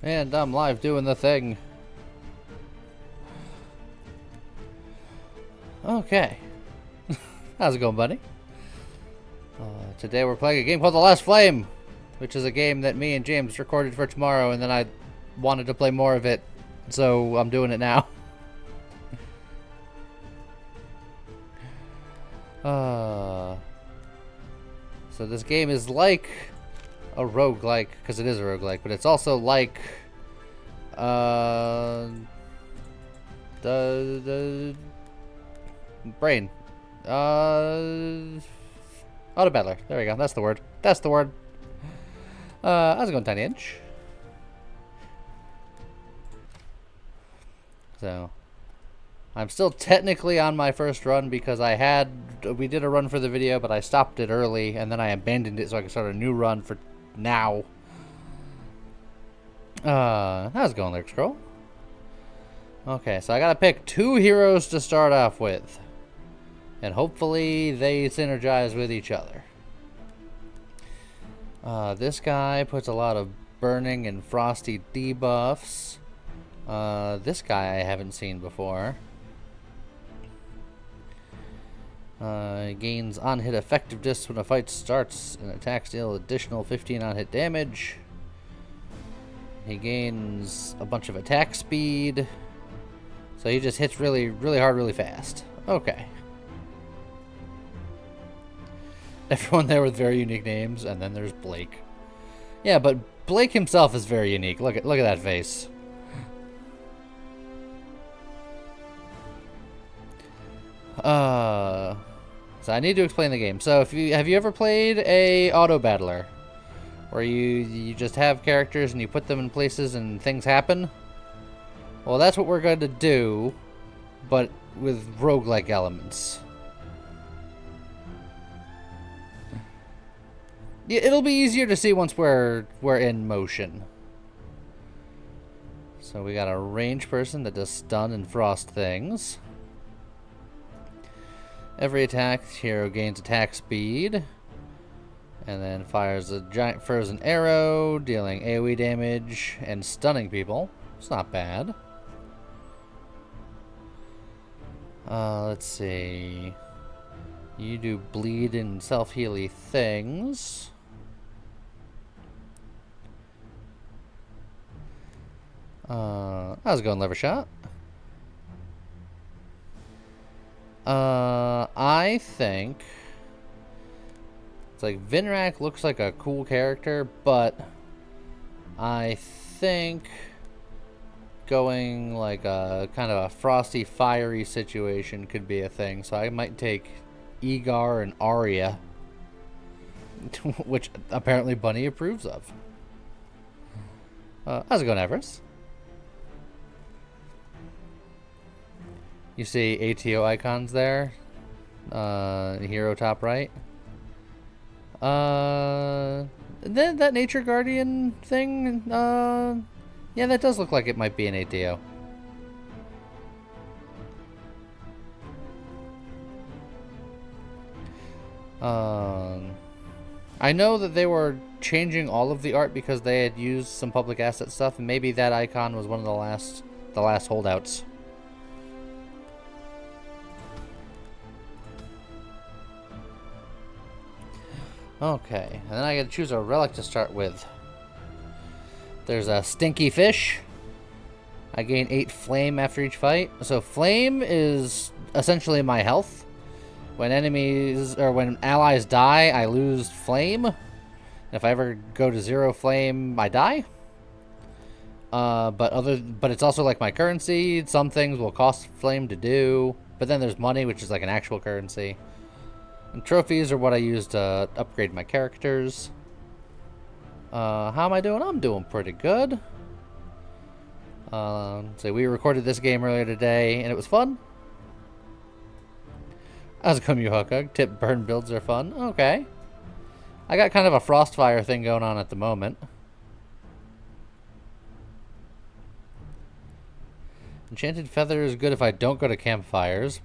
And I'm live doing the thing. Okay. How's it going, buddy? Today we're playing a game called The Last Flame, which is a game that me and James recorded for tomorrow, and then I wanted to play more of it, so I'm doing it now. So this game is like a roguelike, because it is a roguelike, but it's also like the brain. Auto battler. There we go. That's the word. That's the word. How's it going, Tiny Inch? So, I'm still technically on my first run because we did a run for the video, but I stopped it early and then I abandoned it so I could start a new run for now. How's it going, Lyric Scroll? Okay, so I gotta pick 2 heroes to start off with. And hopefully they synergize with each other. This guy puts a lot of burning and frosty debuffs. This guy I haven't seen before. Gains on-hit effectiveness when a fight starts and attacks deal additional 15 on-hit damage. He gains a bunch of attack speed. So he just hits really, really hard, really fast. Okay. Everyone there with very unique names, and then there's Blake. Yeah, but Blake himself is very unique. Look at that face. So I need to explain the game. So have you ever played a auto battler, where you just have characters and you put them in places and things happen? Well, that's what we're going to do, but with roguelike elements. It'll be easier to see once we're in motion. So we got a ranged person that does stun and frost things. Every attack, hero gains attack speed. And then fires a giant frozen arrow, dealing AoE damage and stunning people. It's not bad. Let's see. You do bleed and self-healy things. How's it going, Liver Shot? I think it's like Vinrak looks like a cool character, but I think going like a kind of a frosty, fiery situation could be a thing. So I might take Egar and Arya, which apparently Bunny approves of. How's it going, Everest? You see ATO icons there, hero top right. Then that Nature Guardian thing, yeah, that does look like it might be an ATO. I know that they were changing all of the art because they had used some public asset stuff, and maybe that icon was one of the last holdouts. Okay, and then I gotta choose a relic to start with. There's a Stinky Fish. I gain 8 flame after each fight. So flame is essentially my health. When enemies or when allies die, I lose flame. If I ever go to 0 flame, I die. But it's also like my currency. Some things will cost flame to do, but then there's money, which is like an actual currency. And trophies are what I use to upgrade my characters. How am I doing? I'm doing pretty good. So we recorded this game earlier today, and it was fun. How's it coming, you Hookhug? Tip burn builds are fun. Okay. I got kind of a Frostfire thing going on at the moment. Enchanted Feather is good if I don't go to campfires.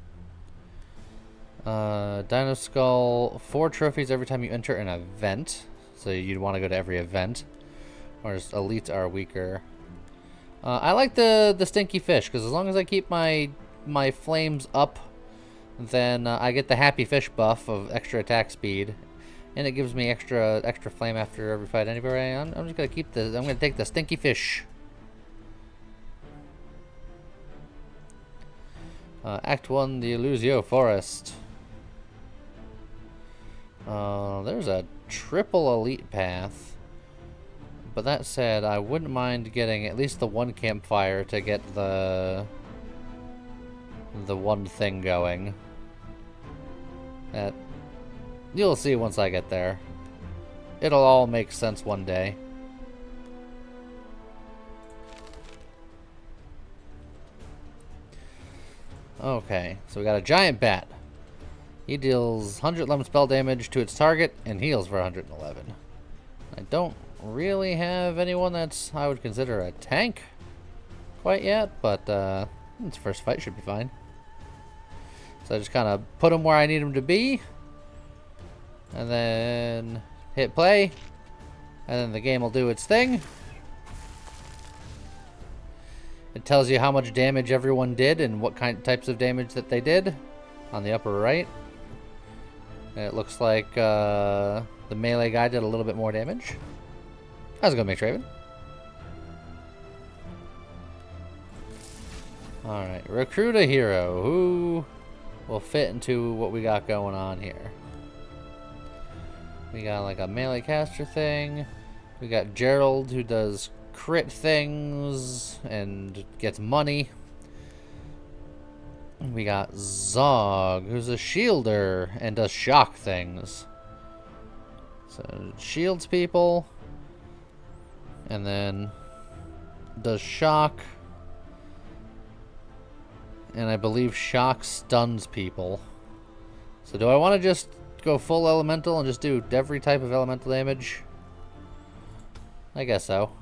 Dino Skull, 4 trophies every time you enter an event. So you'd want to go to every event. Or elites are weaker. I like the stinky fish, because as long as I keep my flames up, then I get the happy fish buff of extra attack speed, and it gives me extra flame after every fight anyway. I'm just gonna keep the. I'm gonna take the stinky fish. Act 1, the Illusio Forest. There's a triple elite path. But that said, I wouldn't mind getting at least the one campfire to get the one thing going. That you'll see once I get there. It'll all make sense one day. Okay, so we got a giant bat. He deals 111 spell damage to its target and heals for 111. I don't really have anyone that's I would consider a tank quite yet, but its first fight should be fine. So I just kind of put him where I need him to be, and then hit play, and then the game will do its thing. It tells you how much damage everyone did and what types of damage that they did on the upper right. And it looks like the melee guy did a little bit more damage. How's it going, McTraven? Alright, recruit a hero. Who will fit into what we got going on here? We got like a melee caster thing. We got Gerald, who does crit things and gets money. We got Zog, who's a shielder and does shock things. So shields people, and then does shock, and I believe shock stuns people. So do I want to just go full elemental and just do every type of elemental damage? I guess so.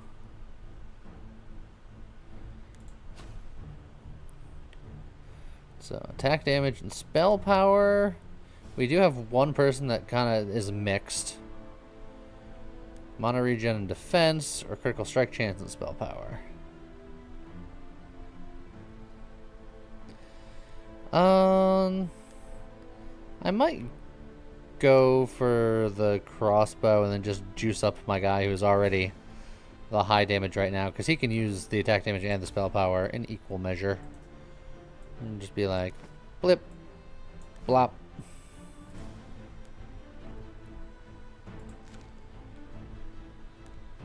So attack damage and spell power. We do have one person that kind of is mixed. Mana regen and defense, or critical strike chance and spell power. I might go for the crossbow and then just juice up my guy who's already the high damage right now, because he can use the attack damage and the spell power in equal measure. And just be like, blip, blop.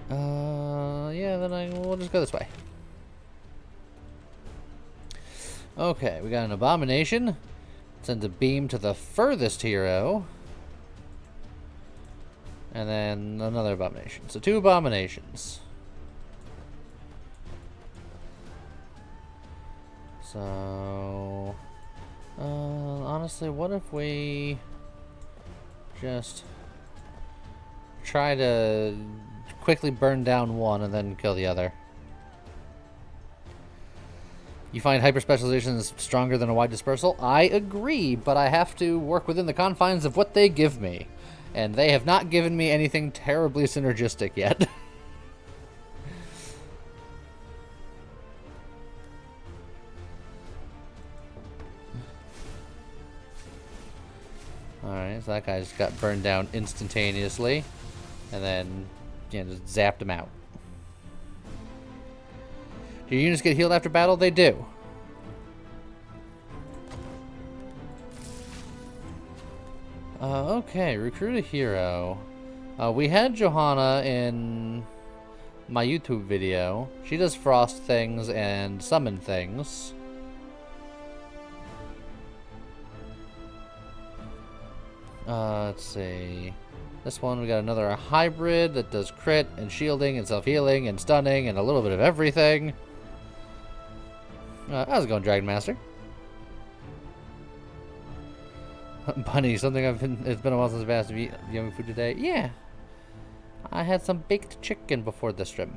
Yeah, then we'll just go this way. Okay, we got an abomination. Sends a beam to the furthest hero. And then another abomination. So 2 abominations. So, honestly, what if we just try to quickly burn down one and then kill the other? You find hyper specialization is stronger than a wide dispersal? I agree, but I have to work within the confines of what they give me. And they have not given me anything terribly synergistic yet. Alright, so that guy just got burned down instantaneously. And then, you know, just zapped him out. Do your units get healed after battle? They do. Okay, recruit a hero. We had Johanna in my YouTube video. She does frost things and summon things. Let's see. This one, we got another hybrid that does crit and shielding and self-healing and stunning and a little bit of everything. How's it going, Dragon Master? Bunny, it's been a while since I've asked if you eat yummy food today. Yeah. I had some baked chicken before the stream.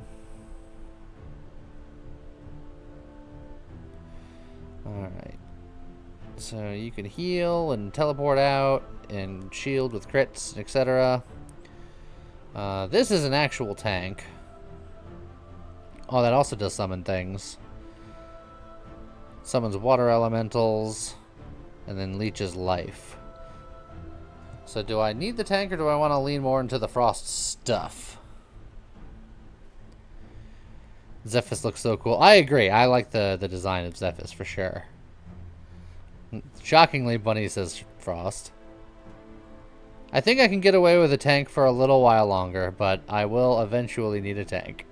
Alright. So you can heal and teleport out and shield with crits, etc. This is an actual tank. Oh, that also does summon things. Summons water elementals, and then leeches life. So do I need the tank, or do I want to lean more into the frost stuff? Zephys looks so cool. I agree. I like the design of Zephys for sure. Shockingly, Bunny says frost. I think I can get away with a tank for a little while longer, but I will eventually need a tank.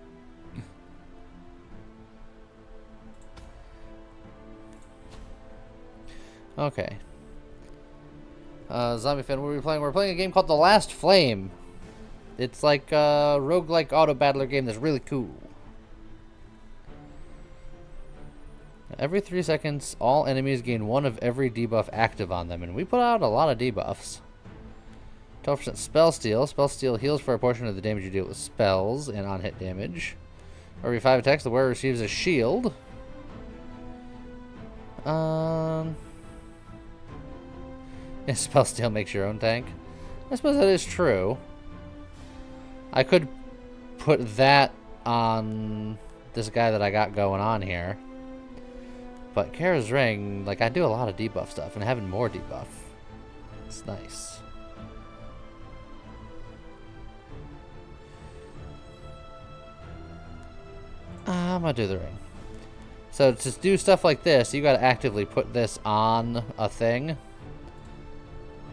Okay. Zombie fan, what are we playing? We're playing a game called The Last Flame. It's like a roguelike auto battler game that's really cool. Every 3 seconds, all enemies gain one of every debuff active on them, and we put out a lot of debuffs. 12% spell steal. Spell steal heals for a portion of the damage you deal with spells and on-hit damage. Every 5 attacks, the wearer receives a shield. Yeah, spell steal makes your own tank. I suppose that is true. I could put that on this guy that I got going on here. But Kara's Ring, like, I do a lot of debuff stuff, and having more debuff, it's nice. I'm gonna do the ring. So to do stuff like this, you gotta actively put this on a thing.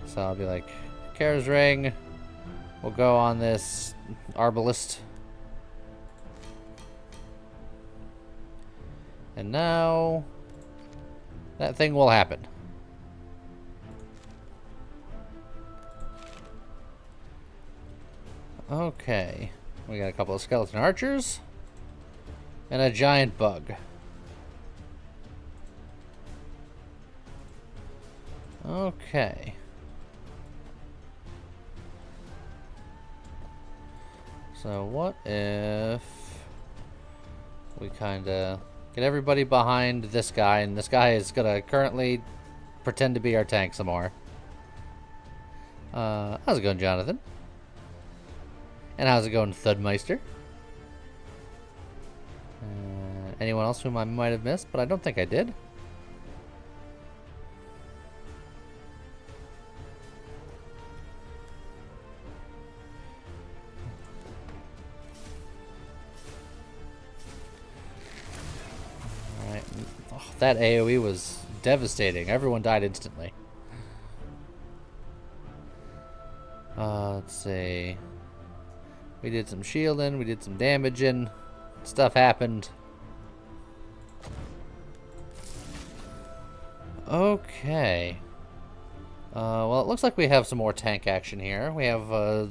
So I'll be like, Kara's Ring, we'll go on this Arbalist. And now that thing will happen. Okay. We got a couple of skeleton archers. And a giant bug. Okay. So what if we kind of get everybody behind this guy, and this guy is going to currently pretend to be our tank some more. How's it going, Jonathan? And how's it going, Thudmeister? Anyone else whom I might have missed, but I don't think I did. Alright. Oh, that AoE was devastating. Everyone died instantly. Let's see. We did some shielding, we did some damaging. Stuff happened. Okay. Well, it looks like we have some more tank action here. We have a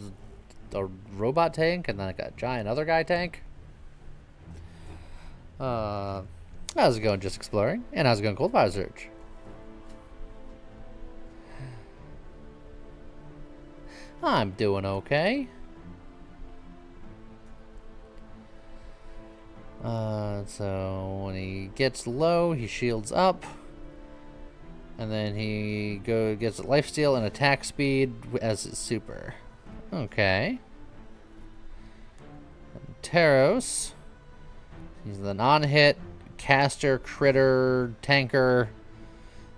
robot tank and then like a giant other guy tank. How's it going, Just Exploring? And how's it going, Cold Fire Search? I'm doing okay. So when he gets low, he shields up. And then he gets lifesteal and attack speed as his super. Okay. And Taros. He's the non-hit caster, critter, tanker.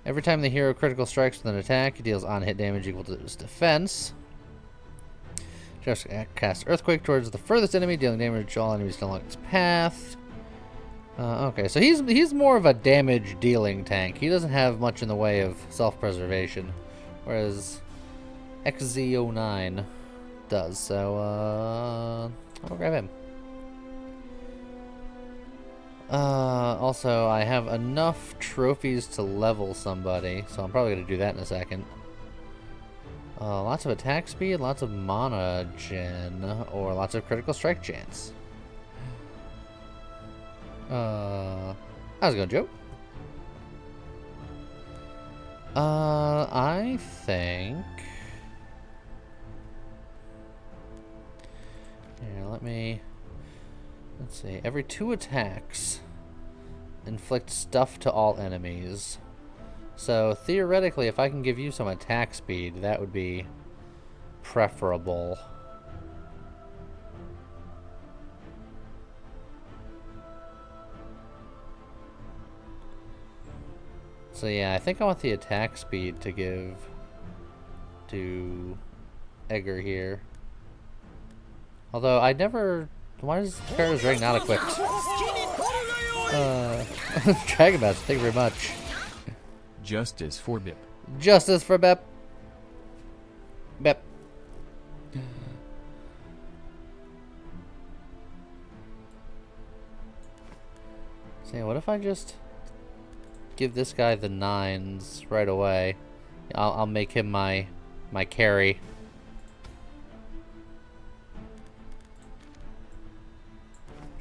Every time the hero critical strikes with an attack, he deals on-hit damage equal to his defense. Just cast Earthquake towards the furthest enemy, dealing damage to all enemies still along its path. Okay, so he's more of a damage-dealing tank. He doesn't have much in the way of self-preservation, whereas XZ09 does. So, I'll grab him. Also, I have enough trophies to level somebody, so I'm probably going to do that in a second. Lots of attack speed, lots of mana gen, or lots of critical strike chance. How's it going, Joe? I think... Here, let's see. Every 2 attacks, inflict stuff to all enemies. So, theoretically, if I can give you some attack speed, that would be preferable. So yeah, I think I want the attack speed to give to Edgar here. Although I never... Why is Kara's ring not equipped? Dragon Master, thank you very much. Justice for Bip. Justice for Bep. Bep. So yeah, what if I just give this guy the 9s right away? I'll make him my carry.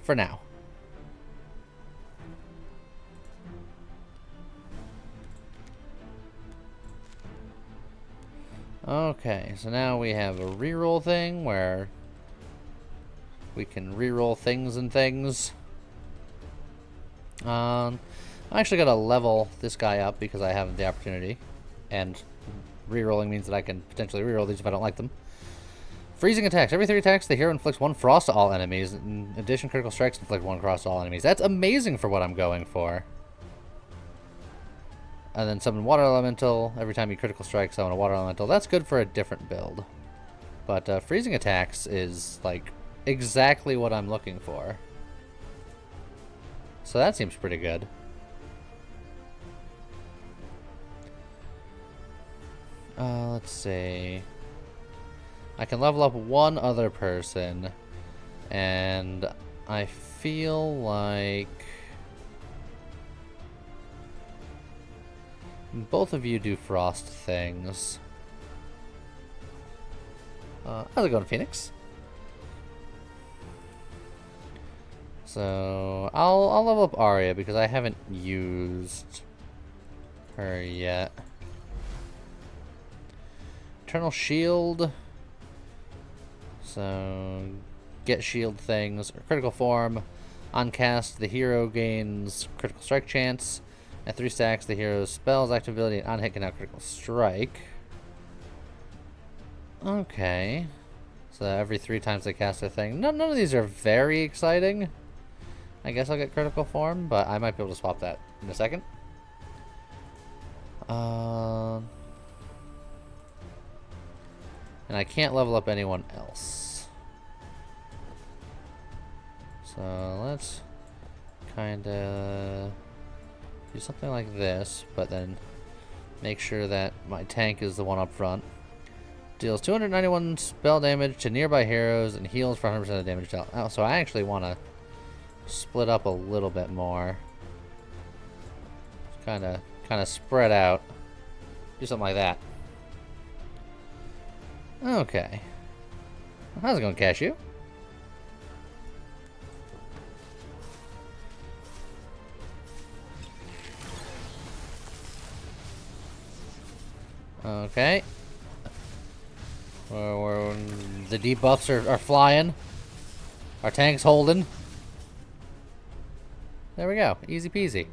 For now. Okay, so now we have a reroll thing where we can reroll things and things. I'm actually gonna level this guy up because I have the opportunity, and rerolling means that I can potentially reroll these if I don't like them. Freezing attacks. Every 3 attacks, the hero inflicts 1 frost to all enemies. In addition, critical strikes inflict 1 frost to all enemies. That's amazing for what I'm going for. And then summon water elemental. Every time you critical strike, summon a water elemental. That's good for a different build. But freezing attacks is like exactly what I'm looking for. So that seems pretty good. Let's see. I can level up 1 other person. And I feel like both of you do frost things. How's it going, Phoenix? So I'll level up Arya because I haven't used her yet. Eternal Shield. So get shield things. Critical form. On cast, the hero gains critical strike chance. At 3 stacks, the hero's spells, active ability, and on hit can now critical strike. Okay. So every 3 times they cast a thing. None of these are very exciting. I guess I'll get critical form, but I might be able to swap that in a second. And I can't level up anyone else. So let's kind of do something like this, but then make sure that my tank is the one up front. Deals 291 spell damage to nearby heroes and heals for 100% of damage dealt. Oh, so I actually want to split up a little bit more. Kind of spread out. Do something like that. Okay. How's it going, Cashew? Okay. The debuffs are flying. Our tank's holding. There we go. Easy peasy.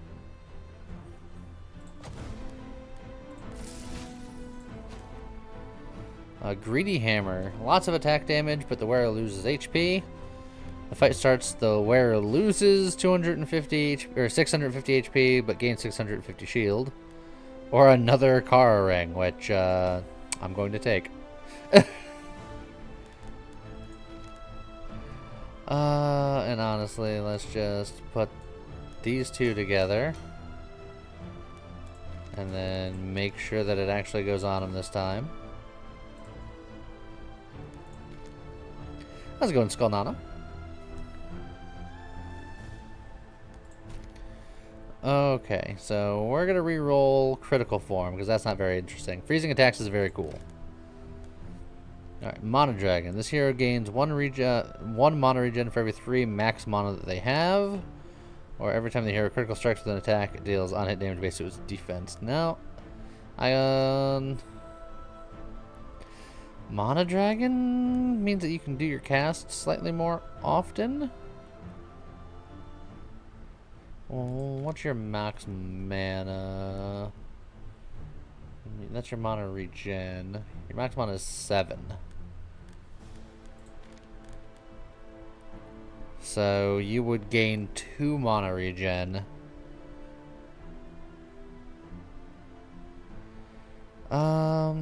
A Greedy Hammer. Lots of attack damage, but the wearer loses HP. The fight starts, the wearer loses 250 or 650 HP, but gains 650 shield. Or another Kara ring, which I'm going to take. And honestly, let's just put these 2 together. And then make sure that it actually goes on him this time. How's it going, Skull Nana? Okay, so we're going to re-roll critical form, because that's not very interesting. Freezing attacks is very cool. Alright, Mana Dragon. This hero gains 1 mana regen for every 3 max mana that they have. Or every time the hero critical strikes with an attack, it deals on-hit damage based on its defense. Now, Mana Dragon means that you can do your casts slightly more often. Well, what's your max mana? That's your mana regen. Your max mana is 7. So you would gain 2 mana regen Now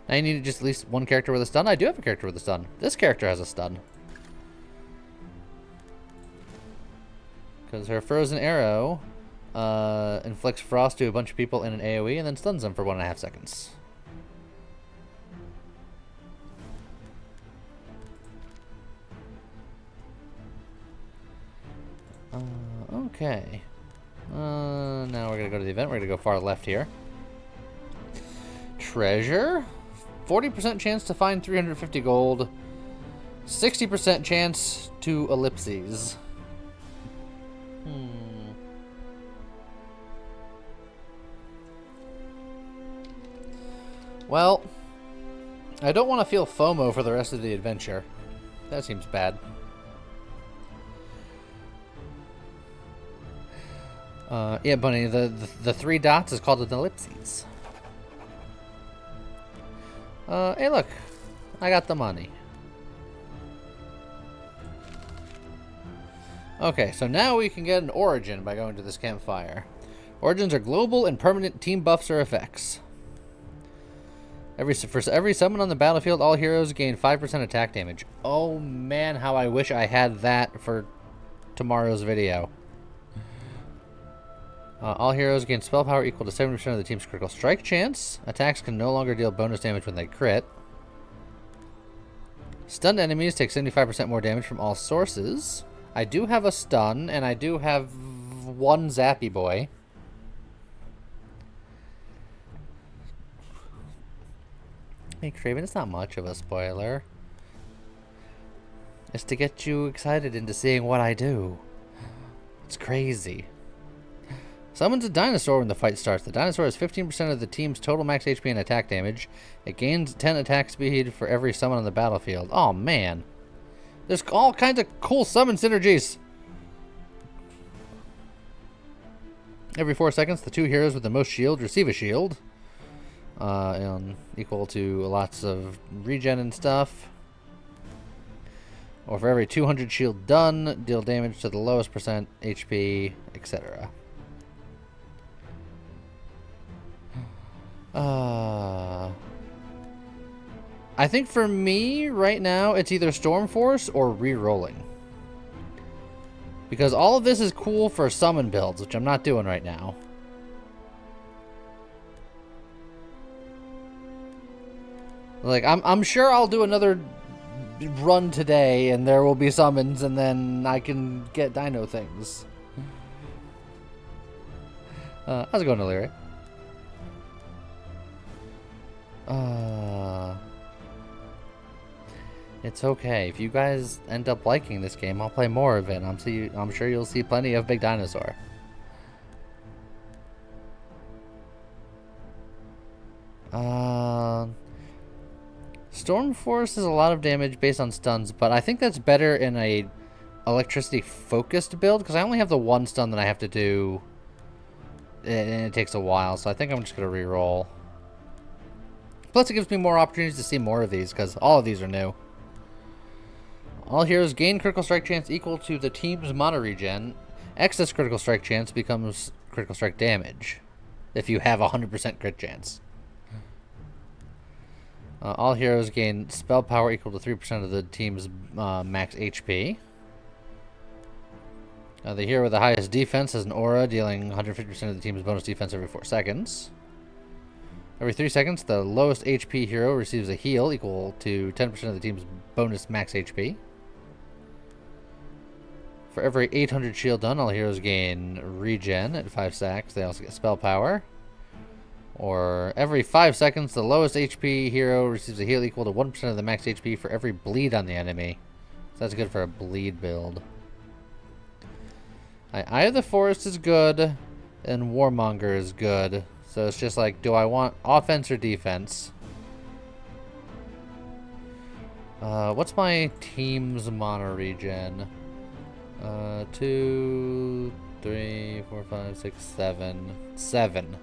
you need just at least one character with a stun. I do have a character with a stun. This character has a stun. Because her frozen arrow inflicts frost to a bunch of people in an AoE and then stuns them for 1.5 seconds. Okay. Now we're going to go to the event. We're going to go far left here. Treasure. 40% chance to find 350 gold. 60% chance to ellipses. Well, I don't want to feel FOMO for the rest of the adventure. That seems bad. Yeah, Bunny, the 3 dots is called an ellipses. Hey, look. I got the money. Okay, so now we can get an origin by going to this campfire. Origins are global and permanent team buffs or effects. For every summon on the battlefield, all heroes gain 5% attack damage. Oh man, how I wish I had that for tomorrow's video. All heroes gain spell power equal to 70% of the team's critical strike chance. Attacks can no longer deal bonus damage when they crit. Stunned enemies take 75% more damage from all sources. I do have a stun, and I do have one zappy boy. Hey, Craven, it's not much of a spoiler. It's to get you excited into seeing what I do. It's crazy. Summons a dinosaur when the fight starts. The dinosaur has 15% of the team's total max HP and attack damage. It gains 10 attack speed for every summon on the battlefield. Oh, man. There's all kinds of cool summon synergies. Every 4 seconds, the 2 heroes with the most shield receive a shield. Equal to lots of regen and stuff. Or for every 200 shield done, deal damage to the lowest percent HP, etc. I think for me, right now, it's either Storm Force or re-rolling. Because all of this is cool for summon builds, which I'm not doing right now. Like, I'm sure I'll do another run today, and there will be summons, and then I can get dino things. How's it going, Illyria? It's okay. If you guys end up liking this game, I'll play more of it. I'm sure you'll see plenty of Big Dinosaur. Storm Force is a lot of damage based on stuns, but I think that's better in a electricity focused build because I only have the one stun that I have to do, and it takes a while. So I think I'm just gonna re-roll. Plus, it gives me more opportunities to see more of these because all of these are new. All heroes gain critical strike chance equal to the team's mana regen. Excess critical strike chance becomes critical strike damage if you have 100% crit chance. All heroes gain spell power equal to 3% of the team's max HP. The hero with the highest defense has an aura dealing 150% of the team's bonus defense every 4 seconds. Every 3 seconds, the lowest HP hero receives a heal equal to 10% of the team's bonus max HP. For every 800 shield done, all heroes gain regen at 5 stacks. They also get spell power. Or every 5 seconds, the lowest HP hero receives a heal equal to 1% of the max HP for every bleed on the enemy. So that's good for a bleed build. Eye of the Forest is good, and Warmonger is good. So it's just like, do I want offense or defense? What's my team's mana regen? 2, 3, 4, 5, 6, 7. 7.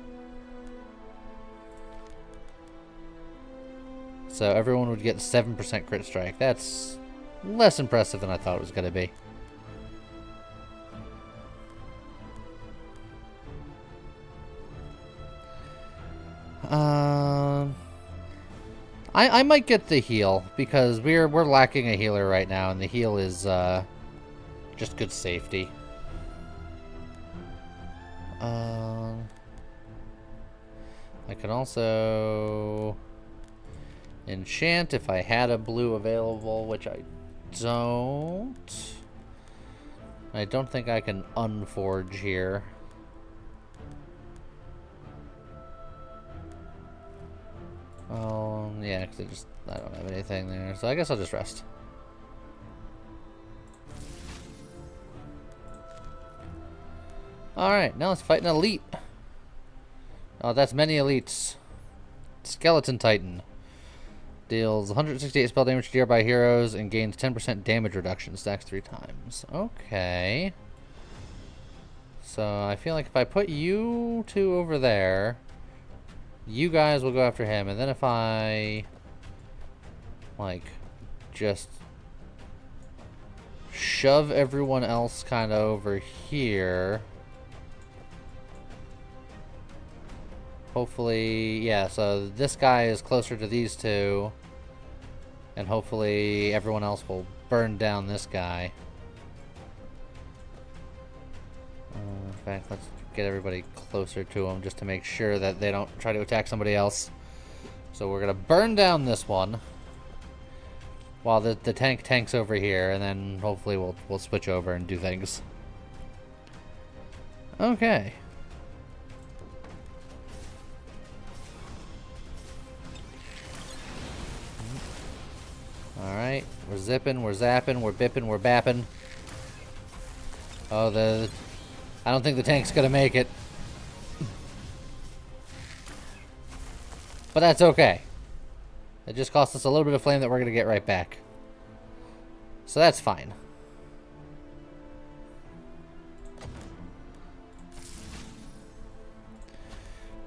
So everyone would get 7% crit strike. That's less impressive than I thought it was going to be. I might get the heal because we're lacking a healer right now, and the heal is just good safety. I can also enchant if I had a blue available, which I don't. I don't think I can unforge here. Oh, yeah, because I don't have anything there, so I guess I'll just rest. Alright, now let's fight an elite. Oh, that's many elites. Skeleton Titan. Deals 168 spell damage to nearby heroes and gains 10% damage reduction. Stacks 3 times. Okay. So I feel like if I put you two over there, you guys will go after him. And then if I, like, just shove everyone else kind of over here. Hopefully, yeah, so this guy is closer to these two. And hopefully everyone else will burn down this guy. In fact, let's get everybody closer to him just to make sure that they don't try to attack somebody else. So we're going to burn down this one while the tanks over here, and then hopefully we'll switch over and do things. Okay. Alright, we're zipping, we're zapping, we're bipping, we're bapping. Oh, I don't think the tank's gonna make it. But that's okay. It just cost us a little bit of flame that we're gonna get right back. So that's fine.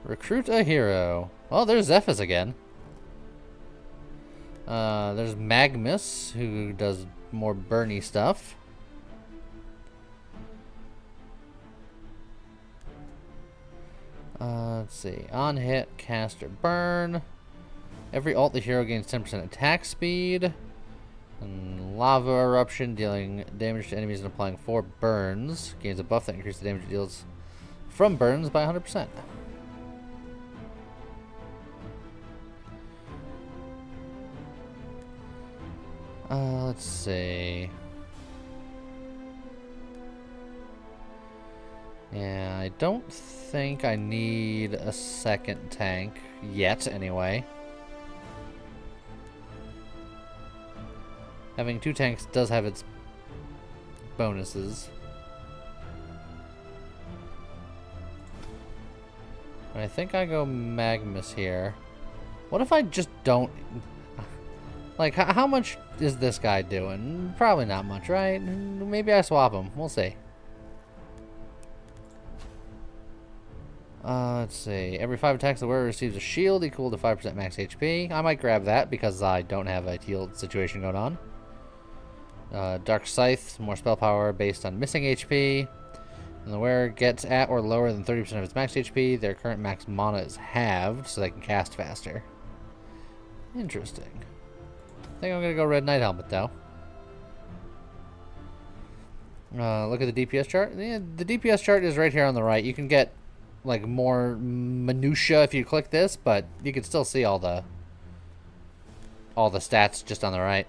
Recruit a hero. Oh, there's Zephys again. There's Magnus, who does more burny stuff. Let's see. On hit, cast or burn. Every ult the hero gains 10% attack speed. And Lava Eruption, dealing damage to enemies and applying 4 burns. Gains a buff that increases the damage it deals from burns by 100%. Let's see. Yeah, I don't think I need a second tank yet, anyway. Having 2 tanks does have its bonuses. But I think I go Magnus here. What if I just don't... Like, how much is this guy doing? Probably not much, right? Maybe I swap him. We'll see. Let's see. Every 5 attacks, the wearer receives a shield equal to 5% max HP. I might grab that because I don't have a healed situation going on. Dark Scythe, more spell power based on missing HP. When the wearer gets at or lower than 30% of its max HP, their current max mana is halved, so they can cast faster. Interesting. I think I'm going to go Red Knight Helmet, though. Look at the DPS chart. Yeah, the DPS chart is right here on the right. You can get, like, more minutia if you click this, but you can still see all the stats just on the right.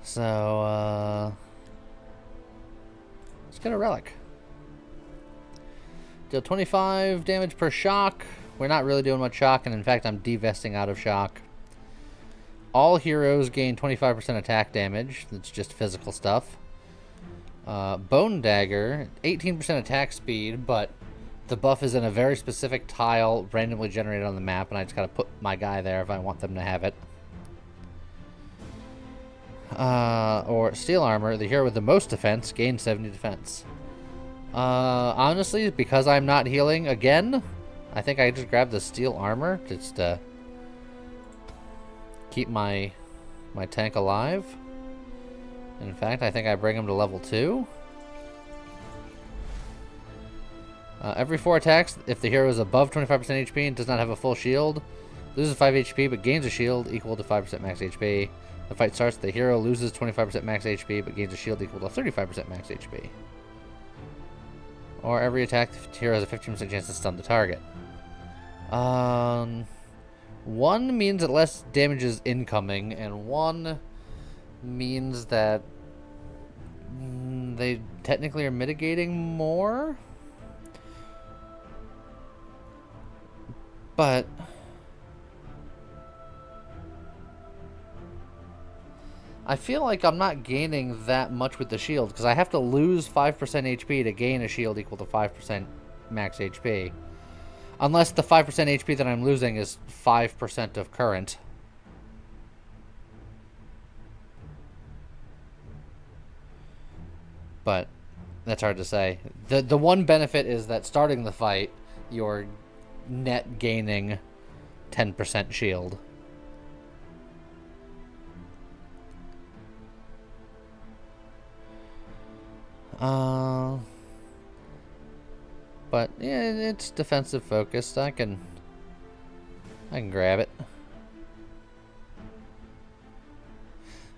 So, let's get a relic. Deal 25 damage per shock. We're not really doing much shock, and in fact, I'm divesting out of shock. All heroes gain 25% attack damage. That's just physical stuff. Bone Dagger, 18% attack speed, but the buff is in a very specific tile randomly generated on the map, and I just gotta put my guy there if I want them to have it. Or Steel Armor, the hero with the most defense gains 70 defense. Honestly, because I'm not healing again, I think I just grabbed the Steel Armor just to keep my tank alive. In fact, I think I bring him to level 2. Every 4 attacks, if the hero is above 25% HP and does not have a full shield, loses 5 HP but gains a shield equal to 5% max HP. The fight starts, the hero loses 25% max HP but gains a shield equal to 35% max HP. Or every attack, the hero has a 15% chance to stun the target. 1 means that less damage is incoming, and 1 means that they technically are mitigating more. But I feel like I'm not gaining that much with the shield, because I have to lose 5% HP to gain a shield equal to 5% max HP. Unless the 5% HP that I'm losing is 5% of current. But that's hard to say. The one benefit is that starting the fight, you're net gaining 10% shield. But yeah, it's defensive focused. I can grab it.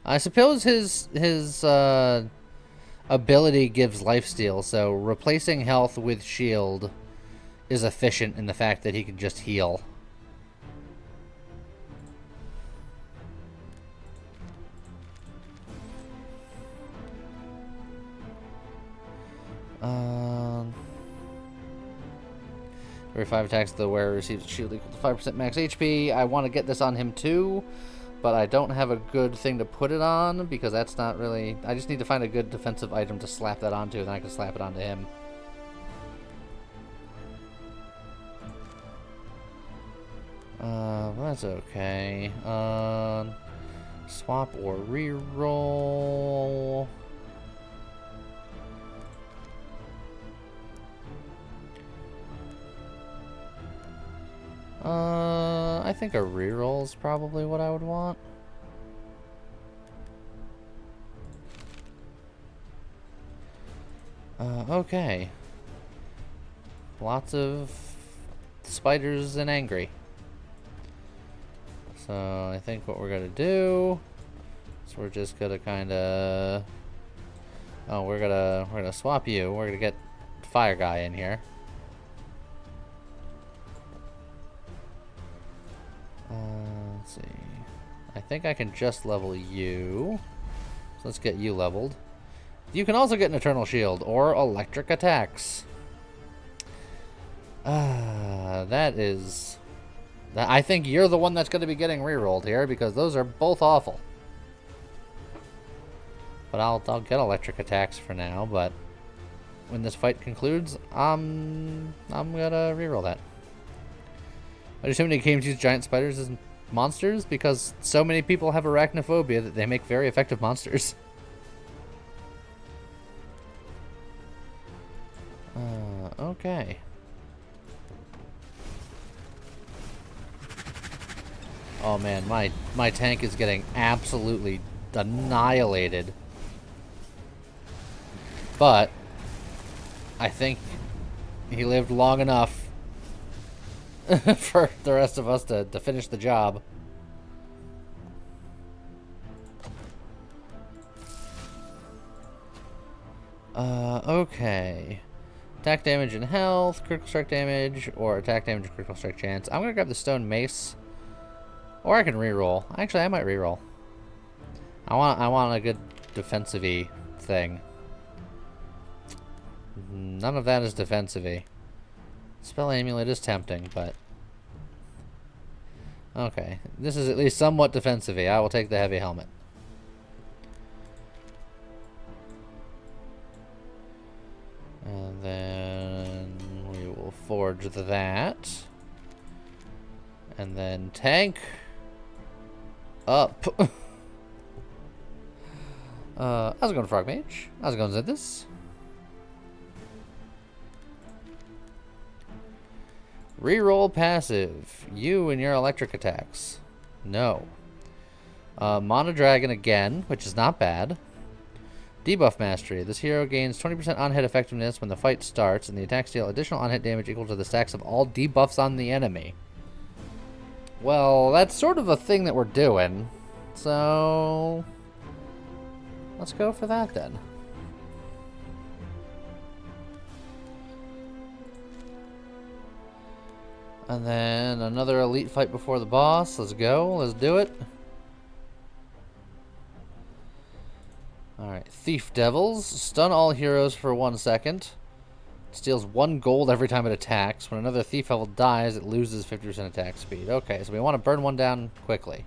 I suppose his ability gives lifesteal, so replacing health with shield is efficient in the fact that he can just heal. Every 5 attacks, the wearer receives a shield equal to 5% max HP. I want to get this on him too, but I don't have a good thing to put it on because that's not really... I just need to find a good defensive item to slap that onto, and then I can slap it onto him. That's okay. Swap or reroll. I think a reroll is probably what I would want. Okay. Lots of spiders and angry. So I think what we're gonna do is we're just gonna kind of... Oh, we're gonna swap you. We're gonna get Fire Guy in here. Let's see. I think I can just level you. So let's get you leveled. You can also get an Eternal Shield or electric attacks. That is... I think you're the one that's going to be getting rerolled here because those are both awful. But I'll get electric attacks for now, but when this fight concludes, I'm gonna reroll that. I just so many games use giant spiders as monsters because so many people have arachnophobia that they make very effective monsters. Okay. Oh man, my tank is getting absolutely annihilated. But I think he lived long enough for the rest of us to finish the job. Okay. Attack damage and health, critical strike damage, or attack damage and critical strike chance. I'm gonna grab the stone mace. Or I can reroll. Actually, I might reroll. I want a good defensive-y thing. None of that is defensive-y. Spell Amulet is tempting, but... Okay. This is at least somewhat defensive-y. I will take the heavy helmet. And then we will forge that. And then tank up. How's it going, Frog Mage? How's it going, Zenthis? Reroll passive. You and your electric attacks. No. Mono Dragon again, which is not bad. Debuff Mastery. This hero gains 20% on-hit effectiveness when the fight starts, and the attacks deal additional on-hit damage equal to the stacks of all debuffs on the enemy. Well, that's sort of a thing that we're doing. So let's go for that then. And then another elite fight before the boss. Let's go. Let's do it. Alright. Thief Devils. Stun all heroes for 1 second. Steals 1 gold every time it attacks. When another Thief Devil dies, it loses 50% attack speed. Okay, so we want to burn one down quickly.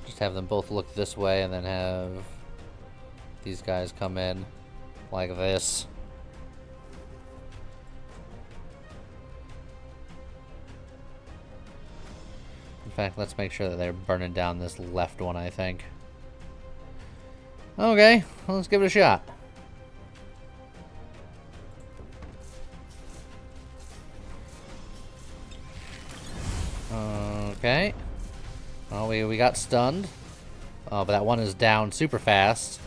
Just have them both look this way and then have these guys come in like this. In fact, let's make sure that they're burning down this left one, I think. Okay, well, let's give it a shot. Okay. Well, we got stunned. Oh, but that one is down super fast.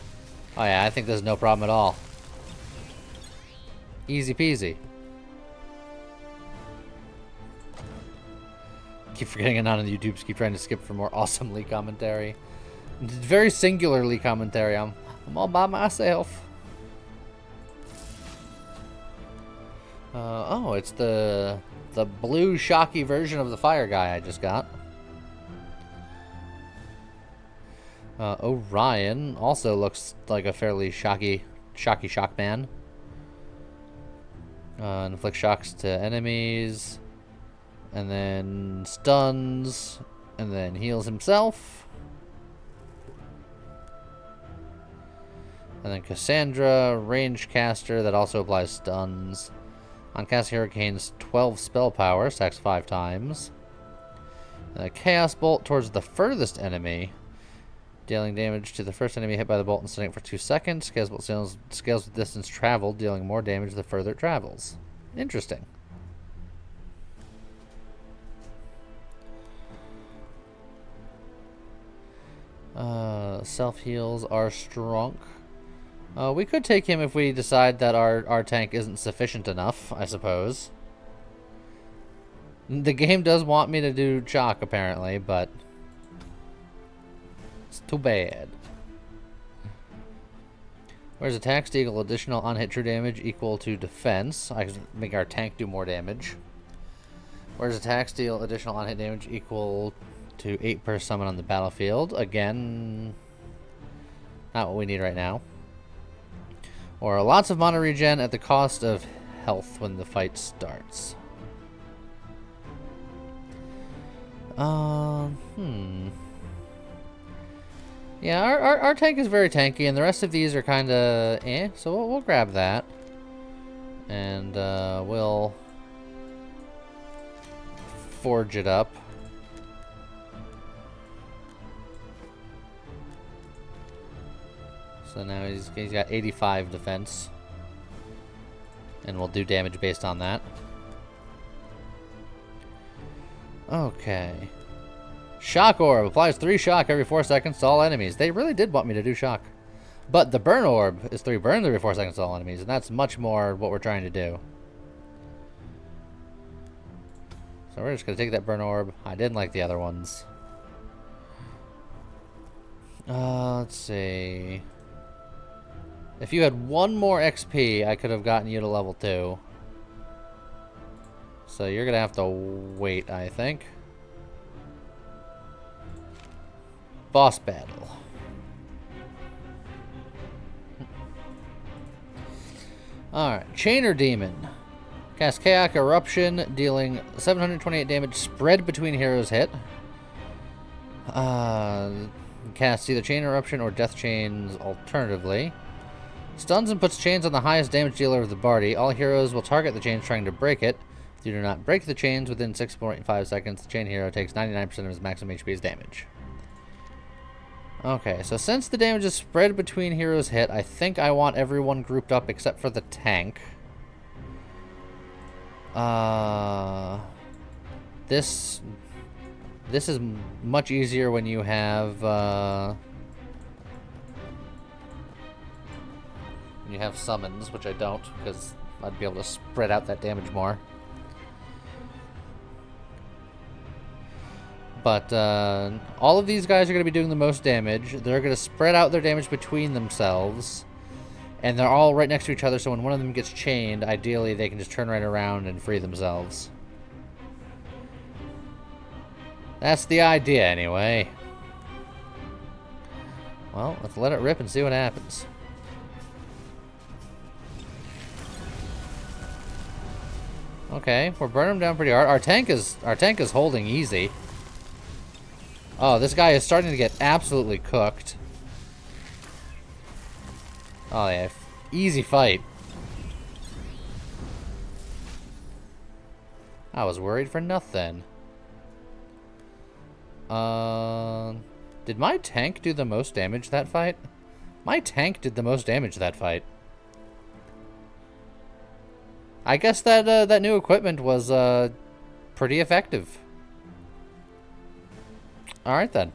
Oh yeah, I think there's no problem at all. Easy peasy. Keep forgetting I'm not on the YouTubes. Keep trying to skip for more awesome League commentary. Very singular League commentary. I'm all by myself. Oh, it's the blue shocky version of the fire guy I just got. Orion also looks like a fairly shocky shock man. Inflicts shocks to enemies, and then stuns, and then heals himself. And then Cassandra, ranged caster that also applies stuns. On cast, hero gains 12 spell power, stacks 5 times. Chaos Bolt towards the furthest enemy, dealing damage to the first enemy hit by the bolt and stunning it for 2 seconds. Chaos Bolt scales with distance traveled, dealing more damage the further it travels. Interesting. Self-heals are strong. We could take him if we decide that our tank isn't sufficient enough, I suppose. The game does want me to do Chalk, apparently, but it's too bad. Whereas attacks deal additional on-hit true damage equal to defense. I can make our tank do more damage. Whereas attacks deal additional on-hit damage equal to 8 per summon on the battlefield. Again, not what we need right now. Or lots of mana regen at the cost of health when the fight starts. Yeah, our tank is very tanky, and the rest of these are kind of eh. So we'll grab that, and we'll forge it up. So now he's got 85 defense. And we'll do damage based on that. Okay. Shock Orb applies 3 shock every 4 seconds to all enemies. They really did want me to do shock. But the Burn Orb is 3 burn every 4 seconds to all enemies. And that's much more what we're trying to do. So we're just going to take that Burn Orb. I didn't like the other ones. Let's see. If you had 1 more XP, I could have gotten you to level 2. So you're going to have to wait, I think. Boss battle. Alright, Chainer Demon. Cast Chaos Eruption, dealing 728 damage spread between heroes hit. Cast either Chain Eruption or Death Chains alternatively. Stuns and puts chains on the highest damage dealer of the party. All heroes will target the chains trying to break it. If you do not break the chains within 6.5 seconds, the chain hero takes 99% of his maximum HP as damage. Okay, so since the damage is spread between heroes hit, I think I want everyone grouped up except for the tank. This is much easier when you have summons, which I don't, because I'd be able to spread out that damage more. But all of these guys are going to be doing the most damage. They're going to spread out their damage between themselves. And they're all right next to each other, so when one of them gets chained, ideally they can just turn right around and free themselves. That's the idea, anyway. Well, let's let it rip and see what happens. Okay, we're burning them down pretty hard. Our tank is holding easy. Oh, this guy is starting to get absolutely cooked. Oh yeah, easy fight. I was worried for nothing. Did my tank do the most damage that fight? My tank did the most damage that fight. I guess that that new equipment was pretty effective. All right then.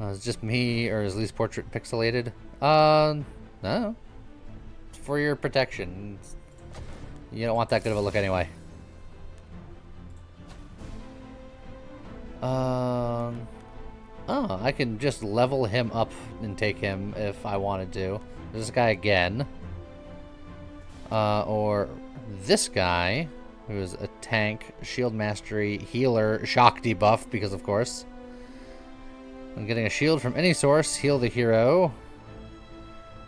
Is it just me, or is Lee's portrait pixelated? No. It's for your protection. You don't want that good of a look anyway. Oh, I can just level him up and take him if I wanted to. This guy again. Or this guy, who is a tank, shield mastery, healer, shock debuff, because of course. I'm getting a shield from any source. Heal the hero.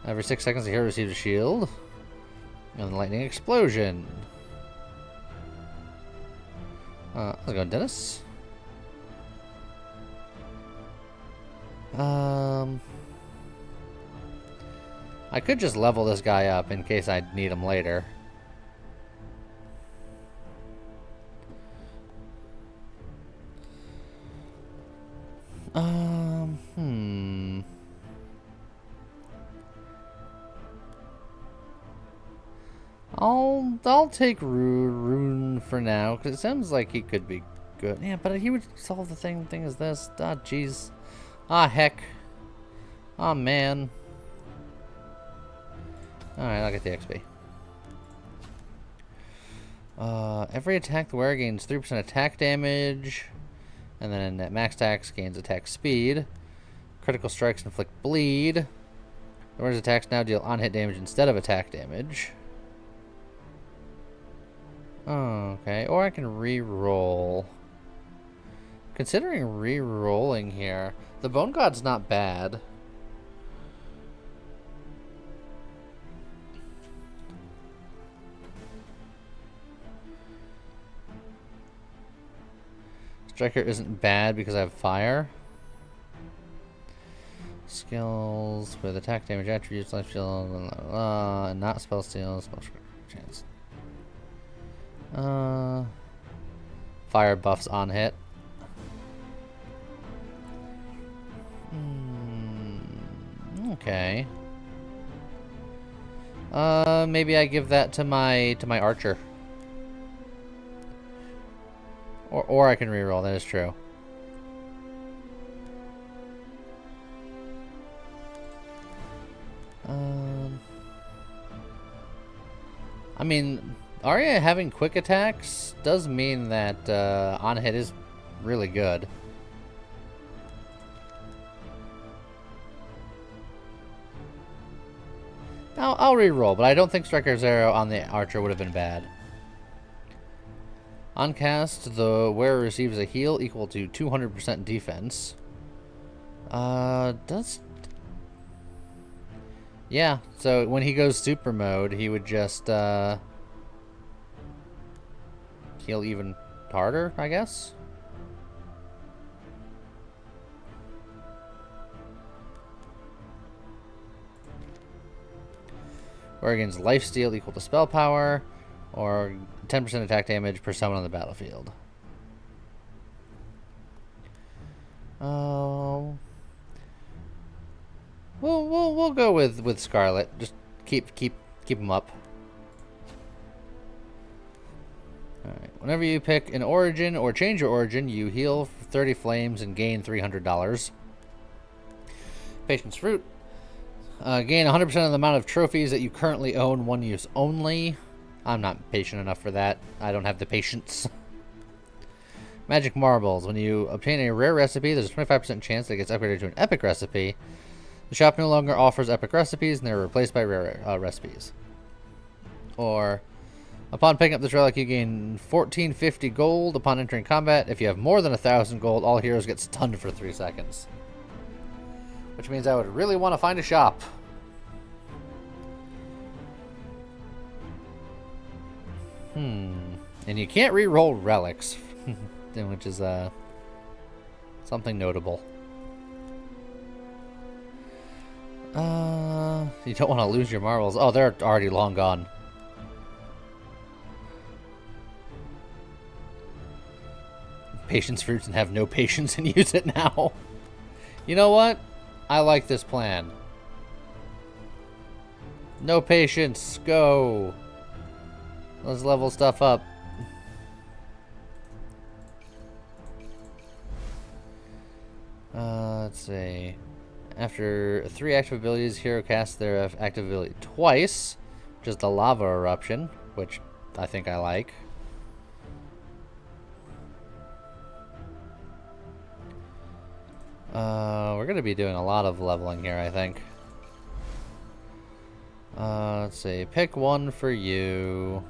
Every 6 seconds, the hero receives a shield. And lightning explosion. Let's go, Dennis. I could just level this guy up in case I need him later. I'll take Rune for now, because it sounds like he could be good. Yeah, but he would solve the thing is this. Ah, jeez. Ah, heck. Ah, man. Alright, I'll get the XP. Every attack the wearer gains 3% attack damage. And then at max attacks gains attack speed. Critical strikes inflict bleed. The wearer's attacks now deal on-hit damage instead of attack damage. Oh, okay. Or I can re-roll. Considering re-rolling here, the Bone God's not bad. Striker isn't bad because I have fire. Skills with attack damage attributes, life steal, not spell steal, spell chance. Fire buffs on hit. Okay. Maybe I give that to my archer. Or I can reroll, that is true. I mean, Arya having quick attacks does mean that on hit is really good. I'll re-roll, but I don't think Striker's Arrow on the Archer would have been bad. On cast, the wearer receives a heal equal to 200% defense. Yeah, so when he goes super mode, he would just heal even harder, I guess. Or against lifesteal equal to spell power, or 10% attack damage per summon on the battlefield. Oh. We'll go with Scarlet. Just keep them up. All right. Whenever you pick an origin or change your origin, you heal for 30 flames and gain $300. Patience fruit. Gain 100% of the amount of trophies that you currently own, one use only. I'm not patient enough for that. I don't have the patience. Magic marbles. When you obtain a rare recipe, there's a 25% chance that it gets upgraded to an epic recipe. The shop no longer offers epic recipes, and they're replaced by rare recipes. Or, upon picking up this relic, you gain 1450 gold upon entering combat. If you have more than 1,000 gold, all heroes get stunned for 3 seconds. Which means I would really want to find a shop. And you can't re-roll relics, which is something notable. You don't want to lose your marbles. Oh, they're already long gone. Patience fruits and have no patience and use it now. You know what? I like this plan. No patience. Go. Let's level stuff up. Let's see. After 3 active abilities, hero casts their active ability twice, which is the lava eruption, which I think I like. We're going to be doing a lot of leveling here, I think. Let's see. Pick one for you.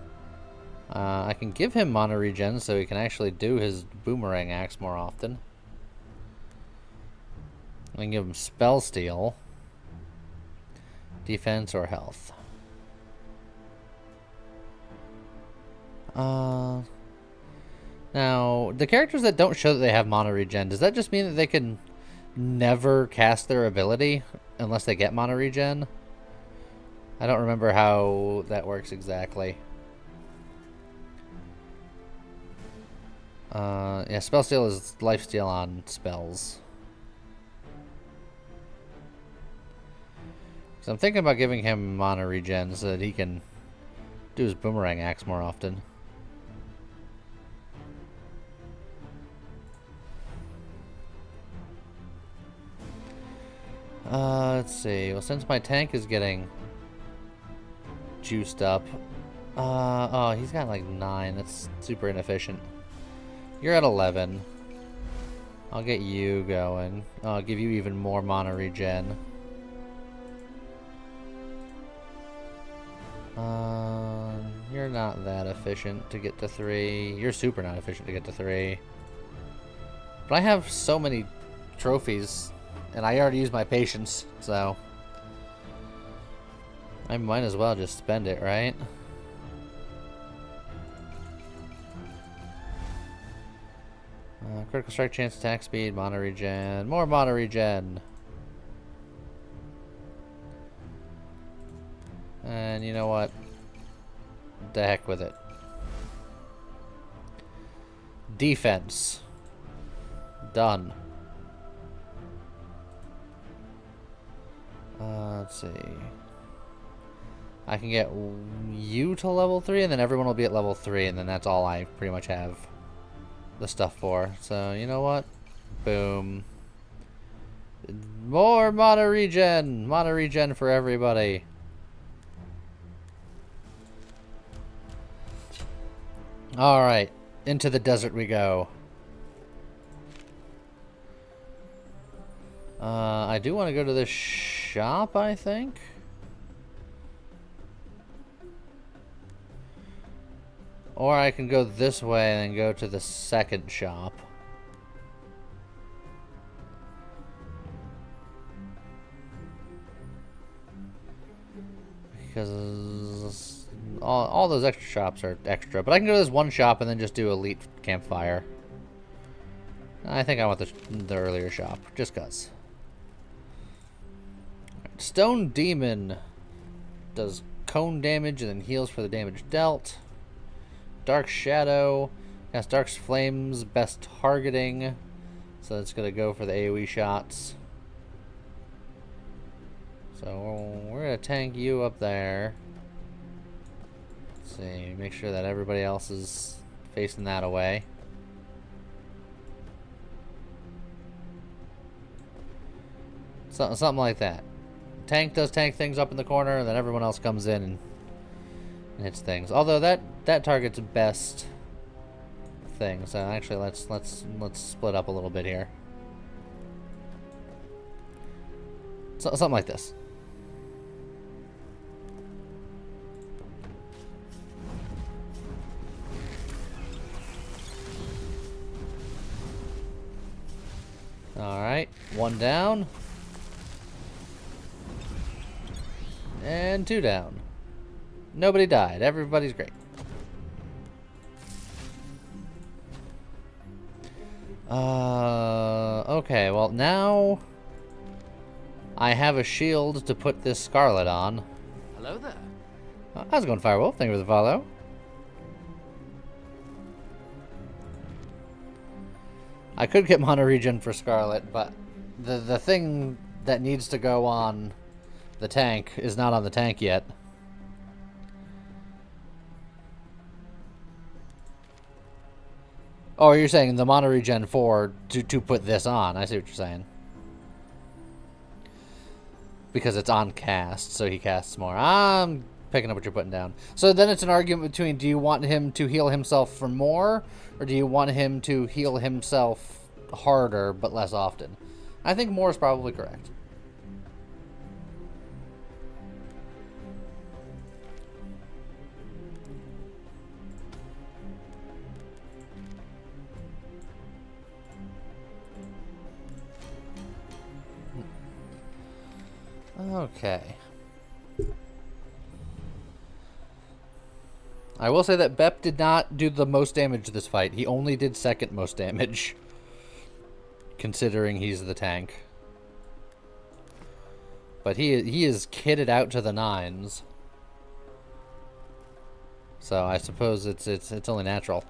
I can give him mana regen so he can actually do his boomerang axe more often. I can give him spell steal, defense, or health. Now, the characters that don't show that they have mana regen, does that just mean that they can never cast their ability unless they get mana regen? I don't remember how that works exactly. Yeah, spell steal is life steal on spells. So I'm thinking about giving him mana regen so that he can do his boomerang axe more often. Let's see. Well, since my tank is getting juiced up. Oh, he's got like 9. That's super inefficient. You're at 11. I'll get you going. I'll give you even more mana regen. You're not that efficient to get to 3. You're super not efficient to get to 3. But I have so many trophies, and I already used my patience, so I might as well just spend it, right? Critical strike chance, attack speed, mana regen, more mana regen. And you know what? The heck with it. Defense. Done. Let's see. I can get you to level 3, and then everyone will be at level 3, and then that's all I pretty much have the stuff for. So, you know what? Boom. More mana regen! Mana regen for everybody. Alright. Into the desert we go. I do want to go to this shop, I think. Or I can go this way and then go to the second shop. Because all those extra shops are extra. But I can go to this one shop and then just do Elite Campfire. I think I want the earlier shop, just cuz. Stone Demon does cone damage and then heals for the damage dealt. Dark Shadow has Dark Flames, best targeting, so it's gonna go for the AoE shots. So we're gonna tank you up there. Let's see, make sure that everybody else is facing that away. Something like that. Tank does tank things up in the corner, and then everyone else comes in and hits things. Although that target's best thing. So actually, let's split up a little bit here. Something like this. Alright, one down. And two down. Nobody died. Everybody's great. Okay, well now I have a shield to put this Scarlet on. Hello there. How's it going, Firewolf? Thank you for the follow. I could get mono regen for Scarlet, but the thing that needs to go on the tank is not on the tank yet. Oh, you're saying the mono regen 4 to put this on. I see what you're saying. Because it's on cast, so he casts more. I'm picking up what you're putting down. So then it's an argument between, do you want him to heal himself for more, or do you want him to heal himself harder but less often? I think more is probably correct. Okay. I will say that Bep did not do the most damage this fight. He only did second most damage, considering he's the tank. But he is kitted out to the nines. So I suppose it's only natural.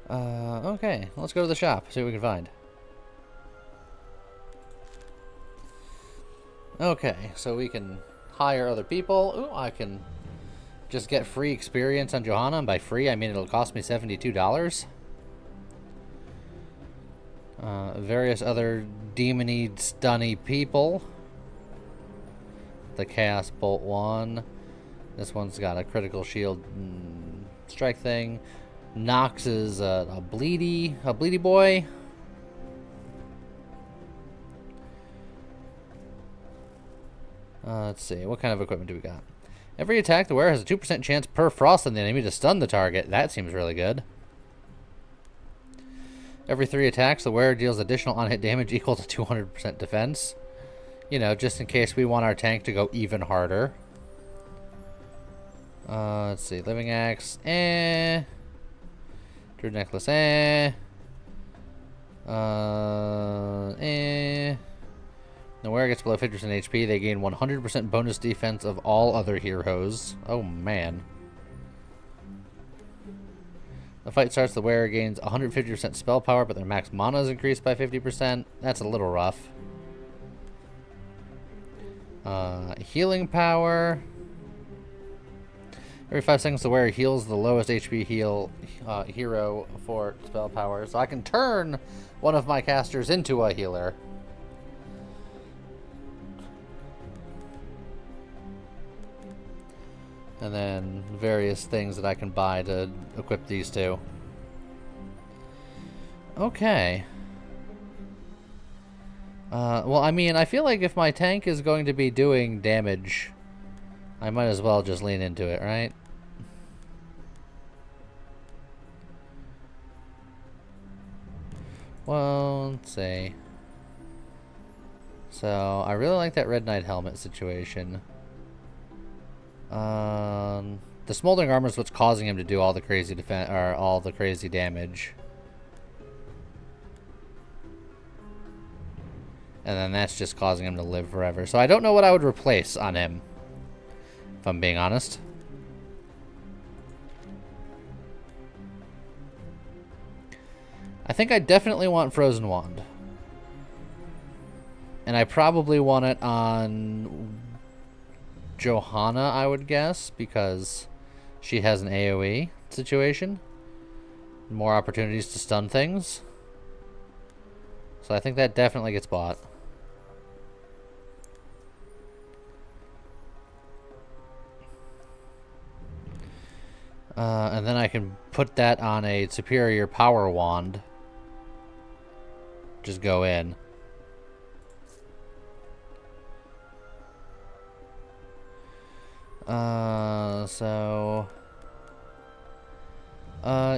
Okay, let's go to the shop, see what we can find. Okay, so we can hire other people. Ooh, I can just get free experience on Johanna, and by free I mean it'll cost me $72. Various other demony, stunny people. The Chaos Bolt 1. This one's got a critical shield strike thing. Nox is a bleedy boy. Let's see, what kind of equipment do we got? Every attack the wearer has a 2% chance per frost on the enemy to stun the target. That seems really good. Every 3 attacks the wearer deals additional on-hit damage equal to 200% defense. You know, just in case we want our tank to go even harder. Let's see, Living Axe, Druid Necklace, The wearer gets below 50% HP, they gain 100% bonus defense of all other heroes. Oh, man. The fight starts, the wearer gains 150% spell power, but their max mana is increased by 50%. That's a little rough. Healing power. Every 5 seconds, the wearer heals the lowest HP hero for spell power. So I can turn one of my casters into a healer. And then various things that I can buy to equip these two. Okay. Well, I mean, I feel like if my tank is going to be doing damage, I might as well just lean into it, right? Well, let's see. So, I really like that Red Knight helmet situation. The smoldering armor is what's causing him to do all the crazy defense or all the crazy damage. And then that's just causing him to live forever. So I don't know what I would replace on him, if I'm being honest. I think I definitely want Frozen Wand. And I probably want it on Johanna, I would guess, because she has an AoE situation. More opportunities to stun things. So I think that definitely gets bought. And then I can put that on a superior power wand. Just go in.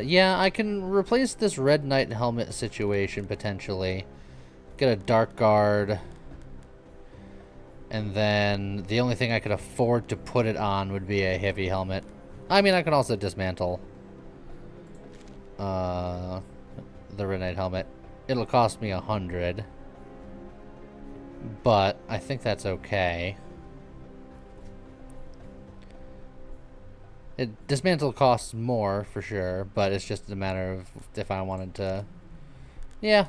Yeah, I can replace this Red Knight helmet situation, potentially. Get a Dark Guard. And then the only thing I could afford to put it on would be a heavy helmet. I mean, I can also dismantle the Red Knight helmet. It'll cost me 100. But I think that's okay. Dismantle costs more, for sure, but it's just a matter of if I wanted to... Yeah.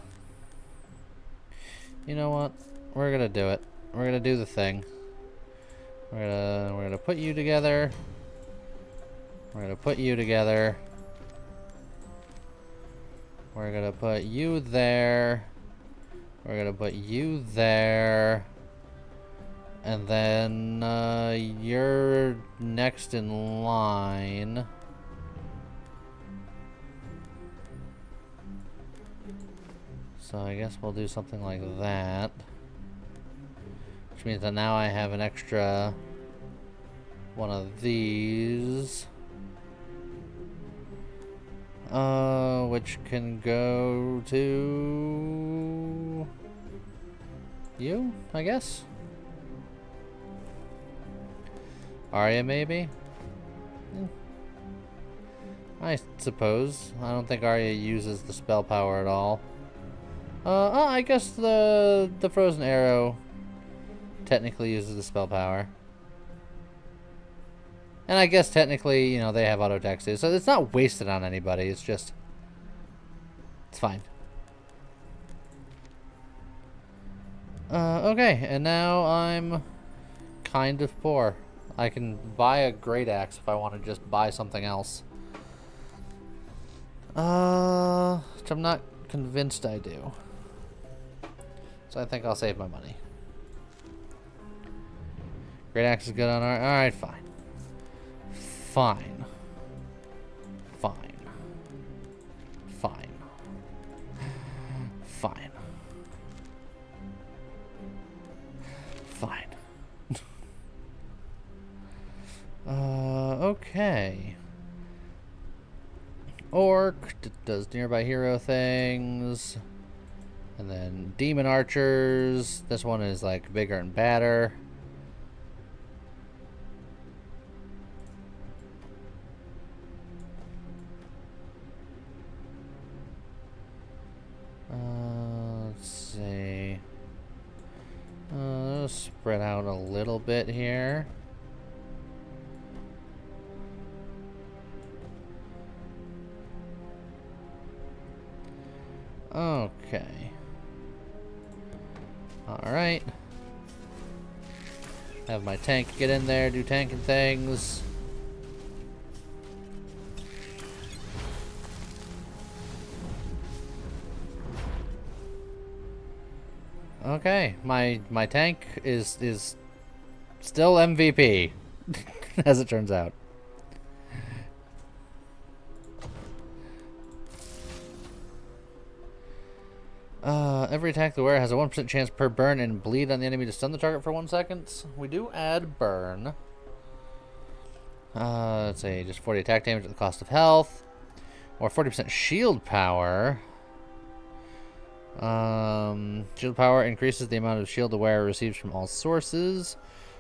You know what? We're gonna do it. We're gonna do the thing. We're gonna put you together. We're gonna put you together. We're gonna put you there. We're gonna put you there. And then, you're next in line. So I guess we'll do something like that. Which means that now I have an extra one of these. Which can go to you, I guess. Arya, maybe? I suppose. I don't think Arya uses the spell power at all. I guess the Frozen Arrow technically uses the spell power. And I guess technically, you know, they have auto attack too. So it's not wasted on anybody. It's just... It's fine. Okay. And now I'm kind of poor. I can buy a great axe if I want to just buy something else. Which I'm not convinced I do. So I think I'll save my money. Great axe is good on our... Alright, fine. Fine. Fine. Fine. Fine. Fine. Okay. Orc does nearby hero things. And then demon archers. This one is like bigger and badder. Let's see. Spread out a little bit here. Okay. Alright. Have my tank get in there, do tanking things. Okay, my tank is still MVP, as it turns out. Every attack the wearer has a 1% chance per burn and bleed on the enemy to stun the target for 1 second. We do add burn. Let's say just 40 attack damage at the cost of health. Or 40% shield power. Shield power increases the amount of shield the wearer receives from all sources.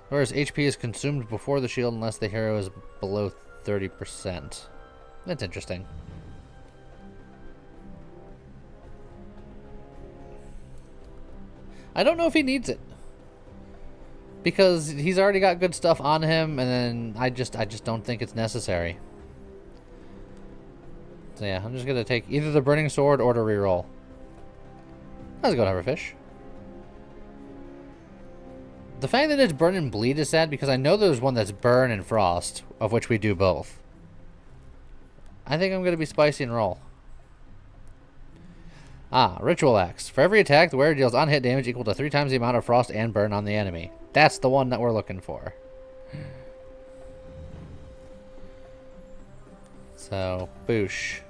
Whereas HP is consumed before the shield unless the hero is below 30%. That's interesting. I don't know if he needs it. Because he's already got good stuff on him, and then I just don't think it's necessary. So yeah, I'm just gonna take either the Burning Sword or to reroll. Let's go, Hoverfish. The fact that it's Burn and Bleed is sad because I know there's one that's Burn and Frost, of which we do both. I think I'm gonna be spicy and roll. Ah, Ritual Axe. For every attack, the wearer deals on-hit damage equal to 3 times the amount of Frost and Burn on the enemy. That's the one that we're looking for. So, boosh.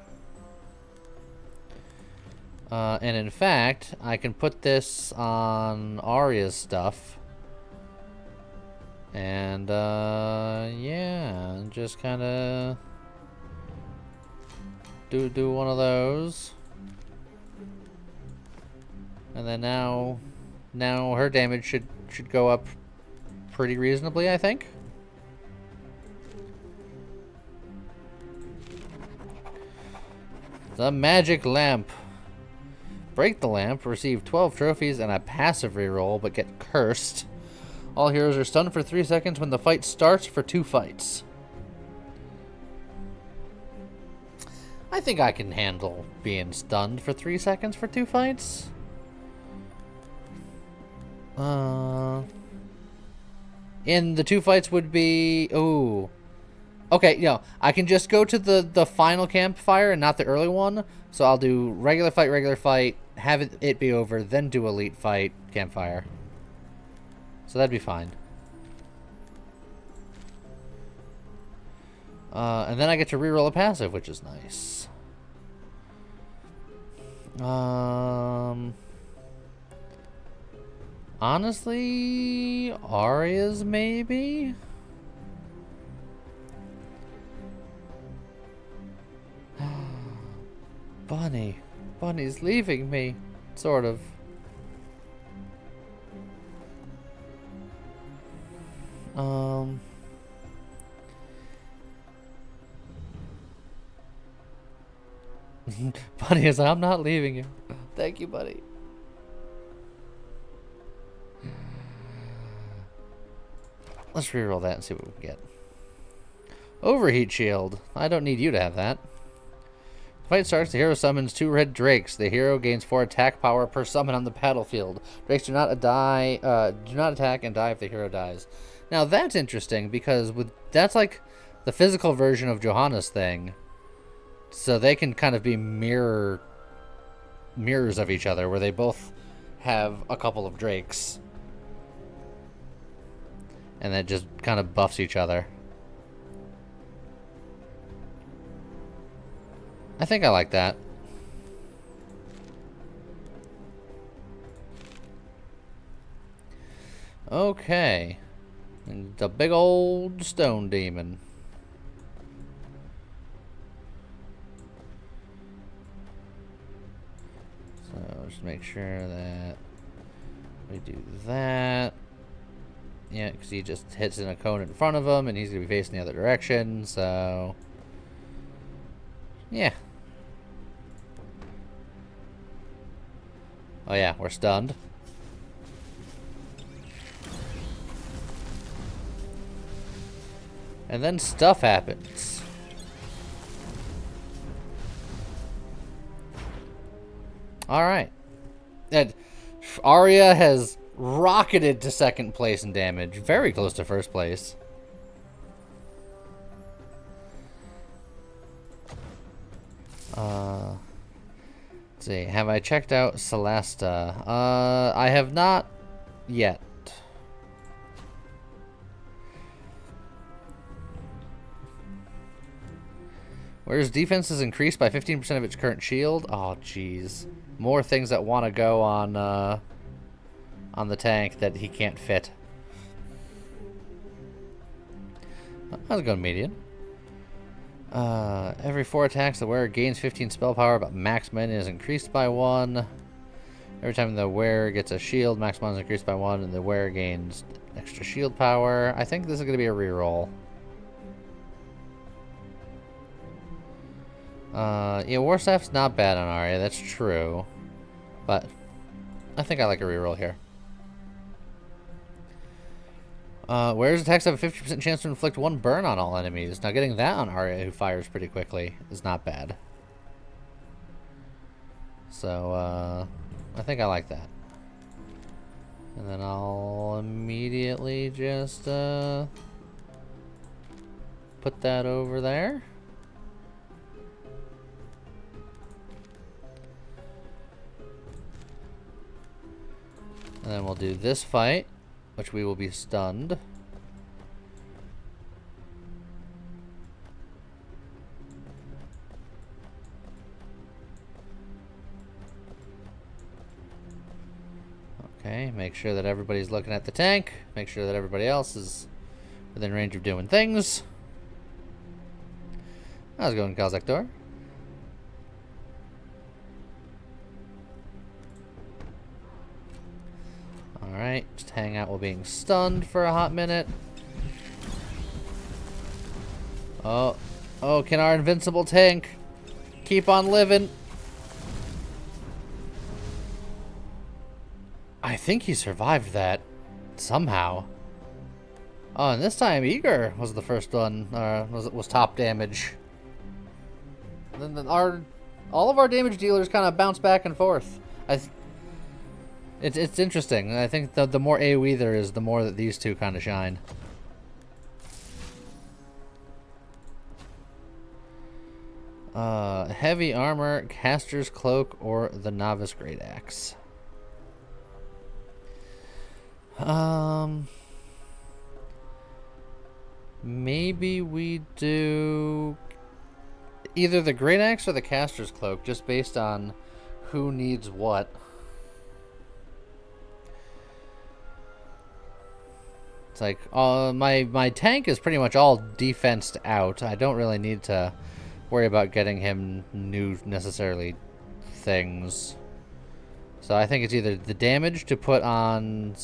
And in fact, I can put this on Arya's stuff. And, yeah, just kind of do one of those. And then now her damage should go up pretty reasonably, I think. The Magic Lamp. Break the lamp, receive 12 trophies and a passive reroll, but get cursed. All heroes are stunned for 3 seconds when the fight starts for 2 fights. I think I can handle being stunned for 3 seconds for 2 fights. And the 2 fights would be... Ooh. Okay, I can just go to the final campfire and not the early one. So I'll do regular fight, have it be over, then do elite fight, campfire. So that'd be fine. And then I get to reroll a passive, which is nice. Honestly, Arya's maybe? Bunny's leaving me, sort of. Bunny is, I'm not leaving you. Thank you, buddy. Let's reroll that and see what we can get. Overheat shield. I don't need you to have that. The fight starts. The hero summons 2 red drakes. The hero gains 4 attack power per summon on the battlefield. Drakes do not attack and die if the hero dies. Now that's interesting because that's like the physical version of Johanna's thing. So they can kind of be mirrors of each other, where they both have a couple of drakes. And that just kind of buffs each other. I think I like that. Okay. And the big old stone demon. So just make sure that we do that. Yeah, because he just hits in a cone in front of him, and he's going to be facing the other direction, so... Yeah. Oh yeah, we're stunned. And then stuff happens. Alright. And Arya has rocketed to 2nd place in damage. Very close to 1st place. Let's see. Have I checked out Celesta? I have not yet. Whereas defense is increased by 15% of its current shield. Oh, jeez. More things that want to go on the tank that he can't fit. I was going median. Every 4 attacks, the wearer gains 15 spell power, but max mana is increased by 1. Every time the wearer gets a shield, max mana is increased by 1, and the wearer gains extra shield power. I think this is going to be a reroll. Yeah, Warstaff's not bad on Arya, that's true. But I think I like a reroll here. Wearer's attacks have a 50% chance to inflict 1 burn on all enemies. Now getting that on Arya, who fires pretty quickly, is not bad. So, I think I like that. And then I'll immediately just, put that over there. And then we'll do this fight, which we will be stunned. Okay, make sure that everybody's looking at the tank. Make sure that everybody else is within range of doing things. How's it going, Kazaktor? Alright, just hang out while being stunned for a hot minute. Oh, can our invincible tank keep on living? I think he survived that somehow. Oh, and this time Eager was the first one, was top damage. Then all of our damage dealers kind of bounce back and forth. It's interesting. I think the more AoE there is, the more that these two kind of shine. Heavy armor, caster's cloak, or the novice great axe. Maybe we do either the great axe or the caster's cloak, just based on who needs what. It's like my tank is pretty much all defensed out. I don't really need to worry about getting him new necessarily things. So I think it's either the damage to put on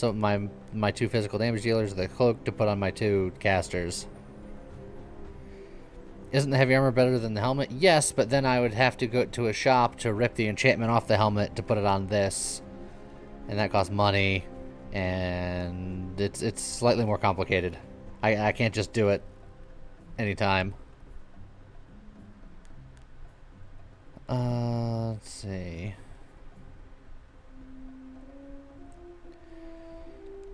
my two physical damage dealers, or the cloak to put on my two casters. Isn't the heavy armor better than the helmet? Yes, but then I would have to go to a shop to rip the enchantment off the helmet to put it on this. And that costs money. And it's slightly more complicated. I can't just do it anytime. Let's see.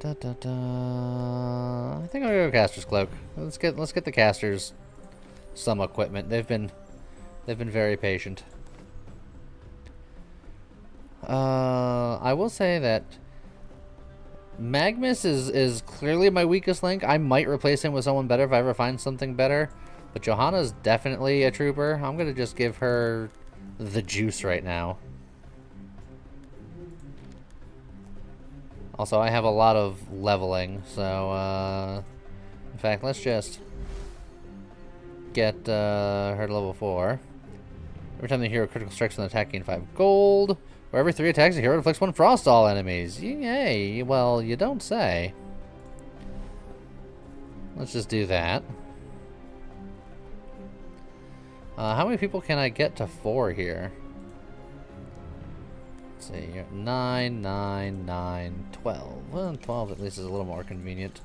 I think I'll go caster's cloak. Let's get the casters some equipment. They've been very patient. I will say that Magnus is clearly my weakest link. I might replace him with someone better if I ever find something better. But Johanna's definitely a trooper. I'm gonna just give her the juice right now. Also, I have a lot of leveling, so, in fact, let's just get her to level 4. Every time the hero critical strikes with an attack, gain 5 gold. Or every 3 attacks, the hero inflicts 1 frost to all enemies. Yay, well, you don't say. Let's just do that. How many people can I get to 4 here? Let's see, 9, 9, 9, 12. Well, 12 at least is a little more convenient.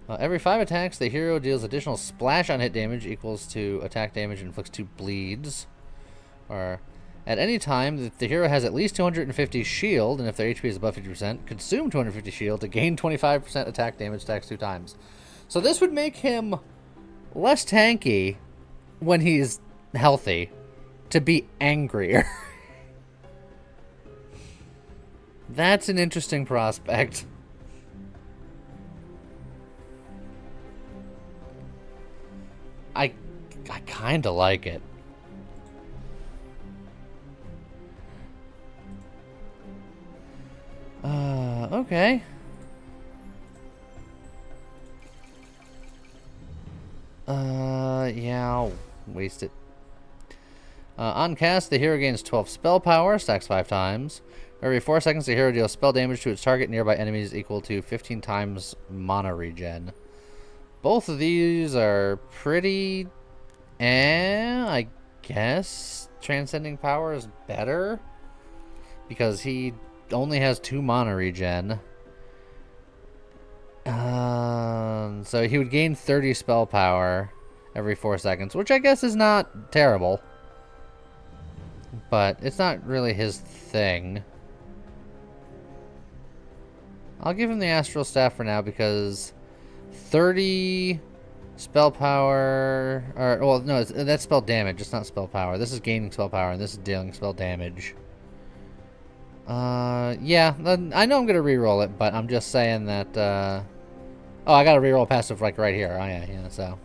Every 5 attacks, the hero deals additional splash on hit damage equals to attack damage and inflicts 2 bleeds. Or, at any time, the hero has at least 250 shield, and if their HP is above 50%, consume 250 shield to gain 25% attack damage stacks 2 times. So this would make him less tanky when he's healthy to be angrier. That's an interesting prospect. I kind of like it. Okay. Yeah, I'll waste it. On cast, the hero gains 12 spell power, stacks 5 times. Every 4 seconds, the hero deals spell damage to its target nearby enemies equal to 15 times mana regen. Both of these are pretty... I guess Transcending Power is better. Because he only has 2 mana regen. So he would gain 30 spell power every 4 seconds, which I guess is not terrible. But it's not really his thing. I'll give him the Astral Staff for now because 30 spell power, or, well, no, that's spell damage, it's not spell power. This is gaining spell power, and this is dealing spell damage. Yeah, I know I'm gonna reroll it, but I'm just saying that, oh, I gotta reroll passive, like, right here. Oh, yeah, so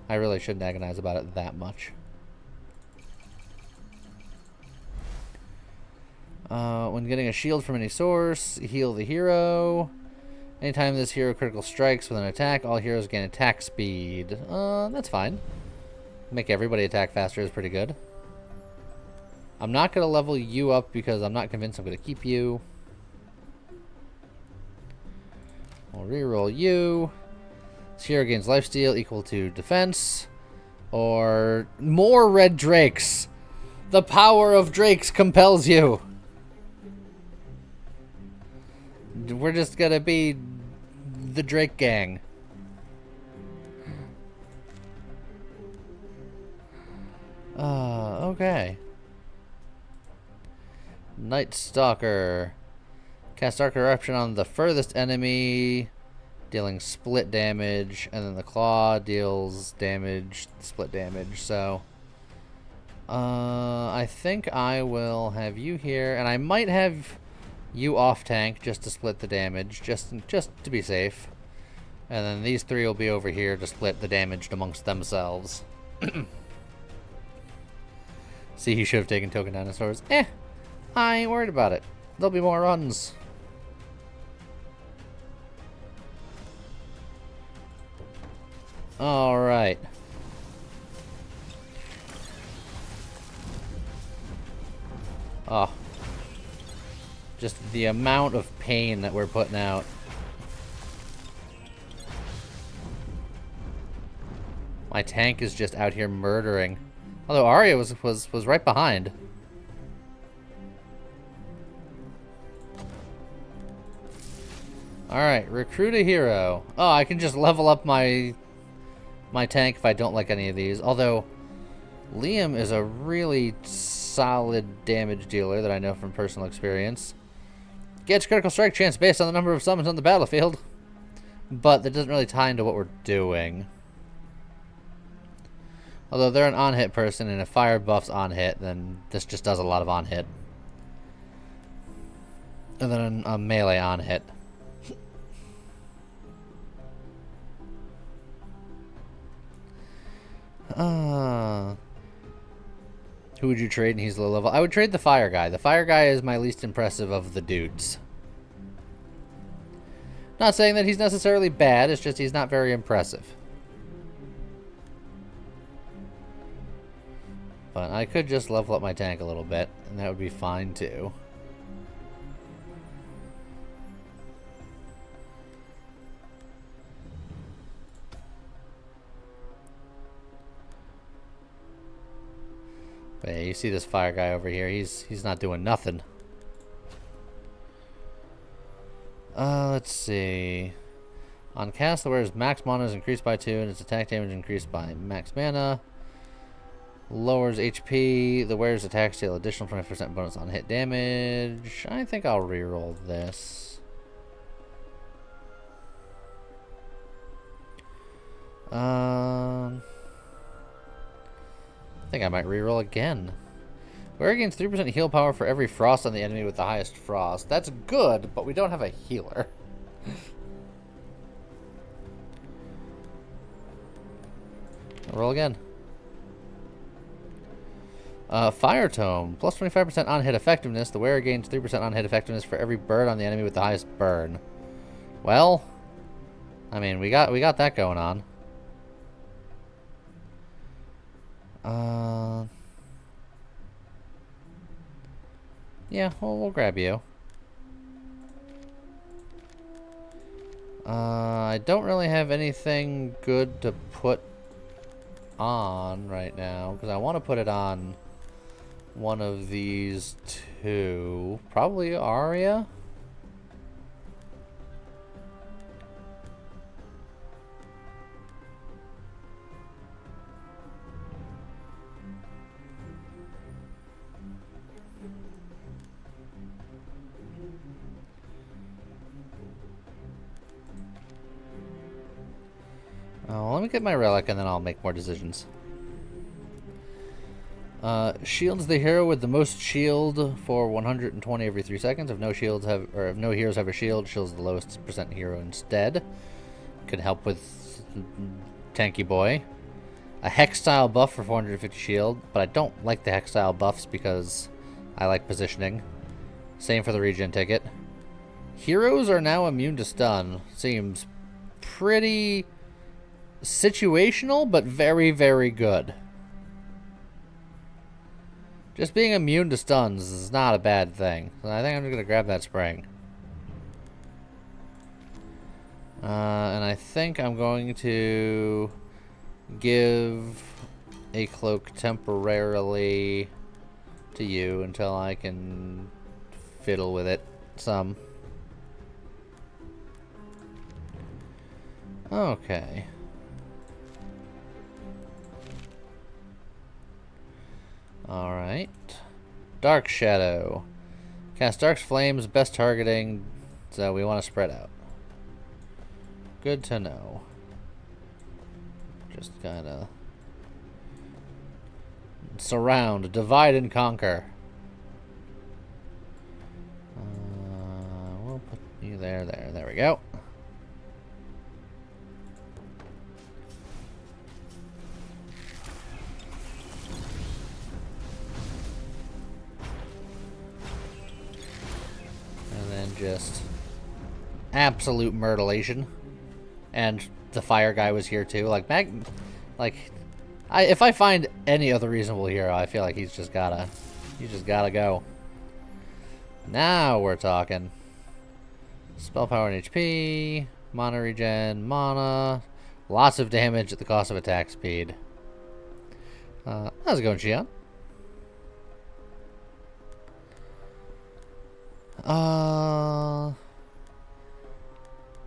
I really shouldn't agonize about it that much. When getting a shield from any source, heal the hero. Anytime this hero critical strikes with an attack, all heroes gain attack speed. That's fine. Make everybody attack faster is pretty good. I'm not going to level you up because I'm not convinced I'm going to keep you. We'll reroll you. This hero gains lifesteal equal to defense. Or more red drakes. The power of drakes compels you. We're just going to be the Drake gang. Okay. Night Stalker. Cast Dark Eruption on the furthest enemy, dealing split damage, and then the claw deals damage, split damage. So, I think I will have you here, and I might have you off tank just to split the damage, just to be safe. And then these three will be over here to split the damage amongst themselves. See, he should have taken token dinosaurs. I ain't worried about it. There'll be more runs. Alright. Oh. Just the amount of pain that we're putting out. My tank is just out here murdering. Although Arya was right behind. Alright, recruit a hero. Oh, I can just level up my tank if I don't like any of these. Although, Liam is a really solid damage dealer that I know from personal experience. Gets critical strike chance based on the number of summons on the battlefield. But that doesn't really tie into what we're doing. Although they're an on-hit person, and if fire buffs on-hit, then this just does a lot of on-hit. And then a melee on-hit. Who would you trade and he's low level? I would trade the fire guy. The fire guy is my least impressive of the dudes. Not saying that he's necessarily bad, it's just he's not very impressive. But I could just level up my tank a little bit, and that would be fine too. But yeah, you see this fire guy over here, he's not doing nothing. Let's see. On cast, the wearer's max mana is increased by 2, and its attack damage increased by max mana. Lowers HP. The wearer's attacks deal additional 20% bonus on hit damage. I think I'll reroll this. I think I might reroll again. Wearer gains 3% heal power for every frost on the enemy with the highest frost. That's good, but we don't have a healer. Roll again. Fire Tome. Plus 25% on hit effectiveness. The wearer gains 3% on hit effectiveness for every burn on the enemy with the highest burn. Well, I mean, we got that going on. Yeah, we'll grab you. I don't really have anything good to put on right now, because I want to put it on one of these two. Probably Arya. let me get my relic and then I'll make more decisions. Shields the hero with the most shield for 120 every 3 seconds. If no heroes have a shield, shields the lowest percent hero instead. Could help with tanky boy. A hex style buff for 450 shield, but I don't like the hex style buffs because I like positioning. Same for the regen ticket. Heroes are now immune to stun. Seems pretty situational, but very, very good. Just being immune to stuns is not a bad thing. So I think I'm just going to grab that spring. And I think I'm going to give a cloak temporarily to you until I can fiddle with it some. Okay. Alright. Dark Shadow. Cast Dark Flames, best targeting, so we want to spread out. Good to know. Just kinda surround, divide and conquer. We'll put you there. There we go. And then just absolute murderlation. And the fire guy was here too. If I find any other reasonable hero, I feel like he's just gotta go. Now we're talking. Spell power and HP, mana regen, mana, lots of damage at the cost of attack speed. How's it going, Xion?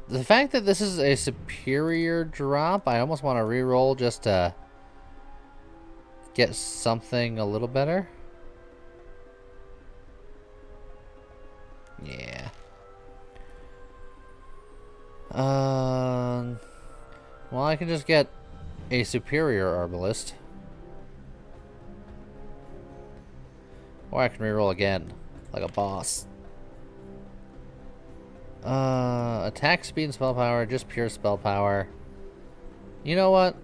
The fact that this is a superior drop, I almost want to reroll just to get something a little better. Yeah. Well, I can just get a superior arbalist. Or I can reroll again, like a boss. Attack speed and spell power, just pure spell power. You know what?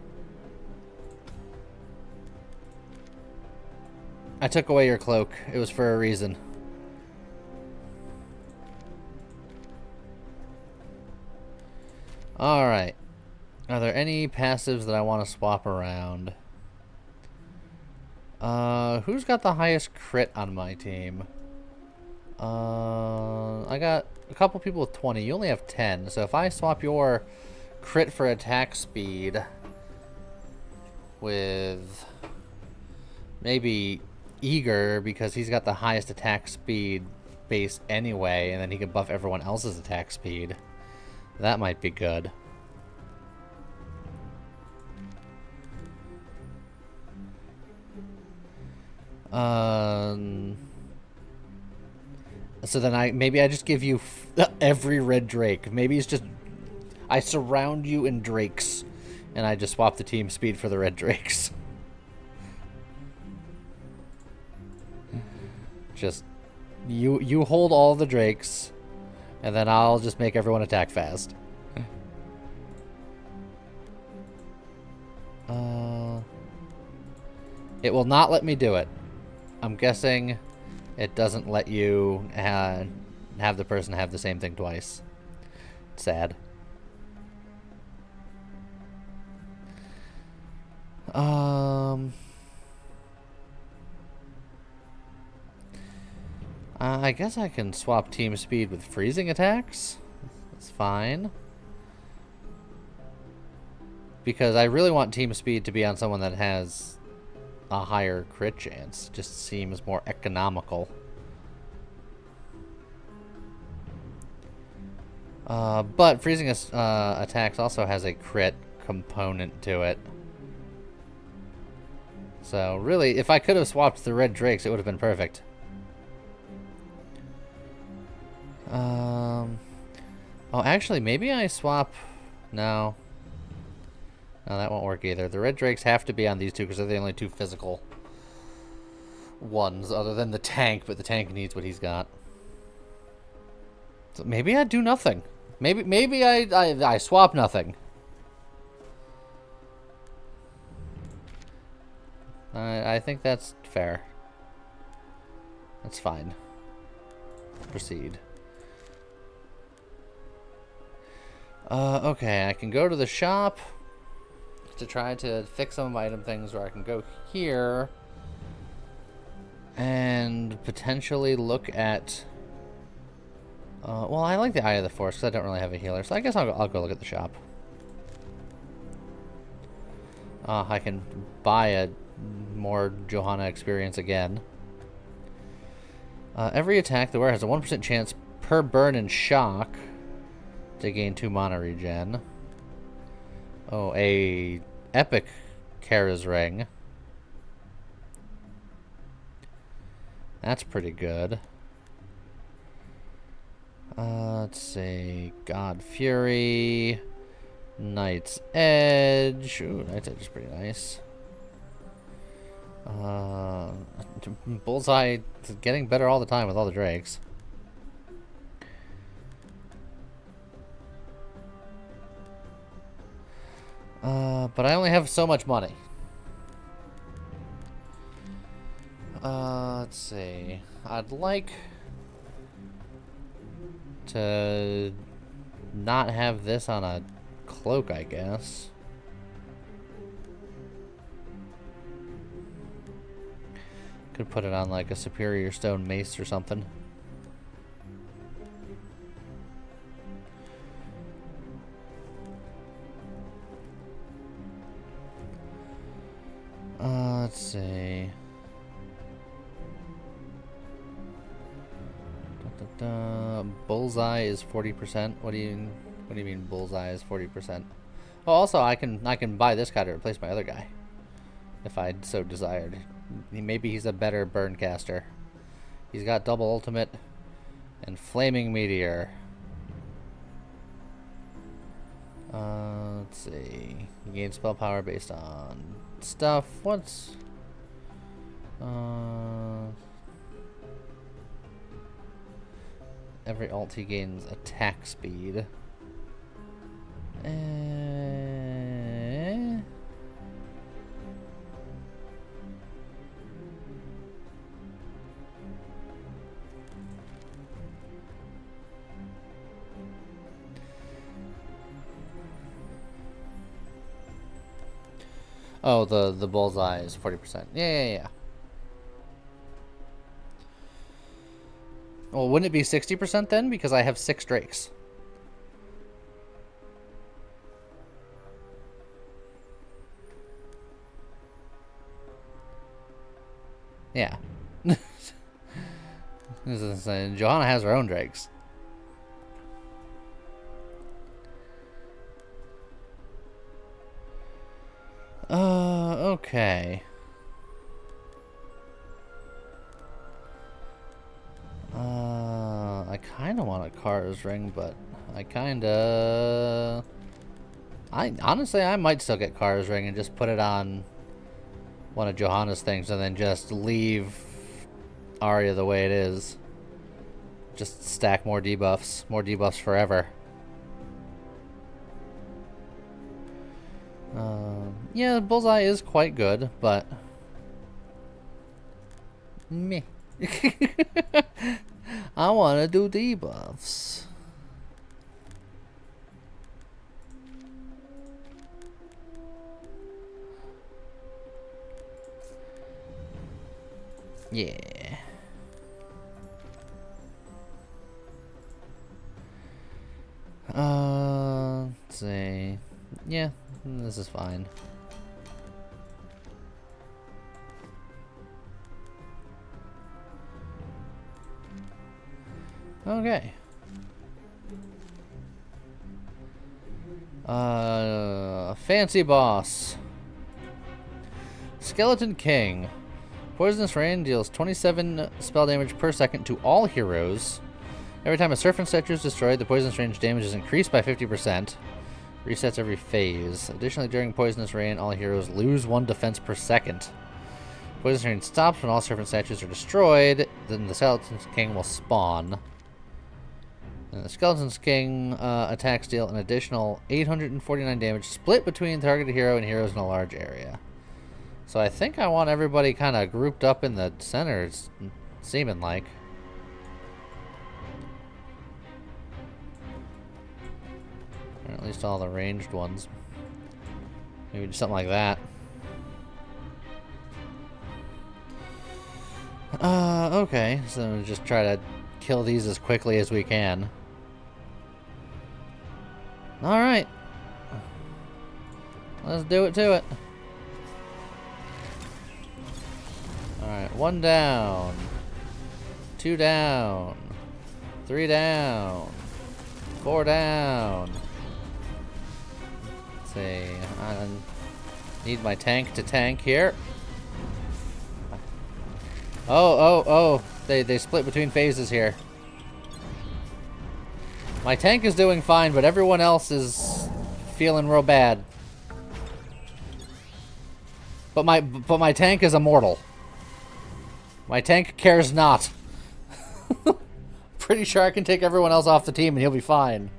I took away your cloak. It was for a reason. Alright. Are there any passives that I want to swap around? Who's got the highest crit on my team? I got a couple people with 20. You only have 10. So if I swap your crit for attack speed with maybe Eager, because he's got the highest attack speed base anyway, and then he can buff everyone else's attack speed. That might be good. So then maybe I just give you every red drake. Maybe it's just I surround you in drakes, and I just swap the team speed for the red drakes. Just you hold all the drakes, and then I'll just make everyone attack fast. It will not let me do it. I'm guessing it doesn't let you have the person have the same thing twice. Sad. I guess I can swap team speed with freezing attacks. That's fine. Because I really want team speed to be on someone that has a higher crit chance. Just seems more economical. But freezing attacks also has a crit component to it. So really, if I could have swapped the red drakes, it would have been perfect. Oh, actually, maybe I swap... No. No, that won't work either. The red drakes have to be on these two because they're the only two physical ones other than the tank, but the tank needs what he's got. So maybe I do nothing. Maybe I swap nothing. I think that's fair. That's fine. Proceed. Okay, I can go to the shop to try to fix some of my item things, or I can go here and potentially look at... well, I like the Eye of the Force because I don't really have a healer, so I guess I'll go look at the shop. I can buy a more Johanna experience again. Every attack the wearer has a 1% chance per burn and shock to gain 2 mana regen. Oh, a epic Kara's ring. That's pretty good. Let's see. God Fury. Knight's Edge. Ooh, Knight's Edge is pretty nice. Bullseye is getting better all the time with all the drakes. But I only have so much money. Let's see. I'd like to not have this on a cloak, I guess. Could put it on like a superior stone mace or something. Let's see. Bullseye is 40%. What do you mean bullseye is 40%? Oh, also I can buy this guy to replace my other guy if I so desired. Maybe he's a better burn caster. He's got double ultimate and flaming meteor. Let's see. You gain spell power based on stuff. What's every ult he gains attack speed. Oh, the bullseye is 40%. Yeah. Well, wouldn't it be 60% then? Because I have 6 drakes. Yeah. This is insane. Johanna has her own drakes. Okay. I kind of want a Kara's ring, but honestly, I might still get Kara's ring and just put it on one of Johanna's things and then just leave Arya the way it is. Just stack more debuffs. More debuffs forever. Yeah, Bullseye is quite good, but... meh. I want to do debuffs. Yeah. Let's see. Yeah, this is fine. Okay. Fancy boss. Skeleton King. Poisonous Rain deals 27 spell damage per second to all heroes. Every time a serpent statue is destroyed, the poisonous range damage is increased by 50%. Resets every phase. Additionally, during Poisonous Rain, all heroes lose 1 defense per second. Poisonous Rain stops when all serpent statues are destroyed. Then the Skeleton King will spawn. And the Skeleton King attacks deal an additional 849 damage, split between targeted hero and heroes in a large area. So I think I want everybody kind of grouped up in the center, it's seeming like. Or at least all the ranged ones. Maybe do something like that. Okay, so we'll just try to kill these as quickly as we can. Alright. Let's do it to it. Alright, 1 down. 2 down. 3 down. 4 down. Let's see. I need my tank to tank here. Oh. They split between phases here. My tank is doing fine, but everyone else is feeling real bad. But my tank is immortal. My tank cares not. Pretty sure I can take everyone else off the team and he'll be fine.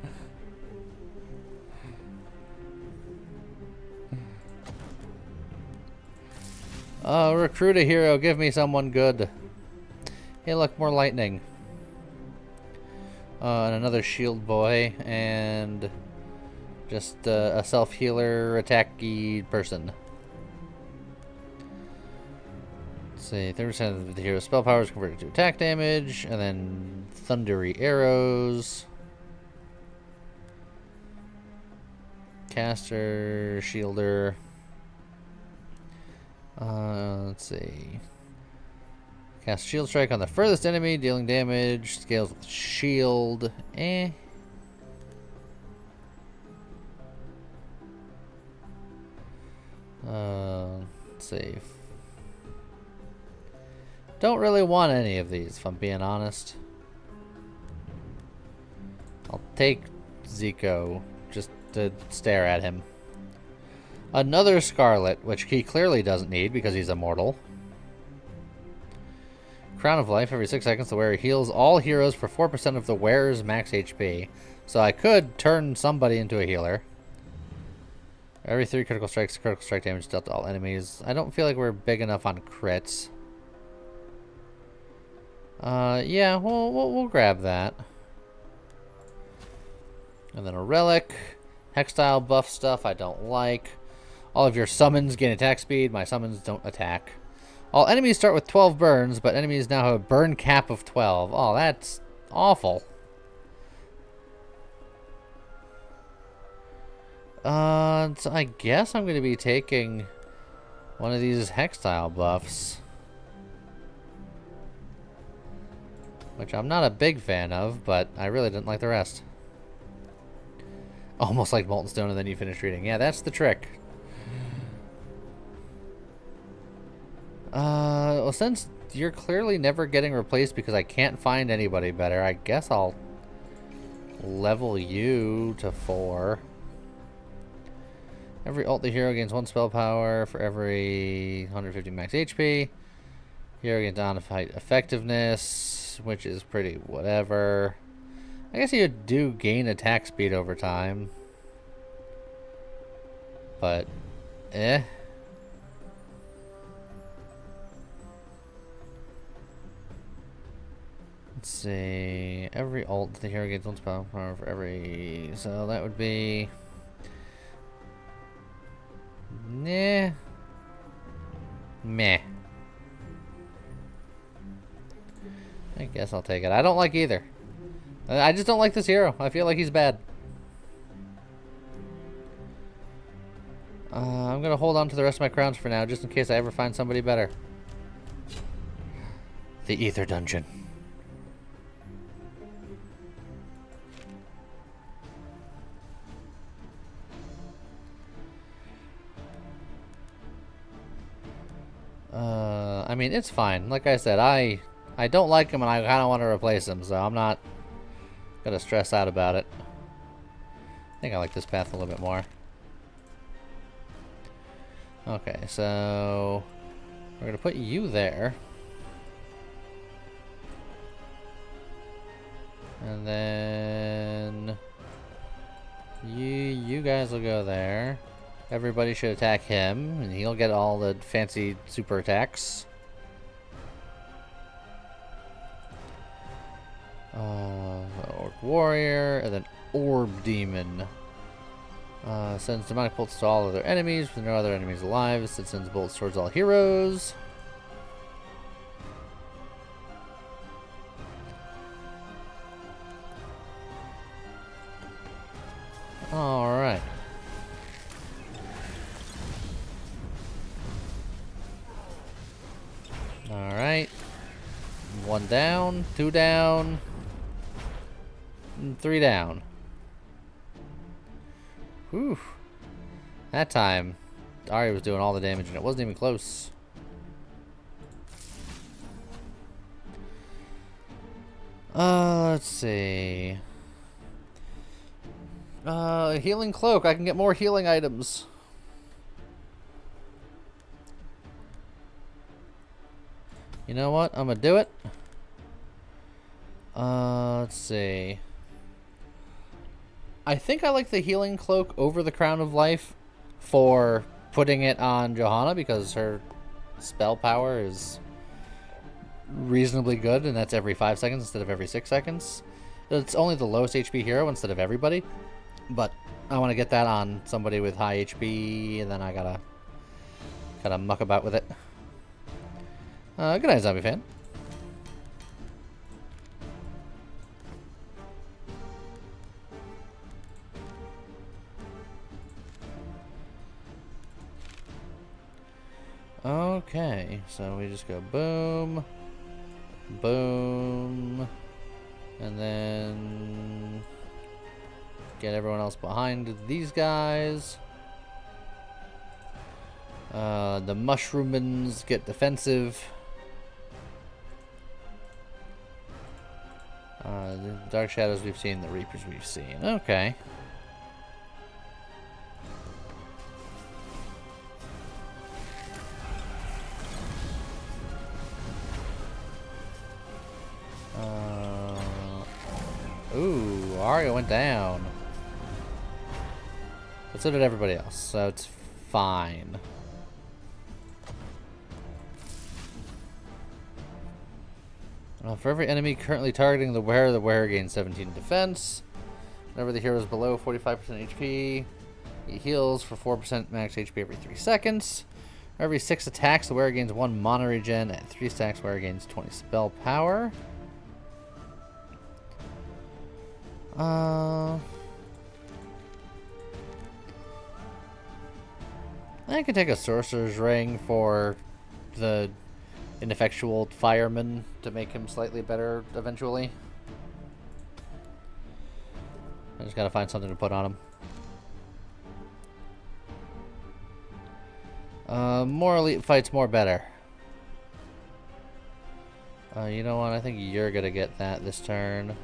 Recruit a hero. Give me someone good. Hey, look, more lightning. And another shield boy, and just a self-healer attacky person. Let's see, 30% of the hero's spell power is converted to attack damage, and then thundery arrows. Caster, shielder. Let's see. Cast shield strike on the furthest enemy, dealing damage. Scales with shield. Let's see. Don't really want any of these, if I'm being honest. I'll take Zico just to stare at him. Another Scarlet, which he clearly doesn't need because he's immortal. Crown of Life. Every 6 seconds, the wearer heals all heroes for 4% of the wearer's max HP. So I could turn somebody into a healer. Every 3 critical strikes, critical strike damage dealt to all enemies. I don't feel like we're big enough on crits. Yeah, we'll grab that. And then a relic. Hextile buff stuff I don't like. All of your summons gain attack speed. My summons don't attack. All enemies start with 12 burns, but enemies now have a burn cap of 12. Oh, that's awful. So I guess I'm going to be taking one of these Hextile buffs. Which I'm not a big fan of, but I really didn't like the rest. Almost like Molten Stone and then you finish reading. Yeah, that's the trick. Well, since you're clearly never getting replaced because I can't find anybody better, I guess I'll level you to 4. Every ult the hero gains 1 spell power for every 150 max HP. Hero gains on fight effectiveness, which is pretty whatever. I guess you do gain attack speed over time. But, eh. Let's see. Every ult, the hero gains 1 spell power for every. So that would be. Nah. Meh. I guess I'll take it. I don't like either. I just don't like this hero. I feel like he's bad. I'm gonna hold on to the rest of my crowns for now, just in case I ever find somebody better. The Ether Dungeon. I mean, it's fine. Like I said, I don't like him and I kind of want to replace him, so I'm not gonna stress out about it. I think I like this path a little bit more. Okay, so we're gonna put you there. And then you guys will go there. Everybody should attack him, and he'll get all the fancy super attacks. Orc Warrior, and then Orb Demon. Sends demonic bolts to all other enemies with no other enemies alive. It sends bolts towards all heroes. Alright. Alright. 1 down, 2 down, and 3 down. Whew. That time, Ari was doing all the damage and it wasn't even close. Let's see. Healing Cloak. I can get more healing items. You know what? I'm gonna do it. Let's see. I think I like the Healing Cloak over the Crown of Life for putting it on Johanna because her spell power is reasonably good, and that's every 5 seconds instead of every 6 seconds. It's only the lowest HP hero instead of everybody, but I want to get that on somebody with high HP, and then I gotta muck about with it. Good night, Zombie Fan. Okay, so we just go boom, boom, and then get everyone else behind these guys. The Mushroomins get defensive. The Dark Shadows we've seen, the Reapers we've seen. Okay. Ooh, Arya went down. But so did everybody else, so it's fine. For every enemy currently targeting the wearer gains 17 defense. Whenever the hero is below 45% HP, he heals for 4% max HP every 3 seconds. For every 6 attacks, the wearer gains 1 mana regen. At 3 stacks, wearer gains 20 spell power. I could take a Sorcerer's Ring for the ineffectual fireman to make him slightly better eventually. I just gotta find something to put on him. More elite fights, more better. You know what? I think you're gonna get that this turn.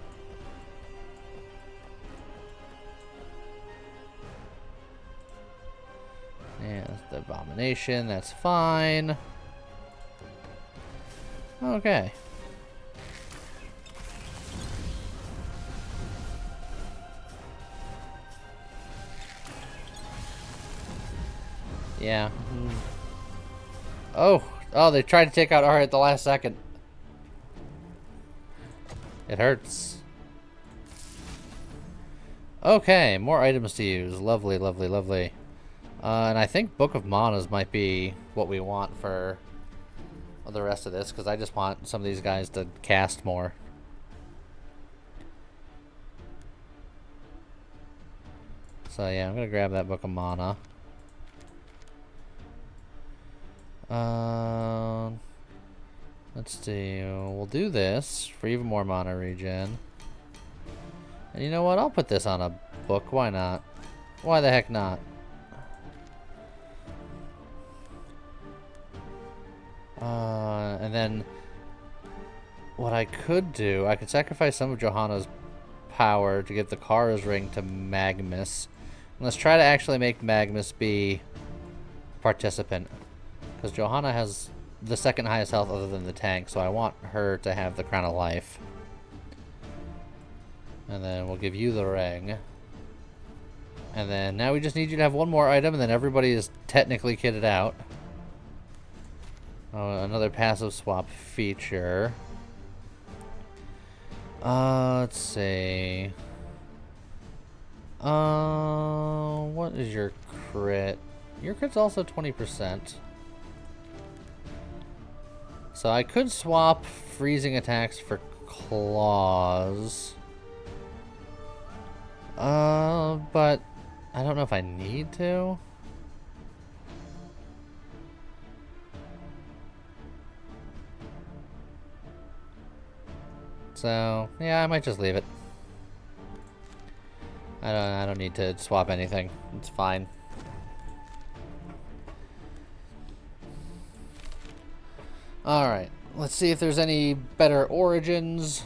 Yeah, that's the Abomination. That's fine. Okay. Yeah. Oh, they tried to take out Arya at the last second. It hurts. Okay, more items to use. Lovely, lovely, lovely. And I think Book of Manas might be what we want for the rest of this, because I just want some of these guys to cast more. So yeah, I'm going to grab that Book of Mana. Let's see. We'll do this for even more mana regen. And you know what? I'll put this on a book. Why not? Why the heck not? And then what I could do, I could sacrifice some of Johanna's power to give the Kara's ring to Magnus. And let's try to actually make Magnus be participant. Because Johanna has the second highest health other than the tank, so I want her to have the Crown of Life. And then we'll give you the ring. And then now we just need you to have one more item, and then everybody is technically kitted out. Oh, another passive swap feature. Let's see. What is your crit? Your crit's also 20%. So I could swap freezing attacks for claws. But I don't know if I need to. So, yeah, I might just leave it. I don't need to swap anything. It's fine. Alright, let's see if there's any better origins.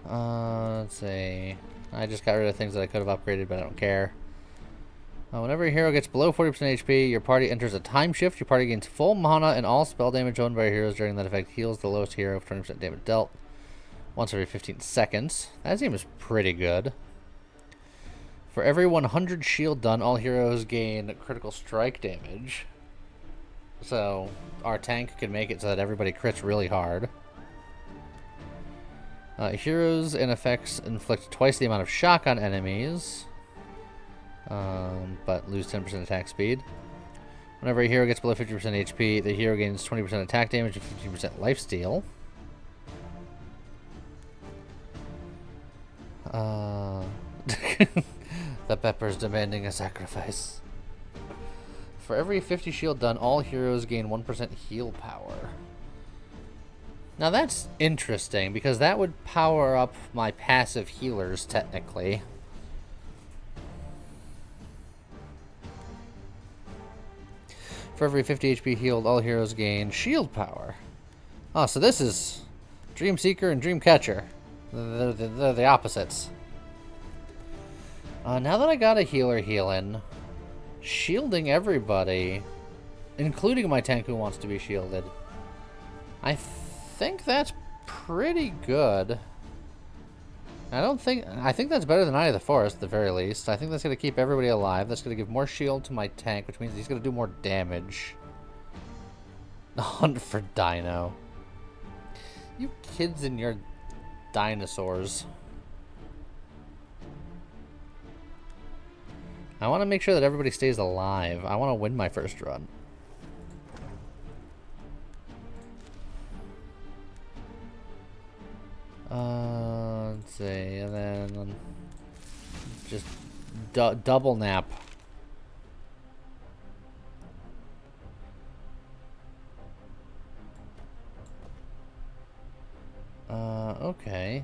Let's see. I just got rid of things that I could have upgraded, but I don't care. Whenever a hero gets below 40% HP, your party enters a time shift. Your party gains full mana, and all spell damage owned by your heroes during that effect heals the lowest hero of 20% damage dealt once every 15 seconds. That seems pretty good. For every 100 shield done, all heroes gain critical strike damage. So our tank can make it so that everybody crits really hard. Heroes and effects inflict twice the amount of shock on enemies, but lose 10% attack speed. Whenever a hero gets below 50% HP, the hero gains 20% attack damage and 15% lifesteal. The pepper's demanding a sacrifice. For every 50 shield done, all heroes gain 1% heal power. Now that's interesting, because that would power up my passive healers, technically. For every 50 HP healed, all heroes gain shield power. Oh, so this is Dream Seeker and Dream Catcher. They're the opposites. Now that I got a healer healing, shielding everybody, including my tank who wants to be shielded, I think that's pretty good. I think that's better than Eye of the Forest at the very least. I think that's going to keep everybody alive. That's going to give more shield to my tank, which means he's going to do more damage. Hunt for Dino. You kids and your dinosaurs. I want to make sure that everybody stays alive. I want to win my first run. Let's see, and then just double nap. Okay.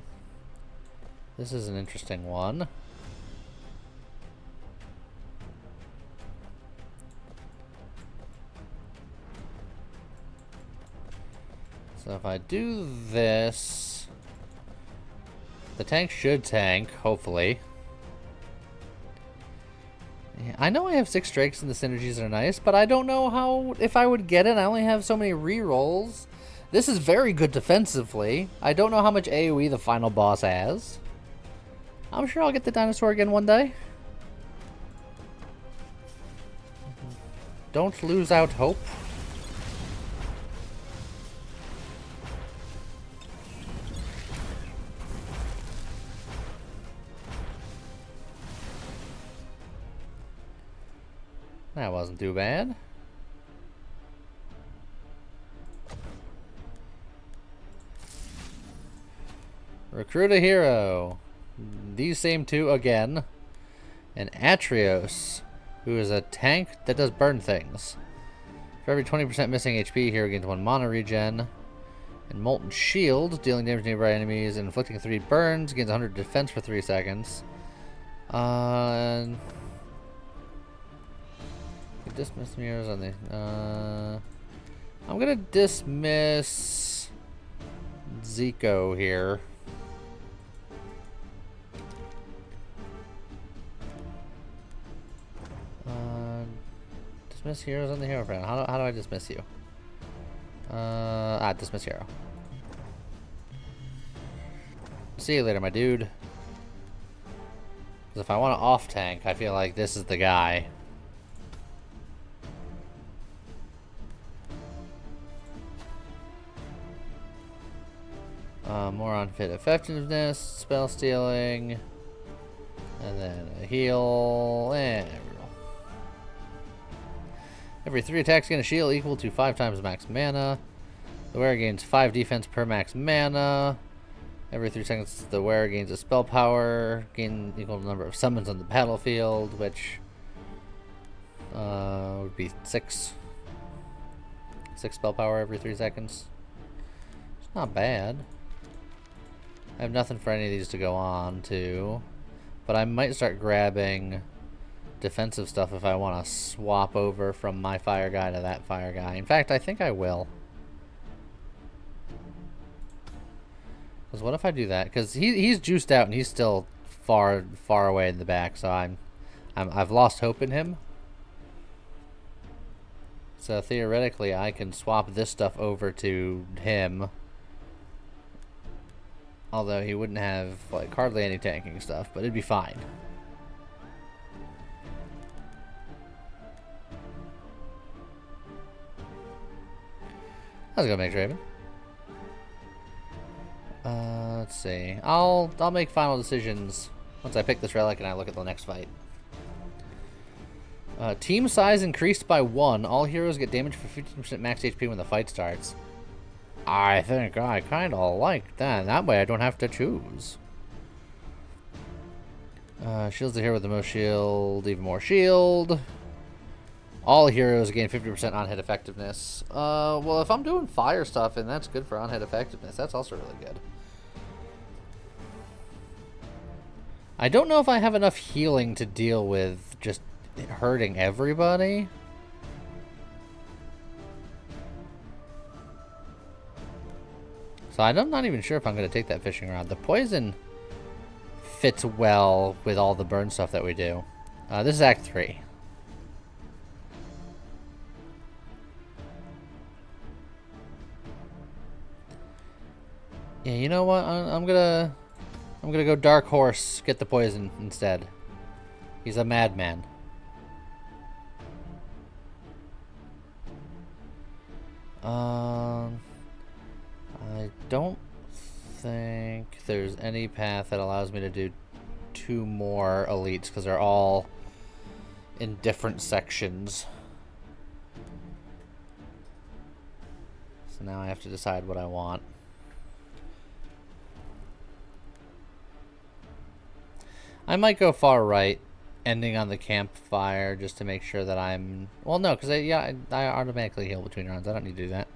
This is an interesting one. So if I do this, the tank should tank, hopefully. Yeah, I know I have 6 strikes and the synergies are nice, but I don't know how, if I would get it. I only have so many rerolls. This is very good defensively. I don't know how much AoE the final boss has. I'm sure I'll get the dinosaur again one day. Don't lose out hope. That wasn't too bad. Recruit a hero. These same two again. And Atrios, who is a tank that does burn things. For every 20% missing HP, hero gains 1 mana regen. And Molten Shield, dealing damage to nearby enemies and inflicting 3 burns, gains 100 defense for 3 seconds. Dismiss mirrors on the. I'm gonna dismiss Zico here. Dismiss heroes on the hero friend. How do I dismiss you? Dismiss hero. See you later, my dude. Because if I want to off tank, I feel like this is the guy. More unfit effectiveness, spell stealing, and then a heal, and every 3 attacks gain a shield equal to 5 times max mana. The wearer gains 5 defense per max mana. Every 3 seconds, the wearer gains a spell power, gain equal to the number of summons on the battlefield, which would be 6. 6 spell power every 3 seconds. It's not bad. I have nothing for any of these to go on to, but I might start grabbing defensive stuff if I want to swap over from my fire guy to that fire guy. In fact, I think I will. Because what if I do that? Because he's juiced out and he's still far away in the back, so I've lost hope in him. So theoretically, I can swap this stuff over to him. Although he wouldn't have like hardly any tanking stuff, but it'd be fine. How's it going, Mage Raven? Let's see. I'll make final decisions once I pick this relic and I look at the next fight. Team size increased by 1. All heroes get damage for 15% max HP when the fight starts. I think I kind of like that. That way I don't have to choose. Shields the hero with the most shield, even more shield. All heroes gain 50% on-hit effectiveness. Well, if I'm doing fire stuff and that's good for on-hit effectiveness, that's also really good. I don't know if I have enough healing to deal with just hurting everybody. So I'm not even sure if I'm going to take that fishing rod. The poison fits well with all the burn stuff that we do. This is Act 3. Yeah, you know what? I'm gonna go Dark Horse, get the poison instead. He's a madman. I don't think there's any path that allows me to do 2 more elites because they're all in different sections. So now I have to decide what I want. I might go far right, ending on the campfire just to make sure that I'm... Well, no, because I automatically heal between rounds. I don't need to do that.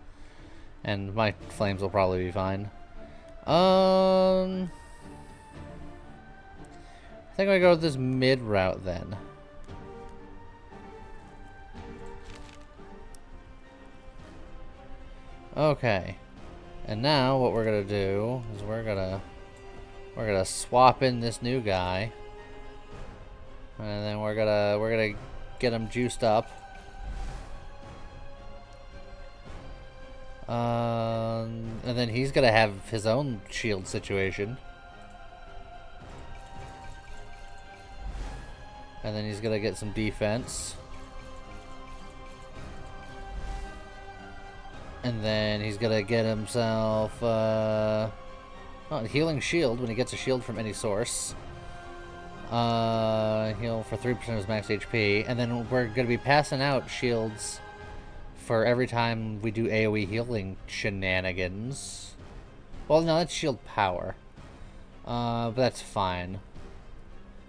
And my flames will probably be fine. I think I'm going to go with this mid route then. Okay. And now what we're going to do is we're going to swap in this new guy. And then we're gonna get him juiced up. And then he's gonna have his own shield situation. And then he's gonna get some defense. And then he's gonna get himself healing shield when he gets a shield from any source. Heal for 3% of his max HP. And then we're going to be passing out shields for every time we do AoE healing shenanigans. Well, no, that's shield power. But that's fine.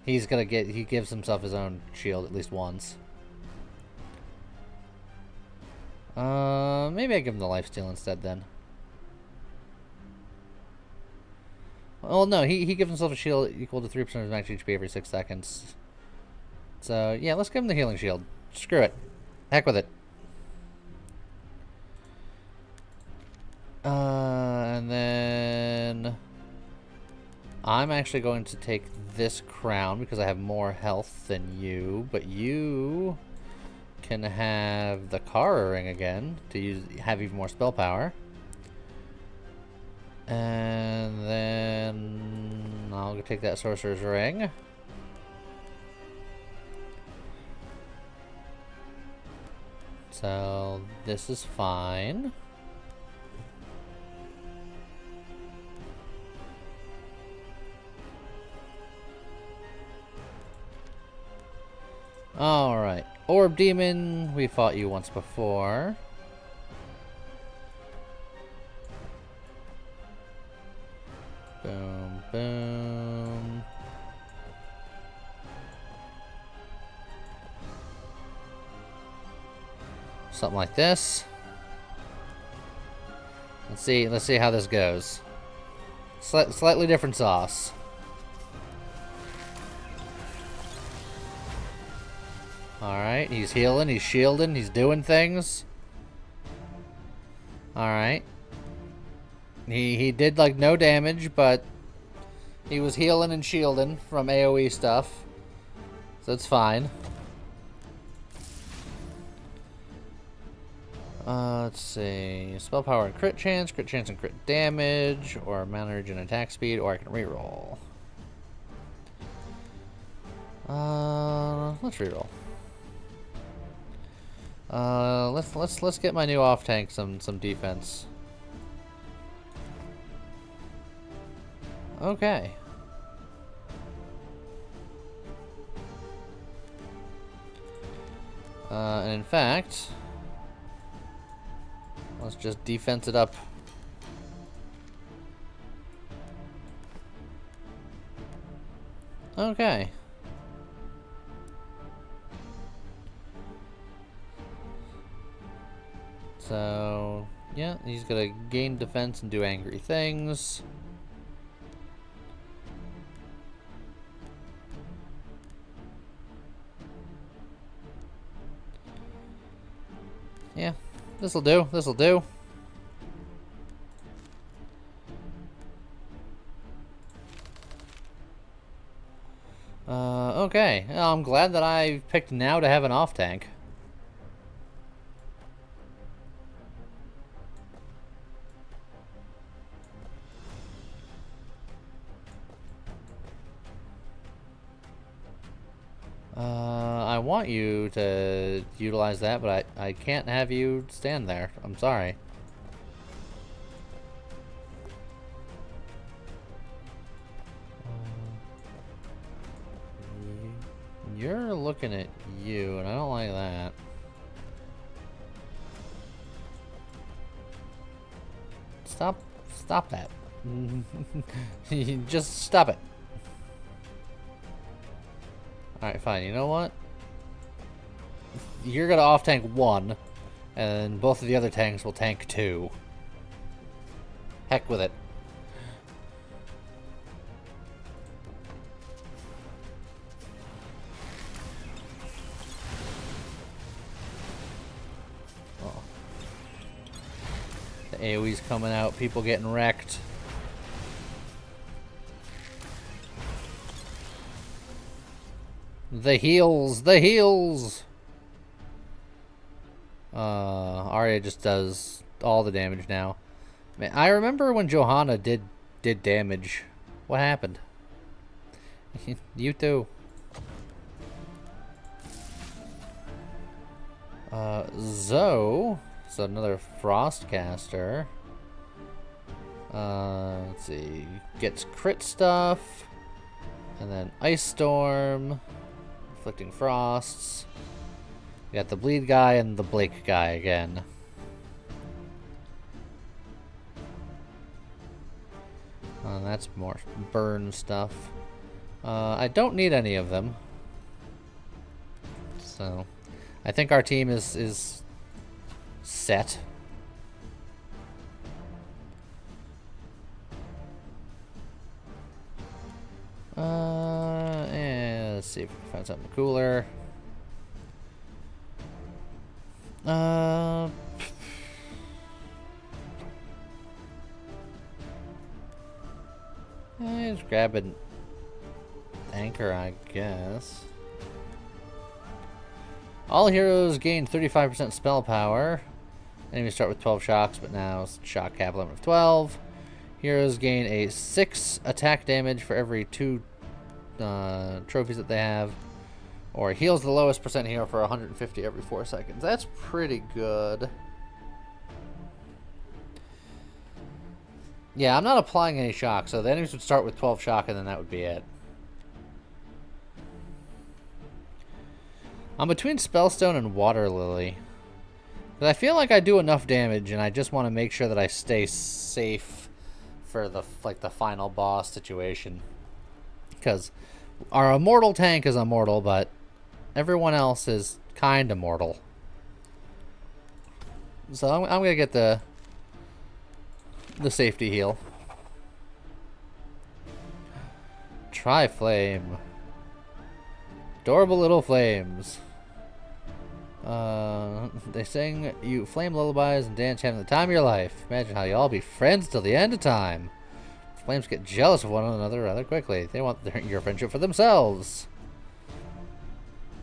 He gives himself his own shield at least once. Maybe I give him the lifesteal instead then. Well, no, he gives himself a shield equal to 3% of his max HP every 6 seconds. So, yeah, let's give him the healing shield. Screw it. Heck with it. And then I'm actually going to take this crown because I have more health than you, but you can have the Kara ring again to have even more spell power. And then I'll go take that sorcerer's ring. So this is fine. Alright. Orb Demon, we fought you once before. Boom, boom. Something like this. Let's see how this goes. Slightly different sauce. Alright, he's healing, he's shielding, he's doing things. Alright. He did like no damage, but he was healing and shielding from AoE stuff. So it's fine. Let's see. Spell power and crit chance and crit damage, or manage and attack speed, or I can reroll. Let's reroll. Let's get my new off tank some defense. Okay. And in fact, let's just defense it up. Okay. So, yeah, he's gonna gain defense and do angry things. Yeah, this'll do, this'll do. Okay. Well, I'm glad that I picked now to have an off tank. I want you to utilize that, but I can't have you stand there. I'm sorry. You're looking at you, and I don't like that. Stop that. Just stop it. Alright, fine. You know what? You're gonna off tank 1, and both of the other tanks will tank 2. Heck with it. Oh. The AoE's coming out, people getting wrecked. The heals! The heals! Arya just does all the damage now. Man, I remember when Johanna did damage. What happened? You too. Zoe, so another frost caster. Let's see, gets crit stuff, and then ice storm, inflicting frosts. We got the bleed guy and the Blake guy again. That's more burn stuff. I don't need any of them. So, I think our team is set. And let's see if we can find something cooler. grab an anchor, I guess. All heroes gain 35% spell power. Enemies start with 12 shocks, but now shock cap limit of 12. Heroes gain a 6 attack damage for every 2 trophies that they have. Or heals the lowest percent hero for 150 every 4 seconds. That's pretty good. Yeah, I'm not applying any shock, so the enemies would start with 12 shock and then that would be it. I'm between Spellstone and Water Lily. But I feel like I do enough damage and I just want to make sure that I stay safe for the final boss situation. Because our immortal tank is immortal, but everyone else is kind of mortal. So I'm going to get the safety heal. Tri-flame. Adorable little flames. They sing you flame lullabies and dance having the time of your life. Imagine how you all be friends till the end of time. Flames get jealous of one another rather quickly. They want your friendship for themselves.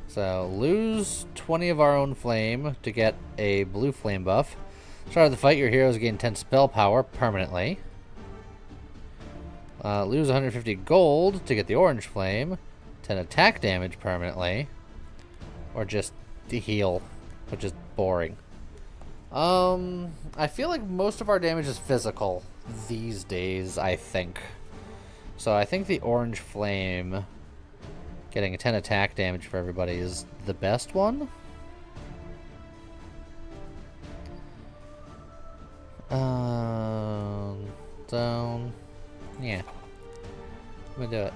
So, lose 20 of our own flame to get a blue flame buff. Start of the fight, your heroes gain 10 spell power permanently. Lose 150 gold to get the orange flame. 10 attack damage permanently. Or just to heal, which is boring. I feel like most of our damage is physical these days, I think. So I think the orange flame getting a 10 attack damage for everybody is the best one. So yeah, I'm gonna do it.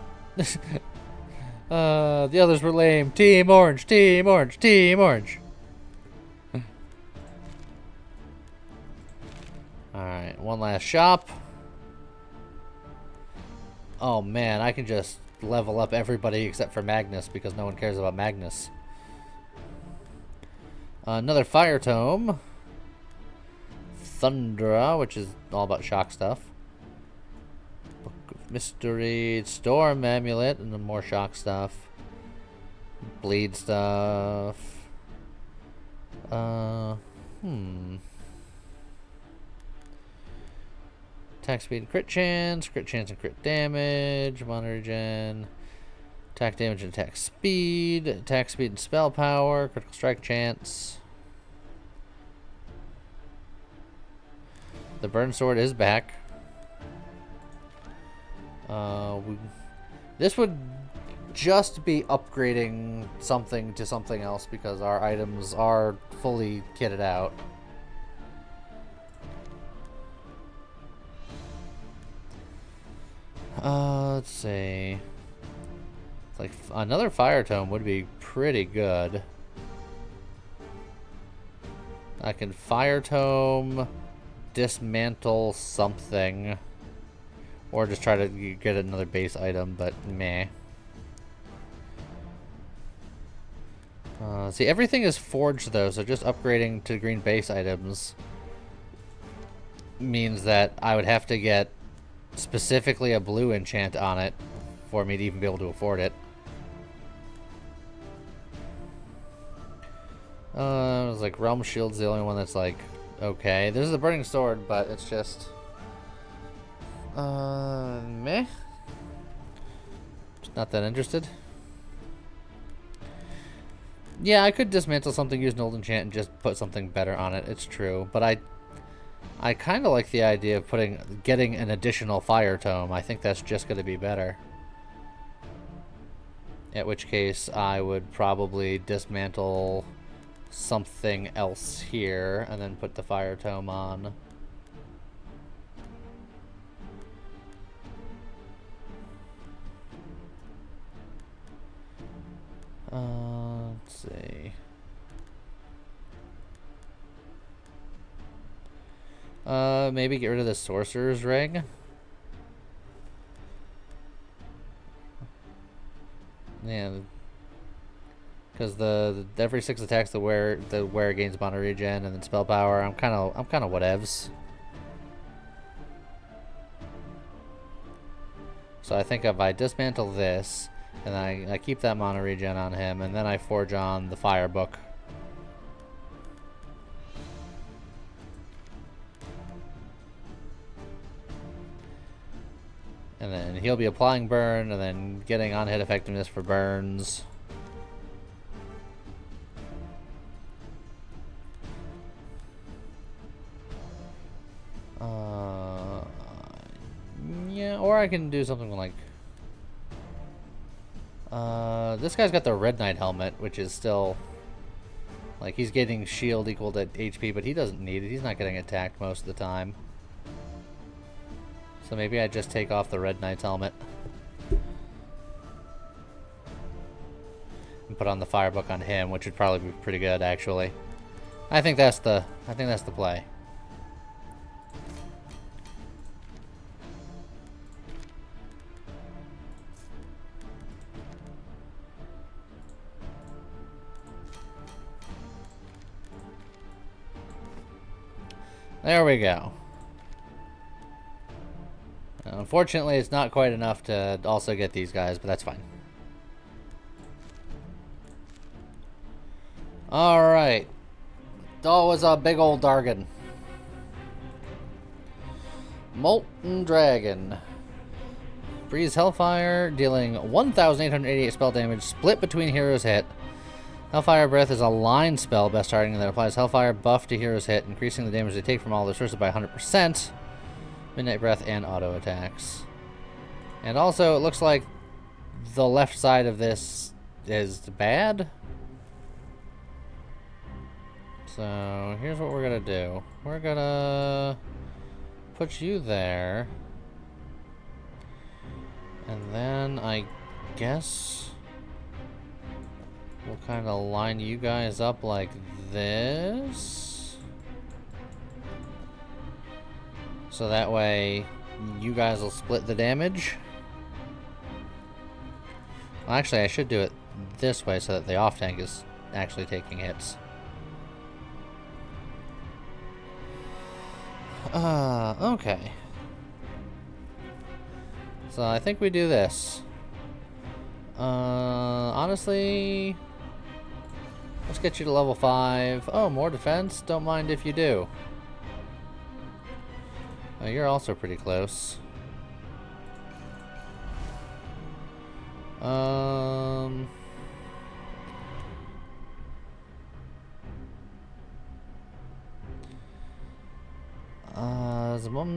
The others were lame. Team Orange, Team Orange, Team Orange. Alright, one last shop. Oh man, I can just level up everybody except for Magnus because no one cares about Magnus. Another Fire Tome. Thundra, which is all about shock stuff. Book of Mystery, Storm Amulet, and then more shock stuff. Bleed stuff. Attack speed and crit chance and crit damage, mana regen, attack damage and attack speed and spell power, critical strike chance. The burn sword is back. This would just be upgrading something to something else because our items are fully kitted out. Let's see. It's like another Fire Tome would be pretty good. I can Fire Tome, dismantle something, or just try to get another base item, but meh. See, everything is forged though, so just upgrading to green base items means that I would have to get specifically a blue enchant on it for me to even be able to afford it. It was like Realm Shield's the only one that's like okay. There's the Burning Sword, but it's just meh. Just not that interested. Yeah, I could dismantle something, use an old enchant, and just put something better on it. It's true, but I kind of like the idea of getting an additional Fire Tome. I think that's just going to be better. At which case, I would probably dismantle something else here and then put the Fire Tome on. Let's see. Maybe get rid of the Sorcerer's Ring. Yeah, because the every 6 attacks the wearer gains mana regen and then spell power. I'm kind of whatevs. So I think if I dismantle this, and I keep that mono regen on him, and then I forge on the fire book. And then he'll be applying burn, and then getting on-hit effectiveness for burns. Yeah, or I can do something like... this guy's got the Red Knight helmet, which is still... Like, he's getting shield equal to HP, but he doesn't need it. He's not getting attacked most of the time. So maybe I just take off the Red Knight's helmet. And put on the Firebook on him, which would probably be pretty good, actually. I think that's the play. There we go. Unfortunately, it's not quite enough to also get these guys, but that's fine. Alright. That was a big old Dargon. Molten Dragon. Breeze Hellfire, dealing 1,888 spell damage, split between heroes hit. Hellfire Breath is a line spell, best targeting that applies Hellfire buff to heroes hit, increasing the damage they take from all their sources by 100%. Midnight Breath and auto attacks. And also, it looks like the left side of this is bad. So, here's what we're gonna do. We're gonna put you there. And then, I guess... we'll kind of line you guys up like this. So that way, you guys will split the damage. Well, actually, I should do it this way so that the off-tank is actually taking hits. Okay. So I think we do this. Honestly... let's get you to level 5. Oh, more defense? Don't mind if you do. Oh, you're also pretty close.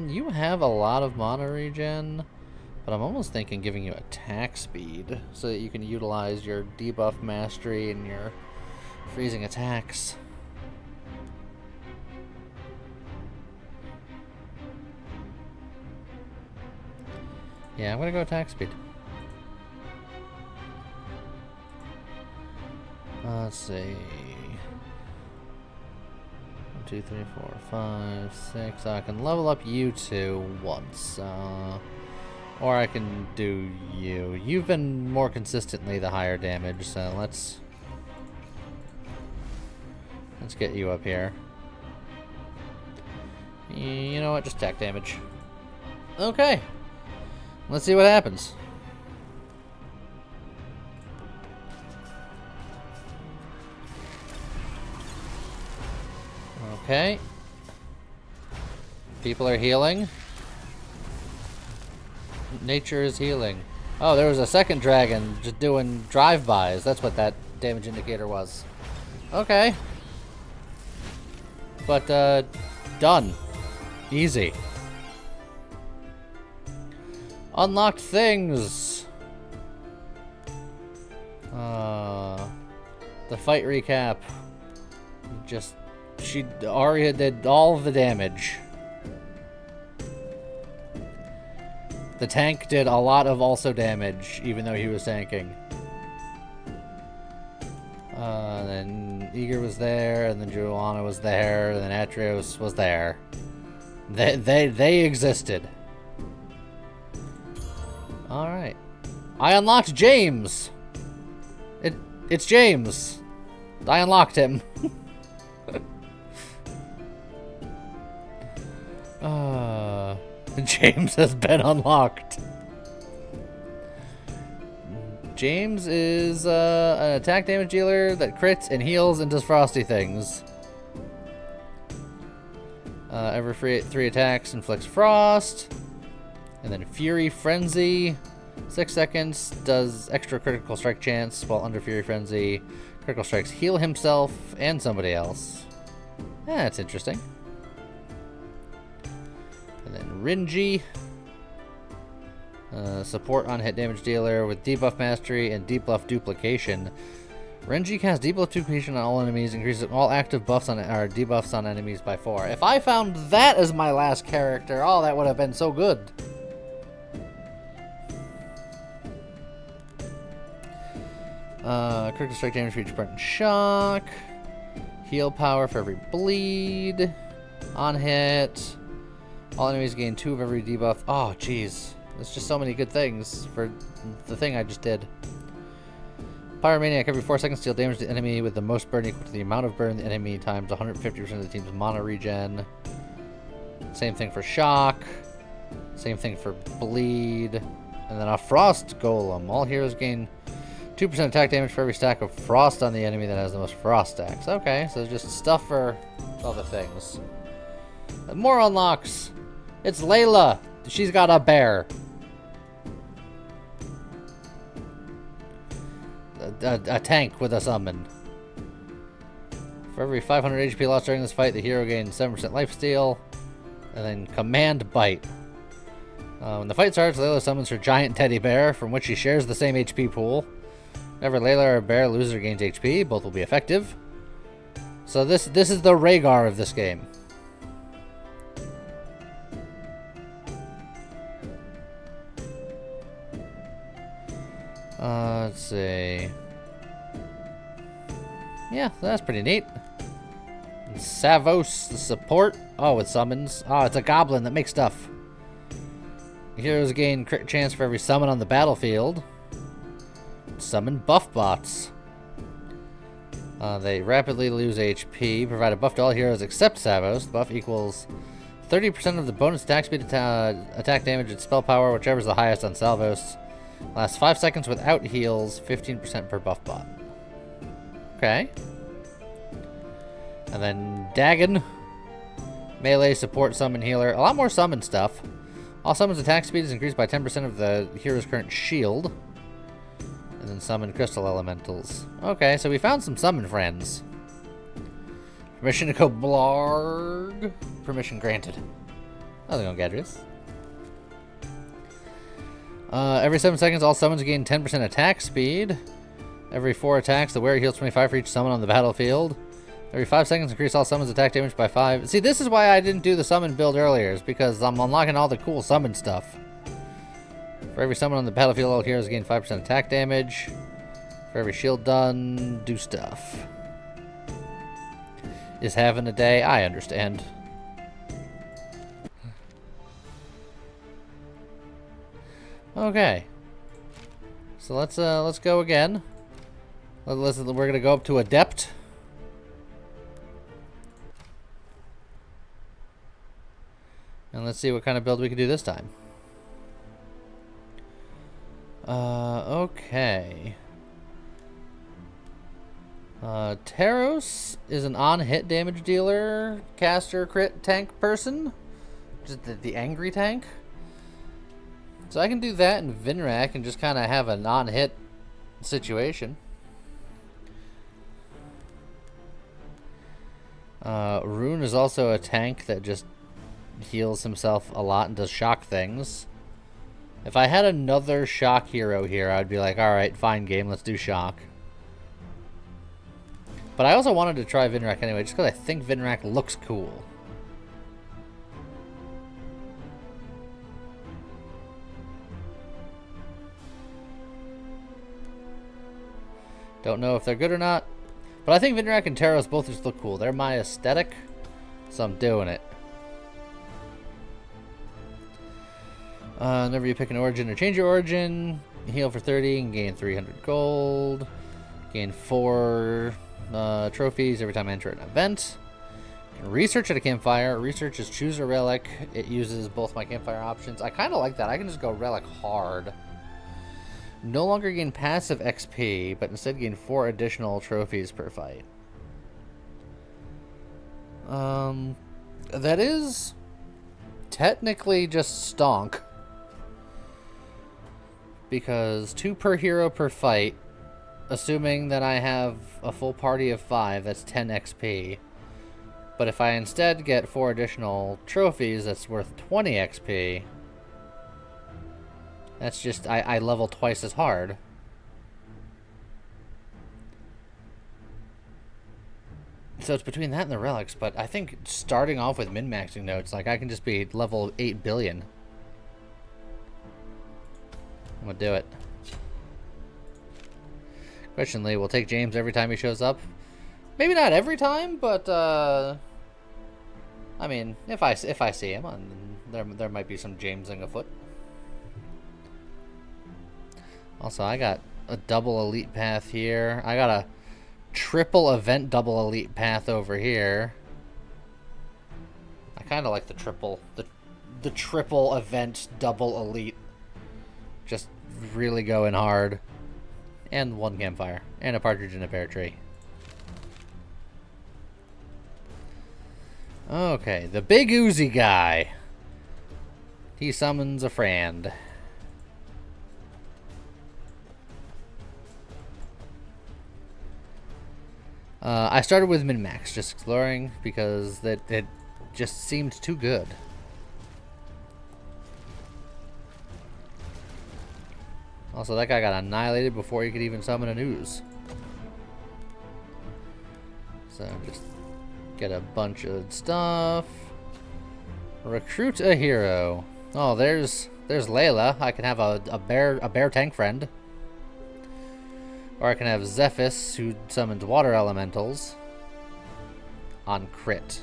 You have a lot of mana regen, but I'm almost thinking giving you attack speed so that you can utilize your debuff mastery and your freezing attacks. Yeah, I'm gonna go attack speed. Let's see. 1, 2, 3, 4, 5, 6. I can level up you two once. Or I can do you. You've been more consistently the higher damage, so let's get you up here. You know what? Just attack damage. Okay. Let's see what happens. Okay. People are healing. Nature is healing. Oh, there was a second dragon just doing drive-bys. That's what that damage indicator was. Okay. But, done. Easy. Unlocked things. The fight recap. Arya did all of the damage. The tank did a lot of also damage, even though he was tanking. Then Eager was there, and then Joanna was there, and then Atrios was there. They existed. Alright. I unlocked James! It's James! I unlocked him. James has been unlocked. James is an attack damage dealer that crits and heals and does frosty things. Every 3 attacks inflicts frost. And then Fury Frenzy, 6 seconds, does extra critical strike chance while under Fury Frenzy. Critical strikes heal himself and somebody else. That's interesting. And then Rinji. Support on hit damage dealer with debuff mastery and debuff duplication. Renji casts debuff duplication on all enemies, increases all active buffs on or debuffs on enemies by 4. If I found that as my last character, oh, that would have been so good. Critical strike damage for each burnt shock. Heal power for every bleed. On hit. All enemies gain 2 of every debuff. Oh, jeez. There's just so many good things for the thing I just did. Pyromaniac, every 4 seconds deal damage to the enemy with the most burn equal to the amount of burn the enemy times 150% of the team's mana regen. Same thing for shock. Same thing for bleed. And then a frost golem. All heroes gain 2% attack damage for every stack of frost on the enemy that has the most frost stacks. Okay, so just stuff for other things. And more unlocks. It's Layla. She's got a bear. A tank with a summon. For every 500 HP lost during this fight, the hero gains 7% lifesteal. And then Command Bite. When the fight starts, Layla summons her giant teddy bear, from which she shares the same HP pool. Whenever Layla or a bear loses or gains HP, both will be effective. So this is the Rhaegar of this game. Let's see. Yeah, that's pretty neat. Savos, the support. Oh, it summons. Oh, it's a goblin that makes stuff. Heroes gain crit chance for every summon on the battlefield. Summon buff bots. They rapidly lose HP. Provide a buff to all heroes except Savos. The buff equals 30% of the bonus attack speed, attack damage, and spell power, whichever is the highest on Salvos. Lasts 5 seconds without heals, 15% per buff bot. Okay. And then Dagon. Melee, support, summon, healer. A lot more summon stuff. All summons attack speed is increased by 10% of the hero's current shield. And then summon crystal elementals. Okay, so we found some summon friends. Permission to go blarg. Permission granted. Nothing on Gadrius. Every 7 seconds, all summons gain 10% attack speed. Every 4 attacks, the wearer heals 25 for each summon on the battlefield. Every 5 seconds, increase all summons attack damage by 5. See, this is why I didn't do the summon build earlier, is because I'm unlocking all the cool summon stuff. For every summon on the battlefield, all heroes gain 5% attack damage. For every shield done, do stuff. Is having a day? I understand. Okay. So let's go again. We're gonna go up to Adept. And let's see what kind of build we can do this time. Okay. Taros is an on-hit damage dealer, caster, crit, tank person. Just the angry tank. So I can do that in Vinrak and just kind of have a non-hit situation. Rune is also a tank that just heals himself a lot and does shock things. If I had another shock hero here, I'd be like, alright, fine game, let's do shock. But I also wanted to try Vinrak anyway, just because I think Vinrak looks cool. Don't know if they're good or not. But I think Vinrak and Taros both just look cool. They're my aesthetic, so I'm doing it. Whenever you pick an origin or change your origin, heal for 30 and gain 300 gold. Gain 4 trophies every time I enter an event. Research at a campfire. Research is choose a relic. It uses both my campfire options. I kind of like that. I can just go relic hard. No longer gain passive XP, but instead gain 4 additional trophies per fight. That is technically just stonk. Because 2 per hero per fight, assuming that I have a full party of 5, that's 10 XP. But if I instead get 4 additional trophies, that's worth 20 XP. That's just, I level twice as hard. So it's between that and the relics, but I think starting off with min-maxing notes, like I can just be level 8 billion. I'm gonna do it. Question Lee, will take James every time he shows up? Maybe not every time, but I mean, if I see him, there might be some Jamesing afoot. Also, I got a double elite path here. I got a triple event double elite path over here. I kind of like the triple event double elite. Just really going hard. And 1 campfire. And a partridge in a pear tree. Okay, the big Uzi guy. He summons a friend. I started with min-max, just exploring, because it just seemed too good. Also, that guy got annihilated before he could even summon an ooze. So, just get a bunch of stuff. Recruit a hero. Oh, there's Layla. I can have a bear tank friend. Or I can have Zephys, who summons water elementals, on crit.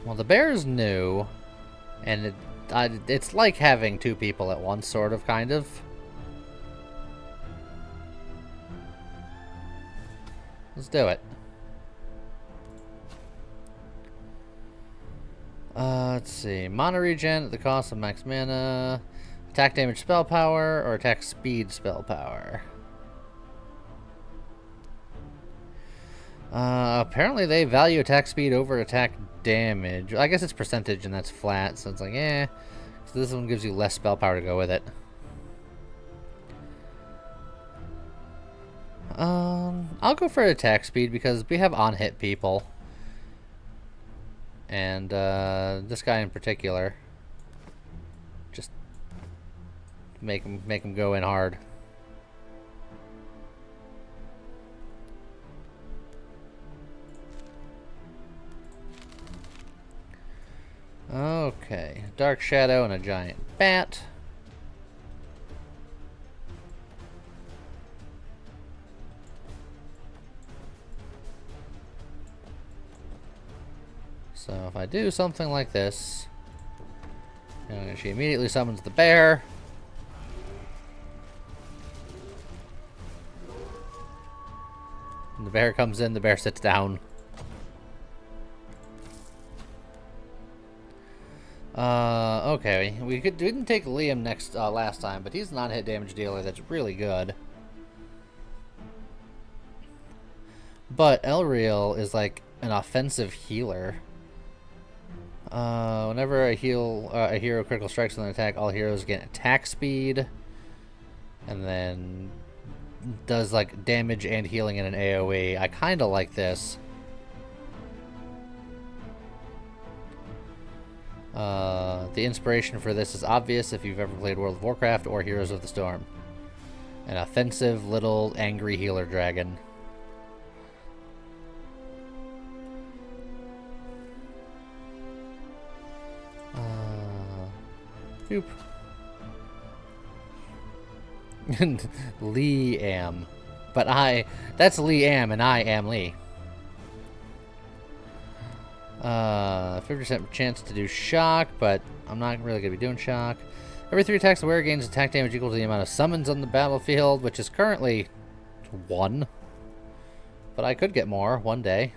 Well, the bear is new, and it's like having 2 people at once, sort of, kind of. Let's do it. Let's see. Mana regen at the cost of max mana. Attack damage spell power or attack speed spell power. Apparently they value attack speed over attack damage. I guess it's percentage and that's flat, so it's like, eh. So this one gives you less spell power to go with it. I'll go for attack speed because we have on-hit people. And this guy in particular, just make him go in hard. Okay, Dark Shadow and a giant bat. So if I do something like this, and she immediately summons the bear. And the bear comes in, the bear sits down. Okay, we didn't take Liam last time, but he's a non-hit damage dealer that's really good. But Elreal is like an offensive healer. Whenever a hero critical strikes with an attack, all heroes get attack speed, and then does like damage and healing in an AoE. I kind of like this. The inspiration for this is obvious if you've ever played World of Warcraft or Heroes of the Storm. An offensive little angry healer dragon. Boop. Lee am. But that's Lee am and I am Lee. 50% chance to do shock, but I'm not really going to be doing shock. Every 3 attacks, the wearer gains attack damage equal to the amount of summons on the battlefield, which is currently 1. But I could get more one day.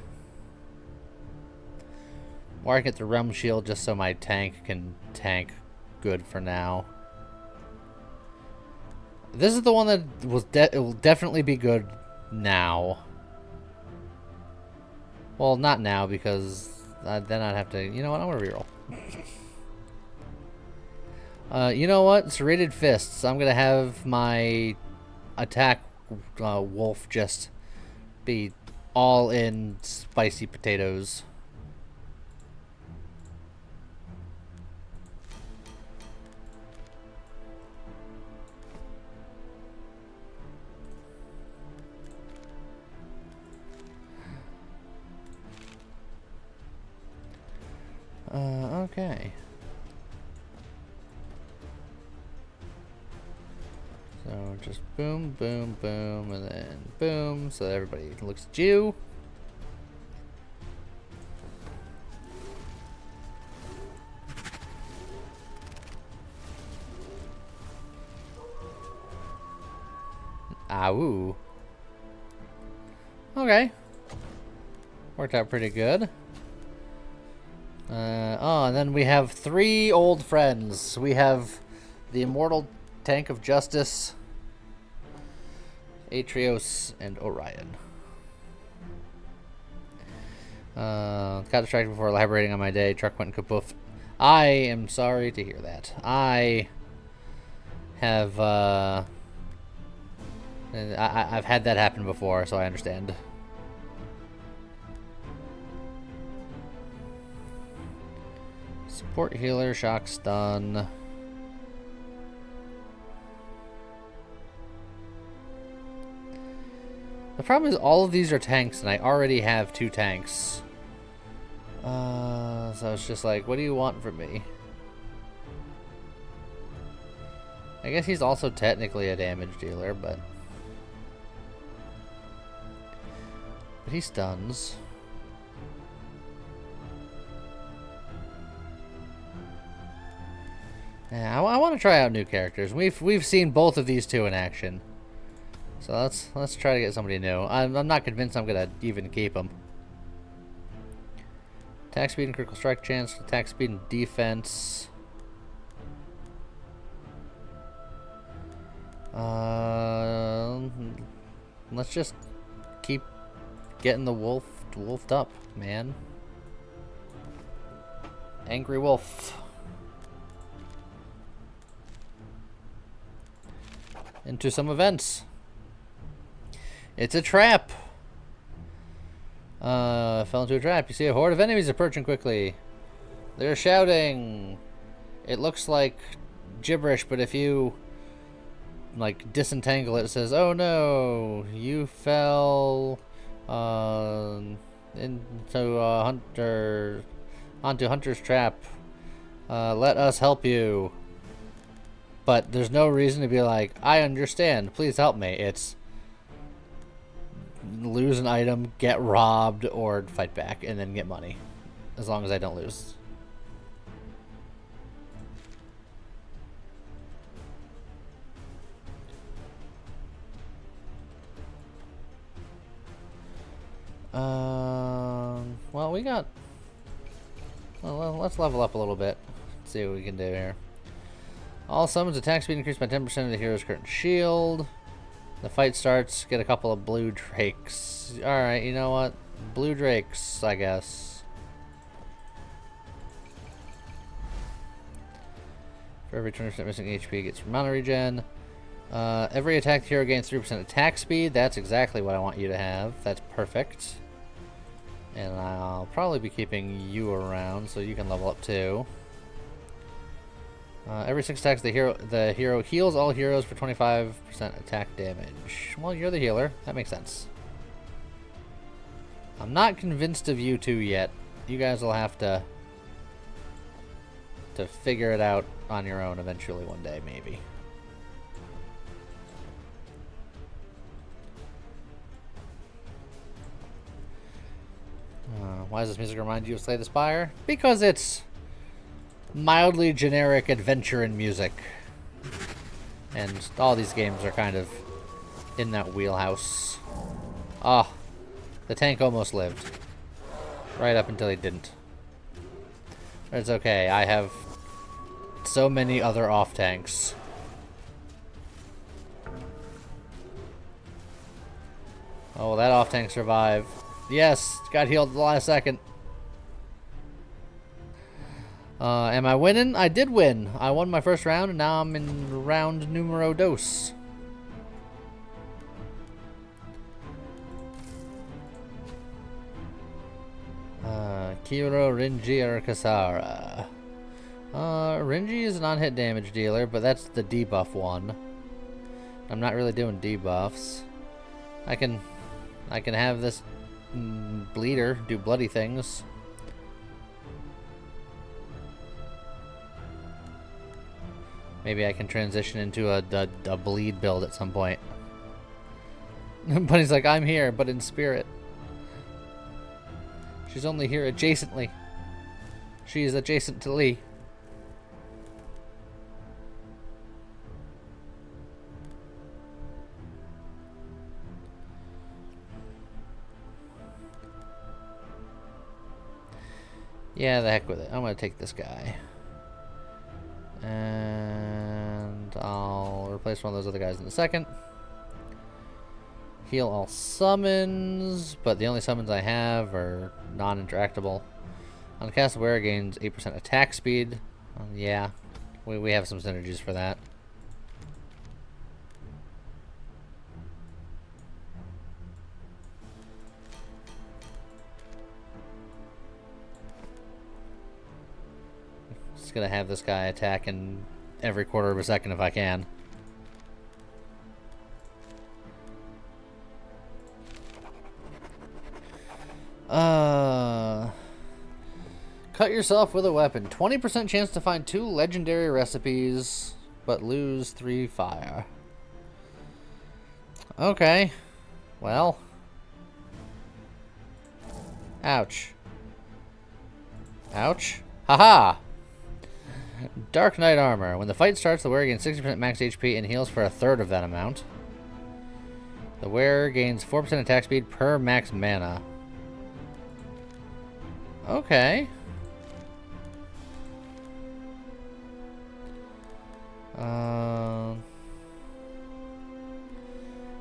Or I can get the realm shield just so my tank can tank good for now. This is the one that it will definitely be good now. Well, not now, because then I'd have to... You know what? I'm going to reroll. You know what? Serrated Fists. I'm going to have my attack wolf just be all in spicy potatoes. Okay. So just boom, boom, boom, and then boom, so everybody looks at you. Ow. Okay. Worked out pretty good. Oh, and then we have 3 old friends. We have the Immortal Tank of Justice, Atrios, and Orion. Got distracted before elaborating on my day. Truck went kapoof. I am sorry to hear that. I have, I've had that happen before, so I understand. Support healer, shock stun. The problem is all of these are tanks, and I already have 2 tanks. So it's just like, what do you want from me? I guess he's also technically a damage dealer, but he stuns. Yeah, I want to try out new characters. We've seen both of these 2 in action, so let's try to get somebody new. I'm not convinced I'm gonna even keep them. Attack speed and critical strike chance. Attack speed and defense. Let's just keep getting the wolfed up, man. Angry wolf. Into some events. It's a trap. Fell into a trap. You see a horde of enemies approaching quickly. They're shouting. It looks like gibberish, but if you like disentangle it, it says, "Oh no, you fell into onto Hunter's trap. Let us help you." But there's no reason to be like, "I understand, please help me." It's lose an item, get robbed, or fight back, and then get money. As long as I don't lose. Well, we got... Well, let's level up a little bit. See what we can do here. All summons attack speed increased by 10% of the hero's current shield. The fight starts, get a couple of blue drakes. Alright, you know what? Blue drakes, I guess. For every 20% missing HP gets mana regen. Every attacked hero gains 3% attack speed. That's exactly what I want you to have. That's perfect. And I'll probably be keeping you around so you can level up too. Every 6 attacks, the hero heals all heroes for 25% attack damage. Well, you're the healer. That makes sense. I'm not convinced of you 2 yet. You guys will have to figure it out on your own eventually one day, maybe. Why does this music remind you of Slay the Spire? Because it's mildly generic adventure and music. And all these games are kind of in that wheelhouse. Ah, the tank almost lived. Right up until he didn't. It's okay. I have so many other off tanks. Oh, that off tank survived. Yes, got healed at the last second. Am I winning? I did win. I won my first round, and now I'm in round numero dos. Kiro, Rinji, or Kasara. Rinji is a non-hit damage dealer, but that's the debuff one. I'm not really doing debuffs. I can have this bleeder do bloody things. Maybe I can transition into a bleed build at some point. But he's like, I'm here, but in spirit. She's only here adjacently. She is adjacent to Lee. Yeah, the heck with it. I'm gonna take this guy. And I'll replace one of those other guys in a second. Heal all summons, but the only summons I have are non-interactable. On cast wear gains 8% attack speed. Yeah, we have some synergies for that. Just gonna have this guy attack in every quarter of a second if I can. Cut yourself with a weapon. 20% chance to find 2 legendary recipes, but lose 3 fire. Okay. Well. Ouch. Ouch. Haha! Dark Knight Armor. When the fight starts, the wearer gains 60% max HP and heals for a third of that amount. The wearer gains 4% attack speed per max mana. Okay.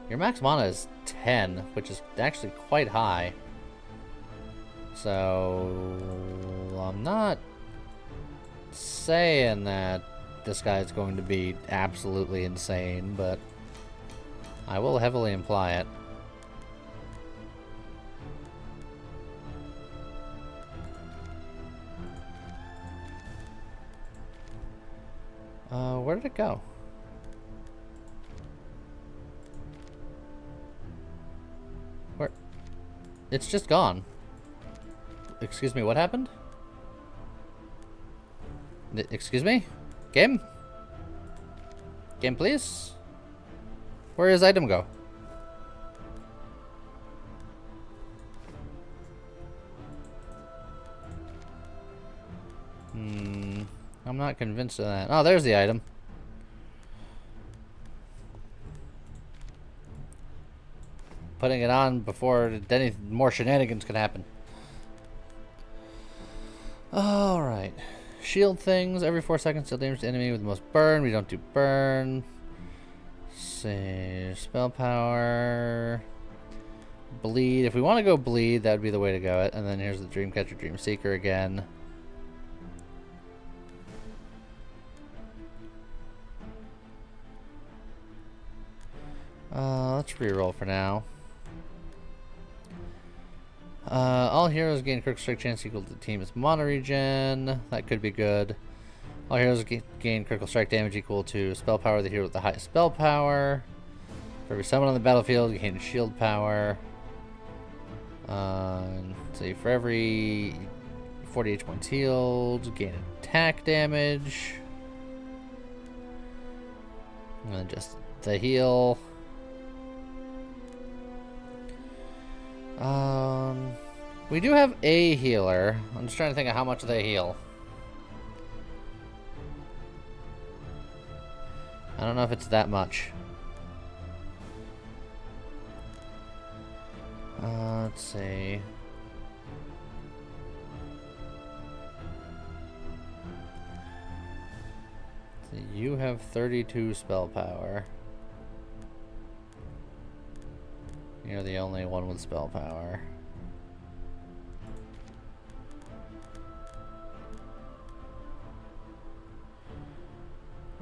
Your max mana is 10, which is actually quite high. So I'm not saying that this guy is going to be absolutely insane, but I will heavily imply it. Where did it go? Where? It's just gone. Excuse me, what happened? Excuse me? Game? Game, please? Where does item go? I'm not convinced of that. Oh, there's the item. Putting it on before any more shenanigans can happen. Alright. Shield things. Every 4 seconds, deal damage to enemy with the most burn. We don't do burn. Let's see. Spell power. Bleed. If we want to go bleed, that would be the way to go. And then here's the Dreamcatcher, Dreamseeker again. Let's reroll for now. All heroes gain critical strike chance equal to the team's mana regen. That could be good. All heroes gain critical strike damage equal to spell power of the hero with the highest spell power. For every summon on the battlefield, you gain shield power. So for every 40 HP points healed, gain attack damage. And then just the heal. We do have a healer. I'm just trying to think of how much they heal. I don't know if it's that much. Let's see. You have 32 spell power. You're the only one with spell power.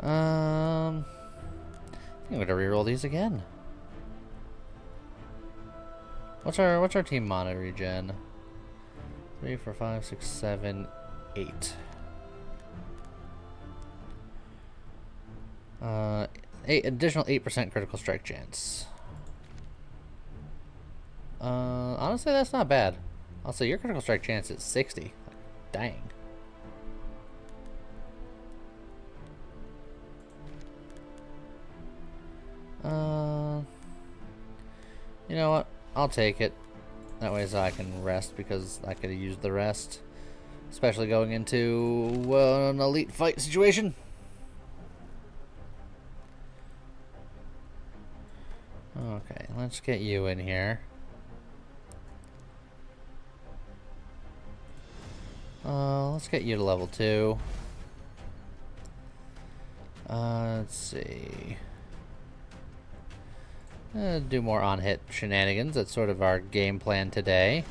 I think I'm gonna reroll these again. What's our team mana regen? 3, 4, 5, 6, 7, 8. 8 additional 8% critical strike chance. Honestly, that's not bad. I'll say your critical strike chance is 60. Like, dang. You know what? I'll take it. That way so I can rest, because I could have used the rest. Especially going into an elite fight situation. Okay, let's get you in here. Let's get you to level 2. Let's see. Do more on-hit shenanigans. That's sort of our game plan today.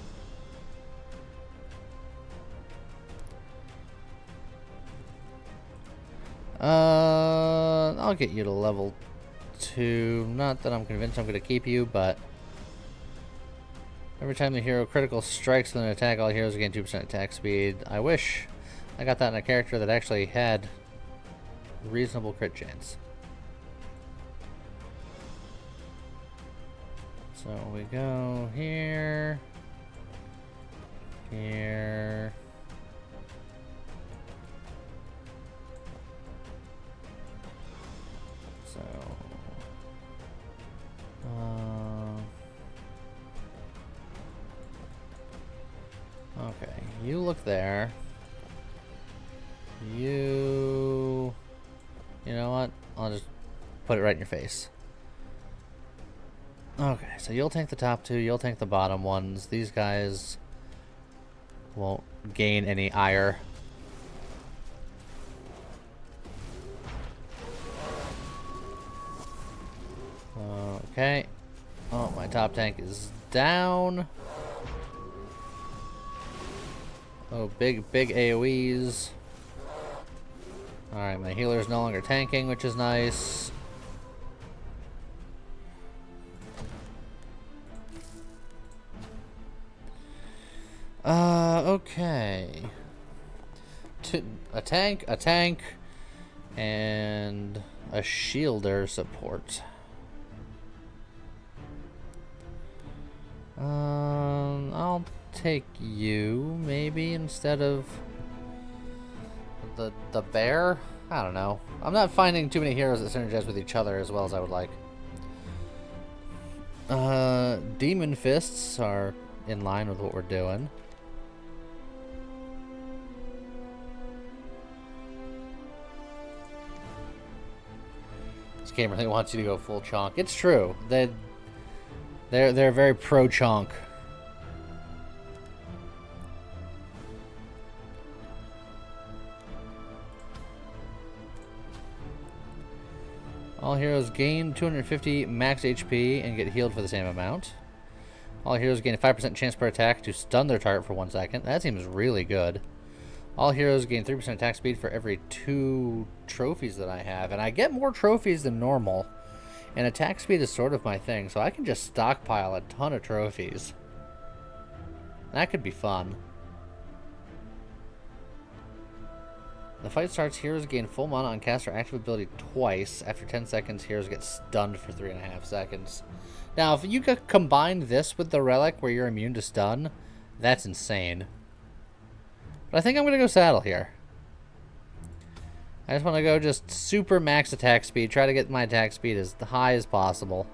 I'll get you to level 2. Not that I'm convinced I'm going to keep you, but every time the hero critical strikes with an attack, all heroes gain 2% attack speed. I wish I got that in a character that actually had reasonable crit chance. So we go here, here. So, okay, you look there. You know what? I'll just put it right in your face. Okay, so you'll tank the top 2, you'll tank the bottom ones. These guys won't gain any ire. Okay. Oh, my top tank is down. Oh, big AoEs. Alright, my healer is no longer tanking, which is nice. Okay. A tank, and a shielder support. I'll take you, maybe, instead of the bear? I don't know. I'm not finding too many heroes that synergize with each other as well as I would like. Demon fists are in line with what we're doing. This game really wants you to go full chonk. It's true. They're very pro chonk. All heroes gain 250 max HP and get healed for the same amount. All heroes gain a 5% chance per attack to stun their target for 1 second. That seems really good. All heroes gain 3% attack speed for every 2 trophies that I have. And I get more trophies than normal. And attack speed is sort of my thing, so I can just stockpile a ton of trophies. That could be fun. The fight starts, heroes gain full mana on cast or active ability twice. After 10 seconds, heroes get stunned for 3.5 seconds. Now, if you could combine this with the relic where you're immune to stun, that's insane. But I think I'm going to go saddle here. I just want to go just super max attack speed. Try to get my attack speed as high as possible.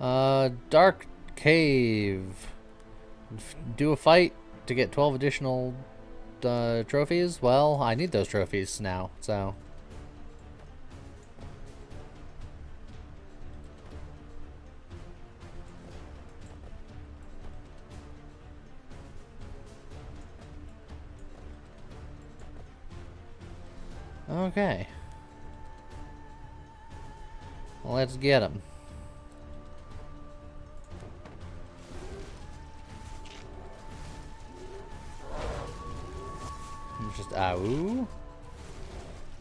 Dark Cave. Do a fight to get 12 additional trophies. Well, I need those trophies now, so... Okay. Let's get him. Just ow.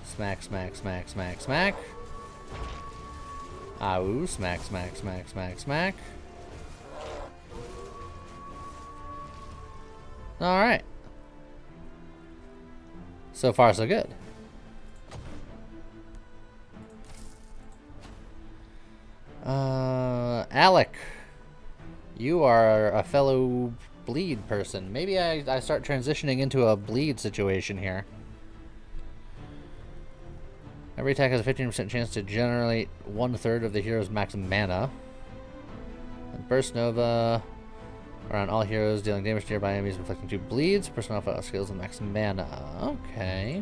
Smack, smack, smack, smack, smack. Ow, smack, smack, smack, smack, smack. Alright. So far, so good. Alec. You are a fellow bleed person. Maybe I start transitioning into a bleed situation here. Every attack has a 15% chance to generate 1/3 of the hero's max mana. And Burst Nova around all heroes, dealing damage to nearby enemies, inflicting 2 bleeds. Burst Nova skills with max mana. Okay.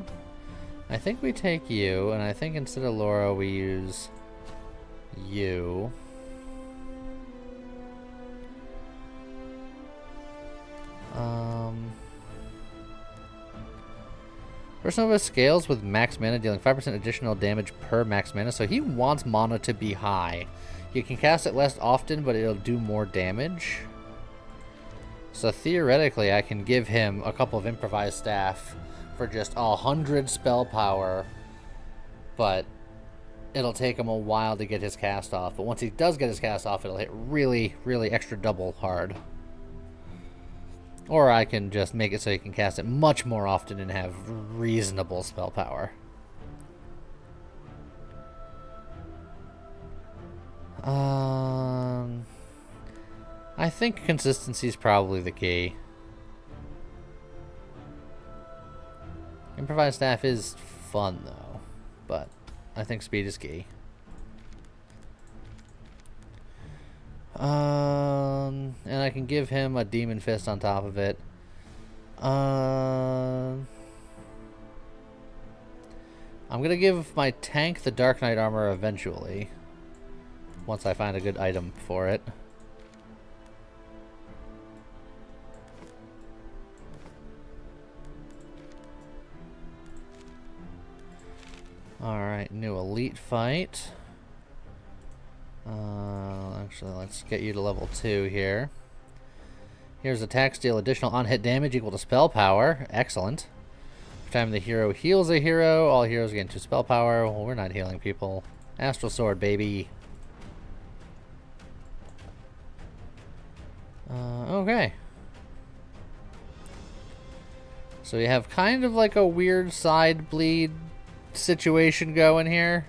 I think we take you, and I think instead of Laura, we use you. Burst Nova scales with max mana, dealing 5% additional damage per max mana, so he wants mana to be high. You can cast it less often, but it'll do more damage. So theoretically, I can give him a couple of improvised staff for just 100 spell power, but it'll take him a while to get his cast off. But once he does get his cast off, it'll hit really, really extra double hard. Or I can just make it so you can cast it much more often and have reasonable spell power. I think consistency is probably the key. Improvised staff is fun though, but I think speed is key. And I can give him a Demon Fist on top of it. I'm gonna give my tank the Dark Knight armor eventually, once I find a good item for it. Alright, new elite fight. Actually, let's get you to level 2 here. Here's attacks deal additional on-hit damage equal to spell power. Excellent. Every time the hero heals a hero, all heroes gain 2 spell power. Well, we're not healing people. Astral Sword, baby. Okay. So we have kind of like a weird side bleed situation going here.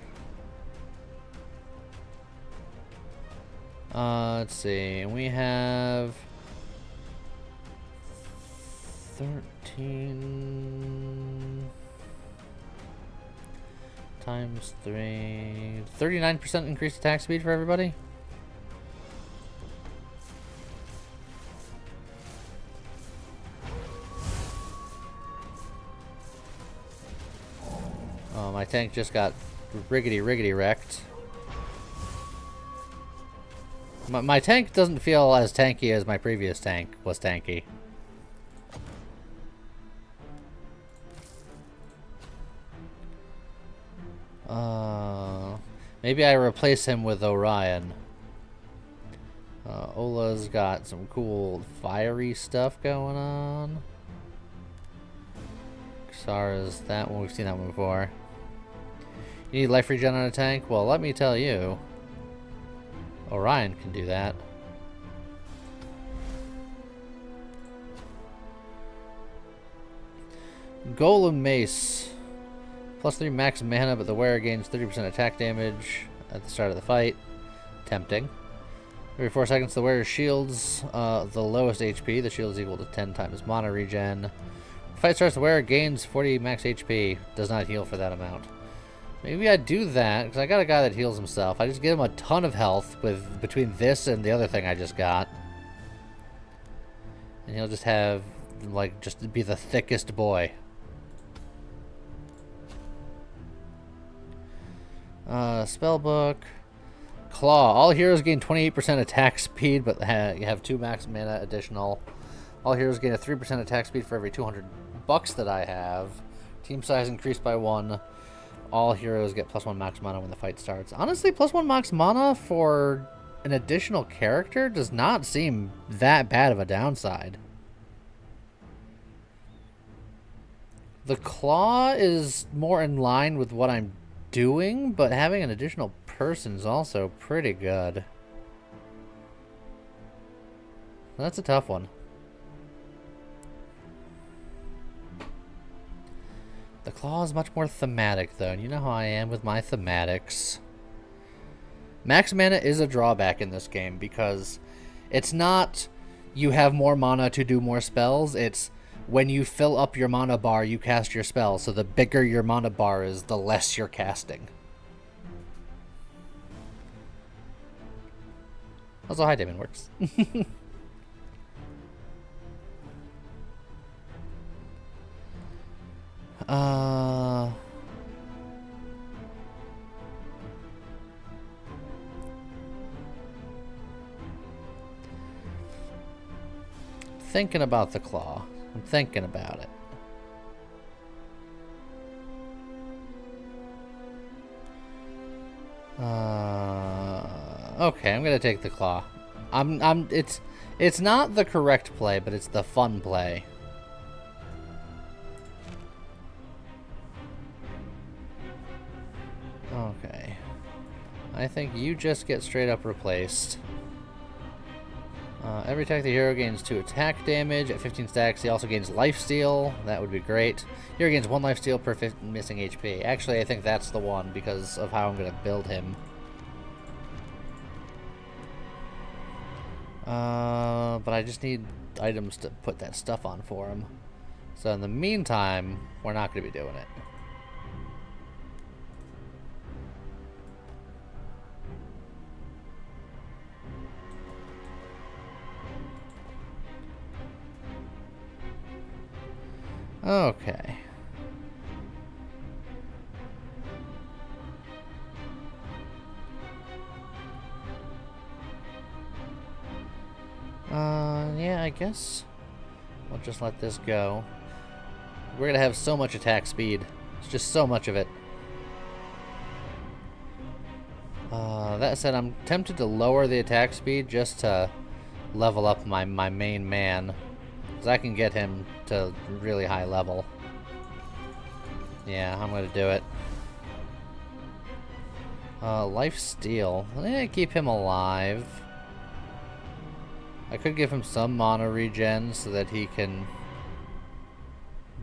Let's see. We have 13 times 3. 39% increased attack speed for everybody. Oh, my tank just got riggedy wrecked. My tank doesn't feel as tanky as my previous tank was tanky. Maybe I replace him with Orion. Ola's got some cool fiery stuff going on. Xara's that one, we've seen that one before. You need life regen on a tank? Well, let me tell you, Orion can do that. Golem Mace. +3 max mana, but the wearer gains 30% attack damage at the start of the fight. Tempting. Every 4 seconds, the wearer shields the lowest HP. The shield is equal to 10 times mana regen. The fight starts, the wearer gains 40 max HP. Does not heal for that amount. Maybe I do that, because I got a guy that heals himself. I just give him a ton of health with between this and the other thing I just got. And he'll just have, like, just be the thickest boy. Spellbook. Claw. All heroes gain 28% attack speed, but you have 2 max mana additional. All heroes gain a 3% attack speed for every 200 bucks that I have. Team size increased by 1. all heroes get +1 max mana when the fight starts. Honestly, +1 max mana for an additional character does not seem that bad of a downside. The claw is more in line with what I'm doing, but having an additional person is also pretty good. That's a tough one. The claw is much more thematic, though, and you know how I am with my thematics. Max mana is a drawback in this game because it's not you have more mana to do more spells, it's when you fill up your mana bar, you cast your spell, so the bigger your mana bar is, the less you're casting. Also, High Demon works. Thinking about the claw. I'm thinking about it. Okay, I'm gonna take the claw. It's not the correct play, but it's the fun play. Okay. I think you just get straight up replaced. Every attack the hero gains 2 attack damage. At 15 stacks, he also gains lifesteal. That would be great. Hero gains 1 lifesteal per missing HP. Actually, I think that's the one because of how I'm going to build him. But I just need items to put that stuff on for him. So in the meantime, we're not going to be doing it. Okay. Yeah, I guess we'll just let this go. We're gonna have so much attack speed. It's just so much of it. That said, I'm tempted to lower the attack speed just to level up my main man. Because I can get him to really high level. Yeah, I'm gonna do it. Lifesteal. I'm gonna keep him alive. I could give him some mana regen so that he can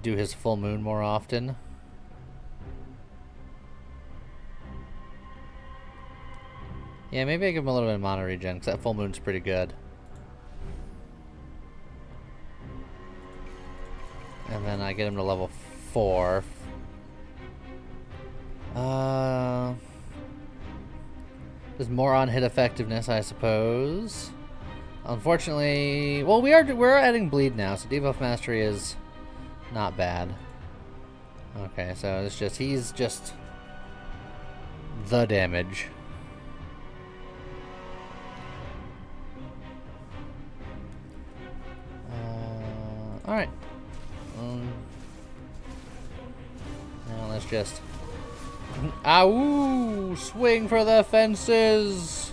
do his full moon more often. Yeah, maybe I give him a little bit of mana regen because that full moon's pretty good. And then I get him to level 4. There's more on hit effectiveness, I suppose. Unfortunately, well, we're adding bleed now, so debuff mastery is not bad. Okay, so it's just he's just the damage. All right. Now let's just ow! Swing for the fences.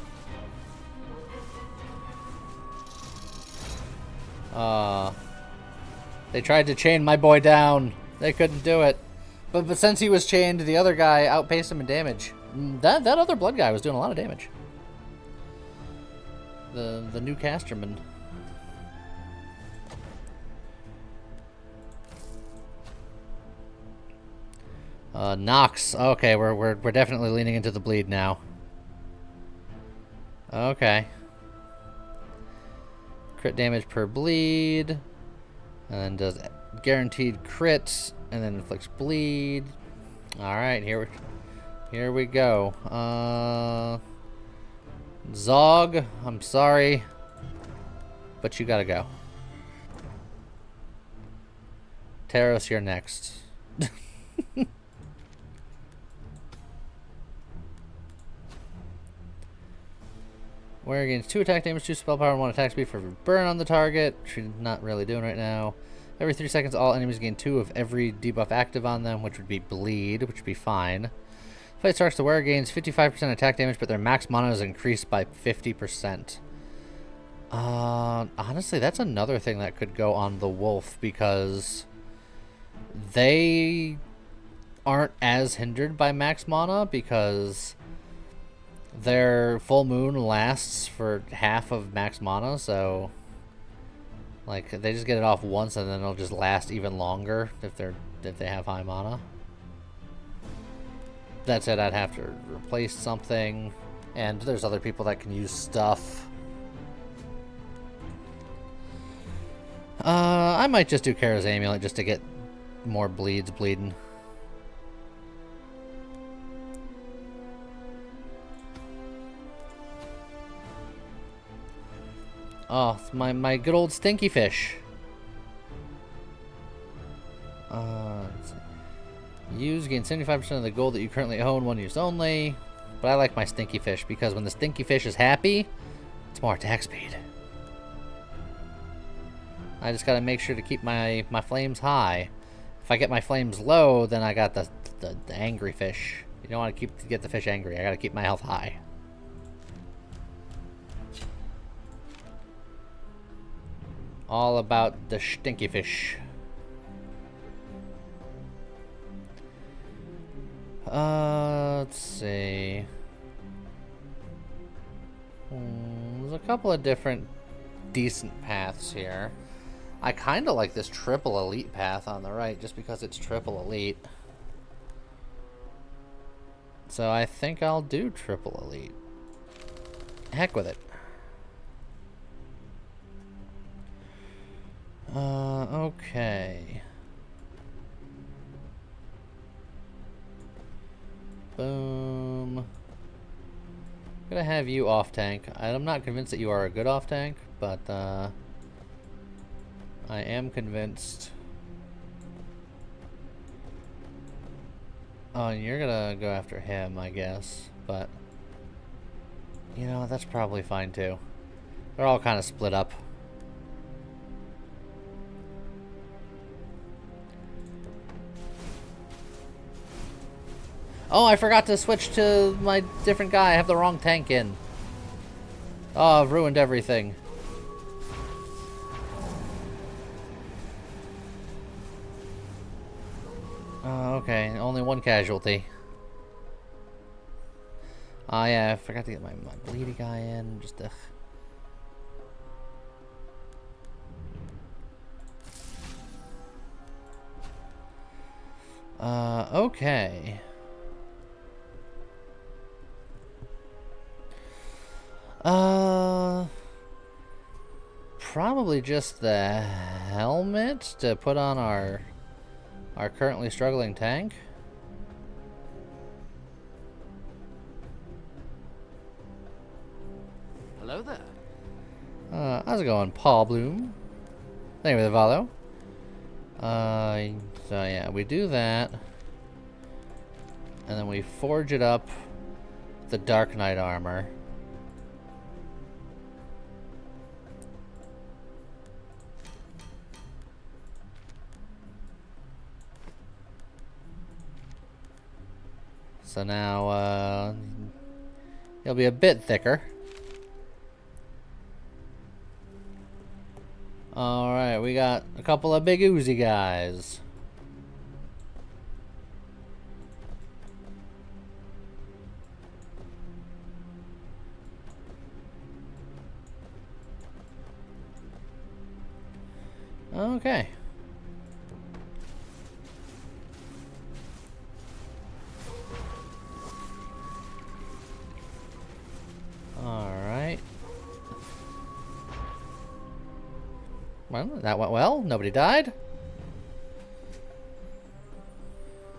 They tried to chain my boy down. They couldn't do it. But since he was chained, the other guy outpaced him in damage. That other blood guy was doing a lot of damage. The new casterman. Nox. Okay, we're definitely leaning into the bleed now. Okay. Crit damage per bleed, and then does guaranteed crits, and then inflicts bleed. All right, here we go. Zog, I'm sorry, but you gotta go. Taros, you're next. Warrior gains 2 attack damage, 2 spell power, and 1 attack speed for every burn on the target, which she's not really doing right now. Every 3 seconds, all enemies gain 2 of every debuff active on them, which would be bleed, which would be fine. Fight starts, the wearer gains 55% attack damage, but their max mana is increased by 50%. Honestly, that's another thing that could go on the wolf, because they aren't as hindered by max mana, because their full moon lasts for half of max mana, so like they just get it off once and then it'll just last even longer if they have high mana. That said, I'd have to replace something, and there's other people that can use stuff. I might just do Kara's Amulet just to get more bleeds bleeding. Oh, it's my good old stinky fish. Let's see. Use, gain 75% of the gold that you currently own, one use only. But I like my stinky fish because when the stinky fish is happy, it's more attack speed. I just gotta make sure to keep my flames high. If I get my flames low, then I got the angry fish. You don't want to get the fish angry. I gotta keep my health high. All about the stinky fish. Let's see. There's a couple of different decent paths here. I kind of like this triple elite path on the right just because it's triple elite. So I think I'll do triple elite. Heck with it. Okay. Boom. I'm gonna have you off tank. I'm not convinced that you are a good off tank, but I am convinced. Oh, you're gonna go after him, I guess, but you know, that's probably fine too. They're all kind of split up. Oh, I forgot to switch to my different guy. I have the wrong tank in. Oh, I've ruined everything. Oh, okay. Only one casualty. Oh, yeah, I forgot to get my bleedy guy in. Just okay. Probably just the helmet to put on our currently struggling tank. Hello there. How's it going, Paul Bloom? Thank you for the follow. So yeah, we do that. And then we forge it up the Dark Knight armor. So now, he'll be a bit thicker. Alright, we got a couple of big oozy guys. Okay. Alright. Well, that went well. Nobody died.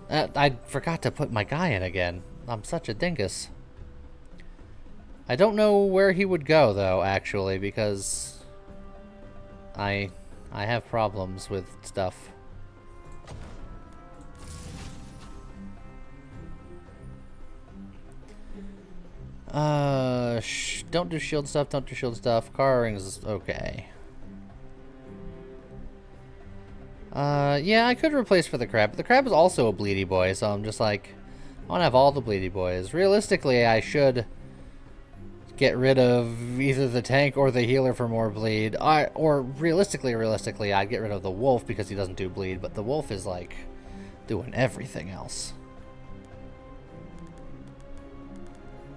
I forgot to put my guy in again. I'm such a dingus. I don't know where he would go, though, actually, because I have problems with stuff. Don't do shield stuff, don't do shield stuff. Car rings is okay. Yeah, I could replace for the crab, but the crab is also a bleedy boy, so I'm just like, I want to have all the bleedy boys. Realistically, I should get rid of either the tank or the healer for more bleed. Or realistically, I'd get rid of the wolf because he doesn't do bleed, but the wolf is like doing everything else.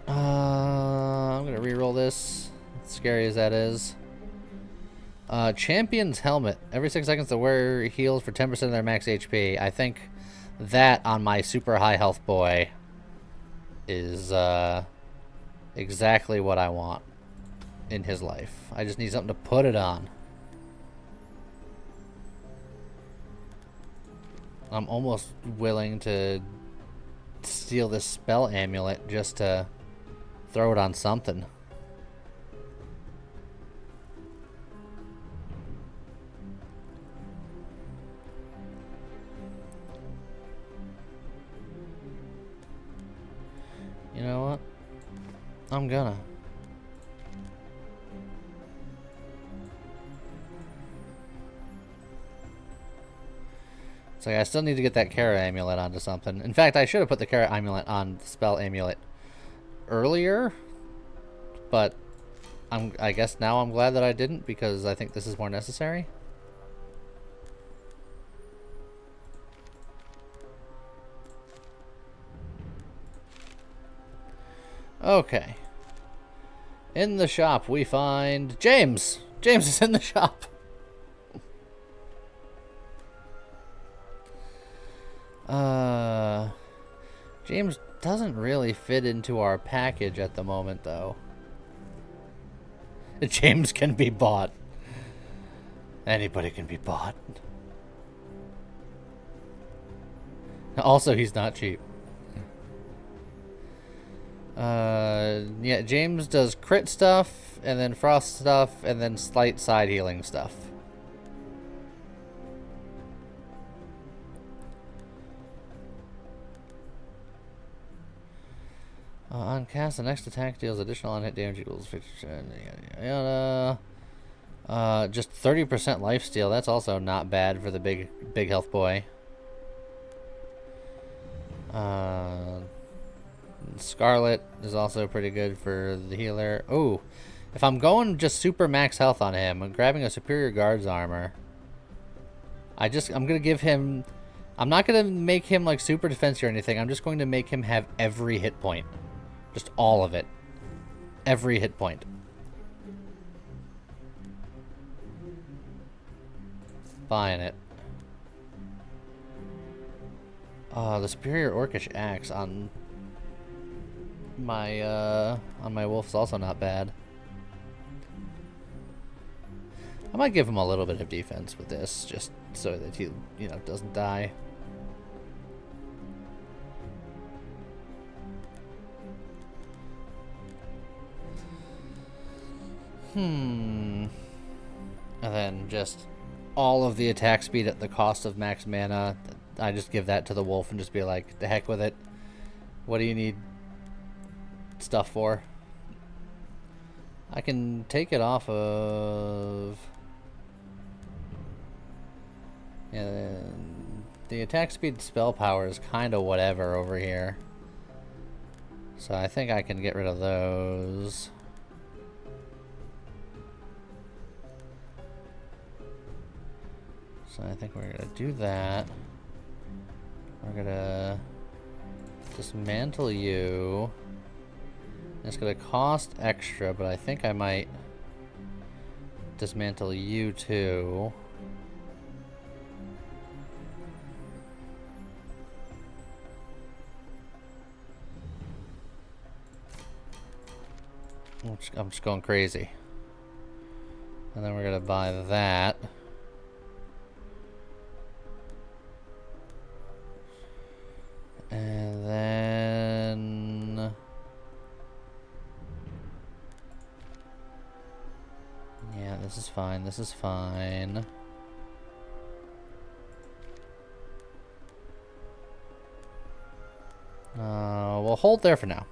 I'm gonna reroll this, scary as that is. Champion's helmet. Every 6 seconds the wearer heals for 10% of their max HP. I think that on my super high health boy is exactly what I want in his life. I just need something to put it on. I'm almost willing to steal this spell amulet just to throw it on something. You know what? I'm gonna. It's like I still need to get that Kara amulet onto something. In fact, I should have put the Kara amulet on the spell amulet earlier, but I guess now I'm glad that I didn't because I think this is more necessary. Okay. In the shop, we find James. James is in the shop. James doesn't really fit into our package at the moment, though. James can be bought. Anybody can be bought. Also, he's not cheap. Yeah, James does crit stuff, and then frost stuff, and then slight side healing stuff. On cast, the next attack deals additional on-hit damage equals 50%. Just 30% lifesteal. That's also not bad for the big health boy. Scarlet is also pretty good for the healer. Oh, if I'm going just super max health on him, I'm grabbing a superior guard's armor. I'm gonna give him. I'm not gonna make him like super defense or anything. I'm just going to make him have every hit point. Just all of it. Every hit point. Buying it. The superior orcish axe on my wolf is also not bad. I might give him a little bit of defense with this, just so that he, doesn't die. And then just all of the attack speed at the cost of max mana. I just give that to the wolf and just be like, the heck with it. What do you need stuff for? I can take it off of... Yeah, the attack speed spell power is kind of whatever over here. So I think I can get rid of those. So I think we're going to do that. We're going to dismantle you. It's going to cost extra, but I think I might dismantle you too. I'm just going crazy. And then we're going to buy that. And then... Yeah, this is fine. This is fine. We'll hold there for now.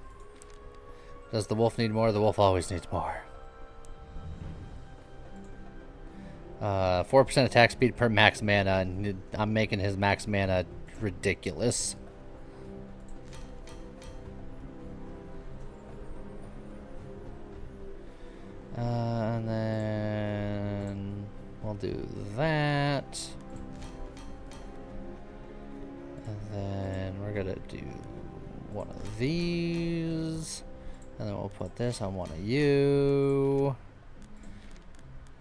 Does the wolf need more? The wolf always needs more. 4% attack speed per max mana, and I'm making his max mana ridiculous. And then we'll do that. And then we're gonna do one of these. And then we'll put this on one of you.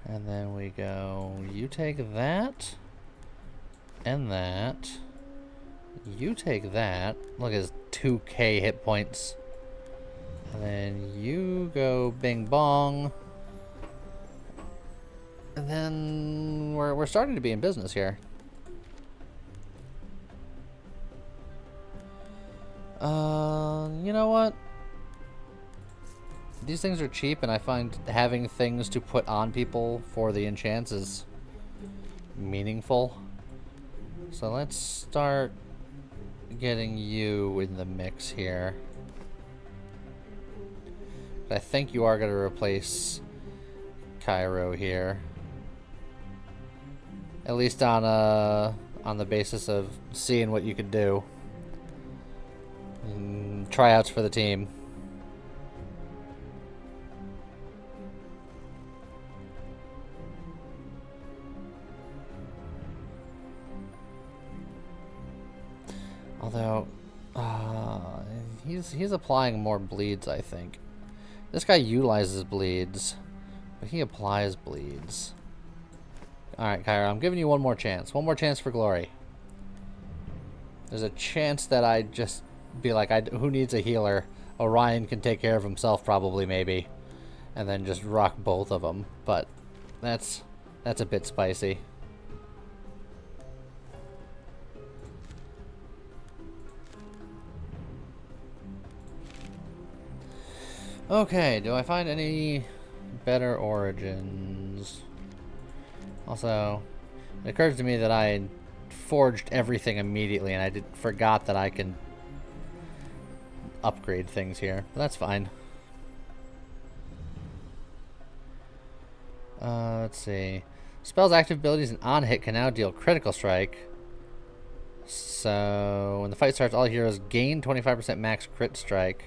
And then we go, you take that. And that. You take that. Look at his 2k hit points. And then you go bing bong. And then we're starting to be in business here. You know what? These things are cheap, and I find having things to put on people for the enchants is meaningful. So let's start getting you in the mix here. But I think you are going to replace Cairo here. At least on the basis of seeing what you could do. Tryouts for the team. Although, he's applying more bleeds, I think. This guy utilizes bleeds, but he applies bleeds. Alright, Kyra, I'm giving you one more chance. One more chance for glory. There's a chance that I just be like, who needs a healer? Orion can take care of himself, probably, maybe. And then just rock both of them. But that's a bit spicy. Okay, do I find any better origins? Also, it occurs to me that I forged everything immediately, and I forgot that I can upgrade things here. But that's fine. Let's see. Spells, active abilities, and on hit can now deal critical strike. So when the fight starts, all heroes gain 25% max crit strike.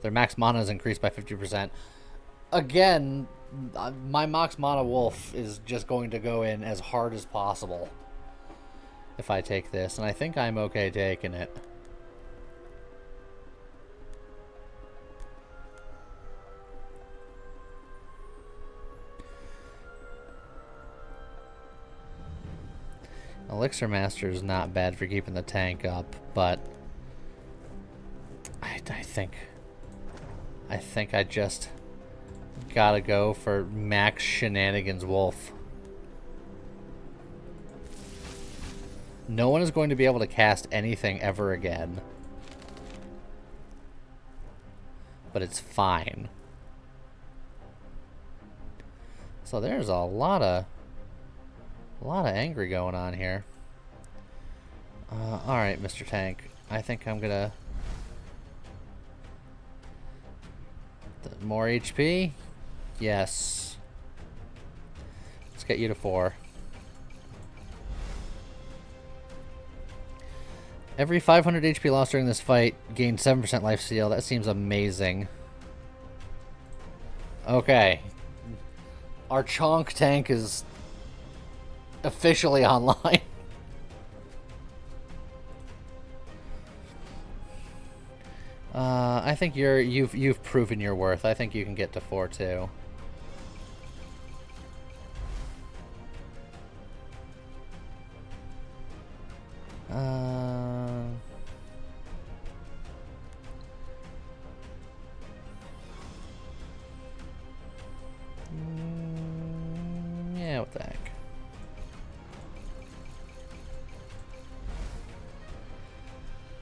Their max mana is increased by 50%. Again, my max mana wolf is just going to go in as hard as possible if I take this, and I think I'm okay taking it. Elixir Master is not bad for keeping the tank up, but I think I just gotta go for max shenanigans wolf. No one is going to be able to cast anything ever again. But it's fine. So there's a lot of angry going on here. Alright, Mr. Tank. I think I'm gonna... More HP? Yes. Let's get you to 4. Every 500 HP lost during this fight gains 7% life steal. That seems amazing. Okay. Our Chonk tank is officially online. I think you've proven your worth. I think you can get to 4 too. Yeah, what the heck.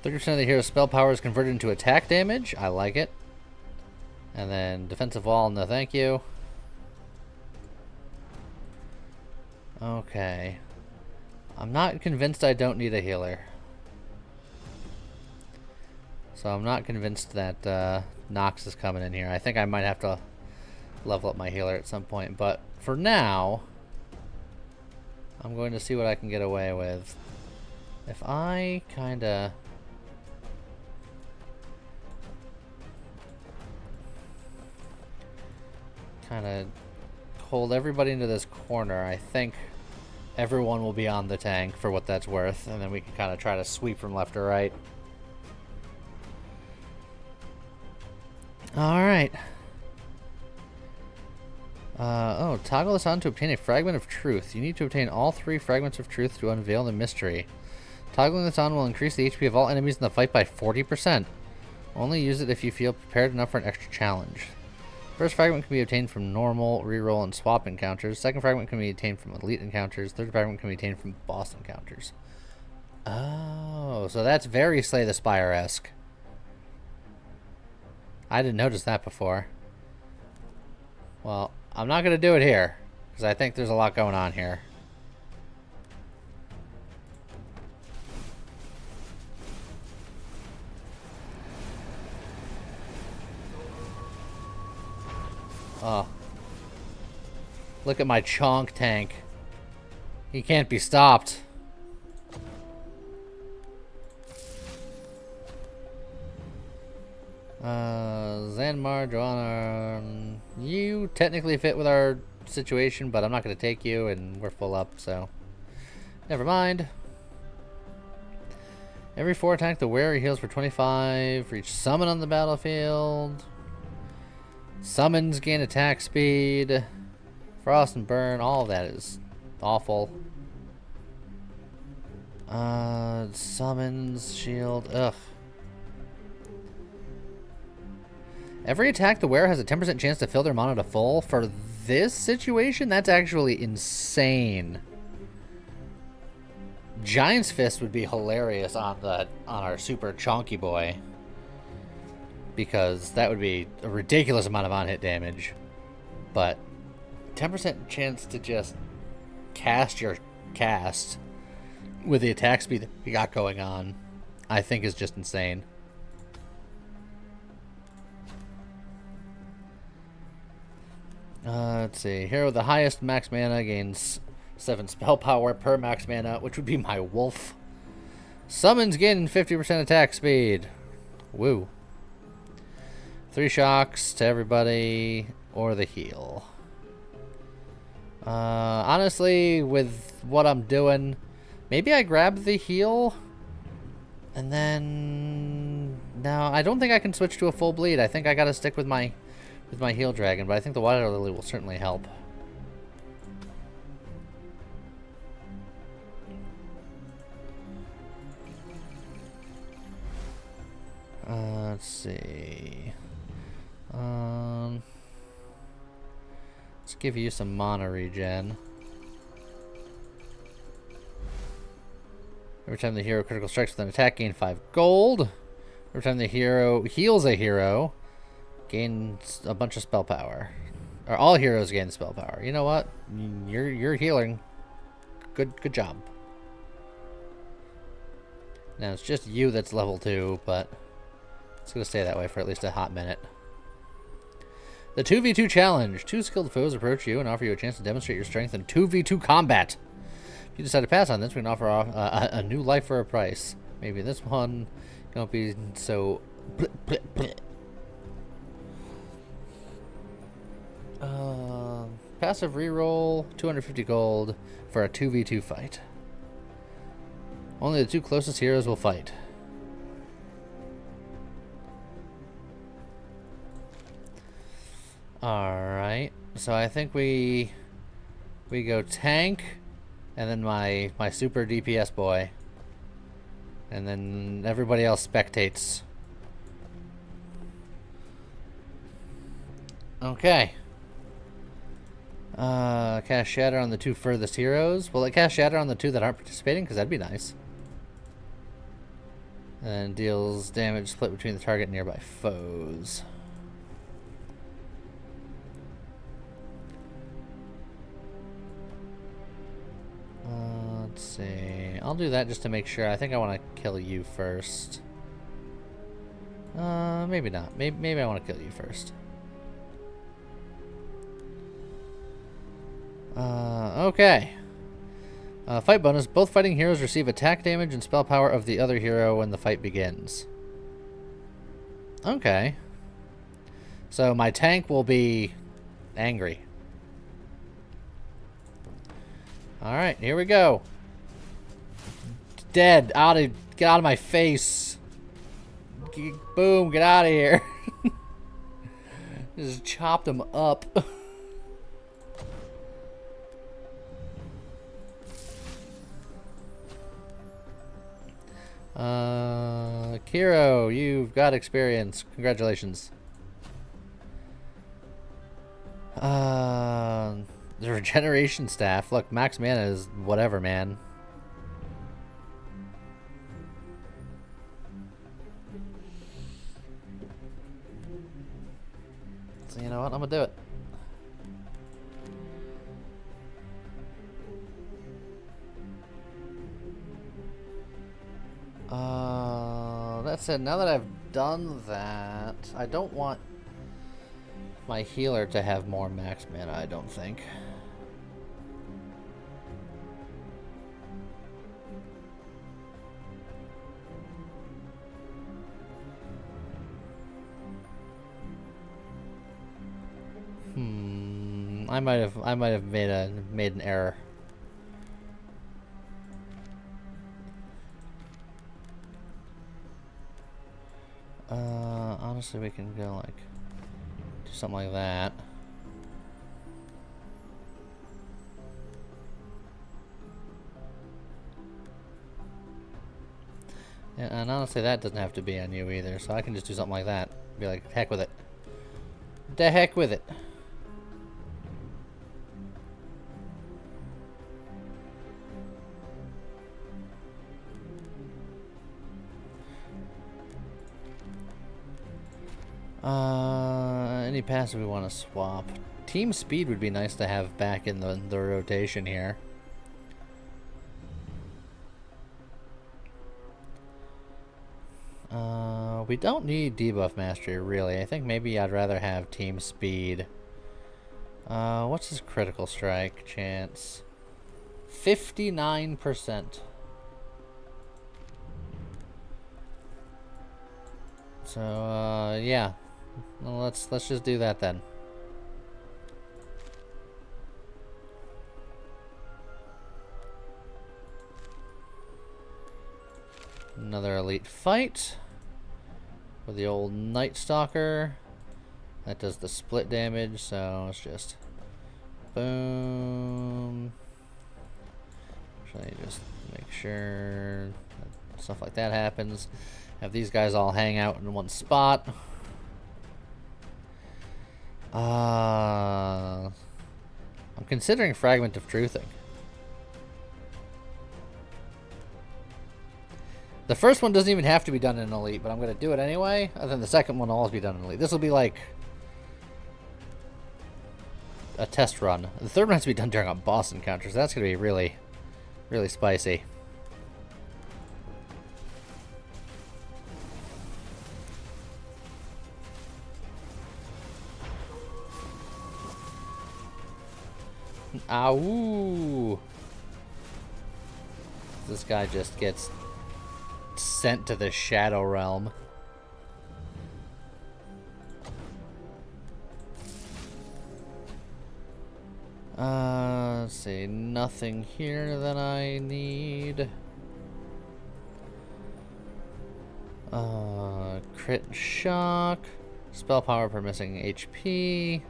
Thirty percent of the hero's spell power is converted into attack damage. I like it. And then defensive wall, no thank you. Okay. I'm not convinced I don't need a healer. So I'm not convinced that Nox is coming in here. I think I might have to level up my healer at some point. But for now, I'm going to see what I can get away with. If I kinda... hold everybody into this corner, I think everyone will be on the tank for what that's worth, and then we can kind of try to sweep from left to right. Alright. Oh, toggle this on to obtain a fragment of truth. You need to obtain all 3 fragments of truth to unveil the mystery. Toggling this on will increase the HP of all enemies in the fight by 40%. Only use it if you feel prepared enough for an extra challenge. First fragment can be obtained from normal, reroll, and swap encounters. Second fragment can be obtained from elite encounters. Third fragment can be obtained from boss encounters. Oh, so that's very Slay the Spire-esque. I didn't notice that before. Well, I'm not going to do it here, because I think there's a lot going on here. Oh. Look at my chonk tank. He can't be stopped. Zanmar, Joanna, you technically fit with our situation, but I'm not going to take you, and we're full up, so never mind. Every 4 attack, the wearer heals for 25 for each summon on the battlefield. Summons gain attack speed. Frost and burn, all of that is awful. Summons, shield, ugh. Every attack the wearer has a 10% chance to fill their mana to full. For this situation, that's actually insane. Giant's Fist would be hilarious on our super chonky boy, because that would be a ridiculous amount of on-hit damage. But 10% chance to just cast your cast with the attack speed that we got going on, I think is just insane. Let's see. Hero with the highest max mana gains 7 spell power per max mana, which would be my wolf. Summons gain 50% attack speed. Woo. 3 shocks to everybody, or the heal. Honestly, with what I'm doing, maybe I grab the heal, and then... No, I don't think I can switch to a full bleed. I think I gotta stick with my heal dragon, but I think the water lily will certainly help. Let's see. Let's give you some mana regen. Every time the hero critical strikes with an attack, gain 5 gold. Every time the hero heals a hero, gains a bunch of spell power. Or all heroes gain spell power. You know what? You're healing. Good job. Now it's just you that's level 2, but it's gonna stay that way for at least a hot minute. The 2v2 challenge. 2 skilled foes approach you and offer you a chance to demonstrate your strength in 2v2 combat. If you decide to pass on this, we can offer a new life for a price. Maybe this one don't be so... passive reroll, 250 gold for a 2v2 fight. Only the 2 closest heroes will fight. Alright, so I think we go tank, and then my super DPS boy, and then everybody else spectates. Okay. Cast Shatter on the 2 furthest heroes. Will it cast Shatter on the 2 that aren't participating? Because that'd be nice. And deals damage split between the target and nearby foes. Let's see. I'll do that just to make sure. I think I want to kill you first. Maybe not. Maybe I want to kill you first. Okay. Fight bonus. Both fighting heroes receive attack damage and spell power of the other hero when the fight begins. Okay. So my tank will be angry. Alright, here we go. Dead. Get out of my face. Boom, get out of here. Just chopped him up. Kiro, you've got experience. Congratulations. The regeneration staff. Look, max mana is whatever, man. So you know what? I'm gonna do it. That said, now that I've done that, I don't want my healer to have more max mana, I don't think. I might have made an error. Honestly, we can go like do something like that. And honestly, that doesn't have to be on you either, so I can just do something like that. Be like, heck with it. The heck with it. Any passive we want to swap. Team speed would be nice to have back in the rotation here. We don't need debuff mastery, really. I think maybe I'd rather have team speed. What's his critical strike chance? 59%. So, yeah. Well, let's just do that then. Another elite fight with the old Night Stalker. That does the split damage, so it's just boom. Actually, just make sure that stuff like that happens. Have these guys all hang out in one spot. I'm considering Fragment of Truthing. The first one doesn't even have to be done in Elite, but I'm going to do it anyway. And then the second one will always be done in Elite. This will be like a test run. The third one has to be done during a boss encounter, so that's going to be really, really spicy. Ow! This guy just gets sent to the Shadow Realm. Let's see. Nothing here that I need. Crit shock. Spell power per missing HP.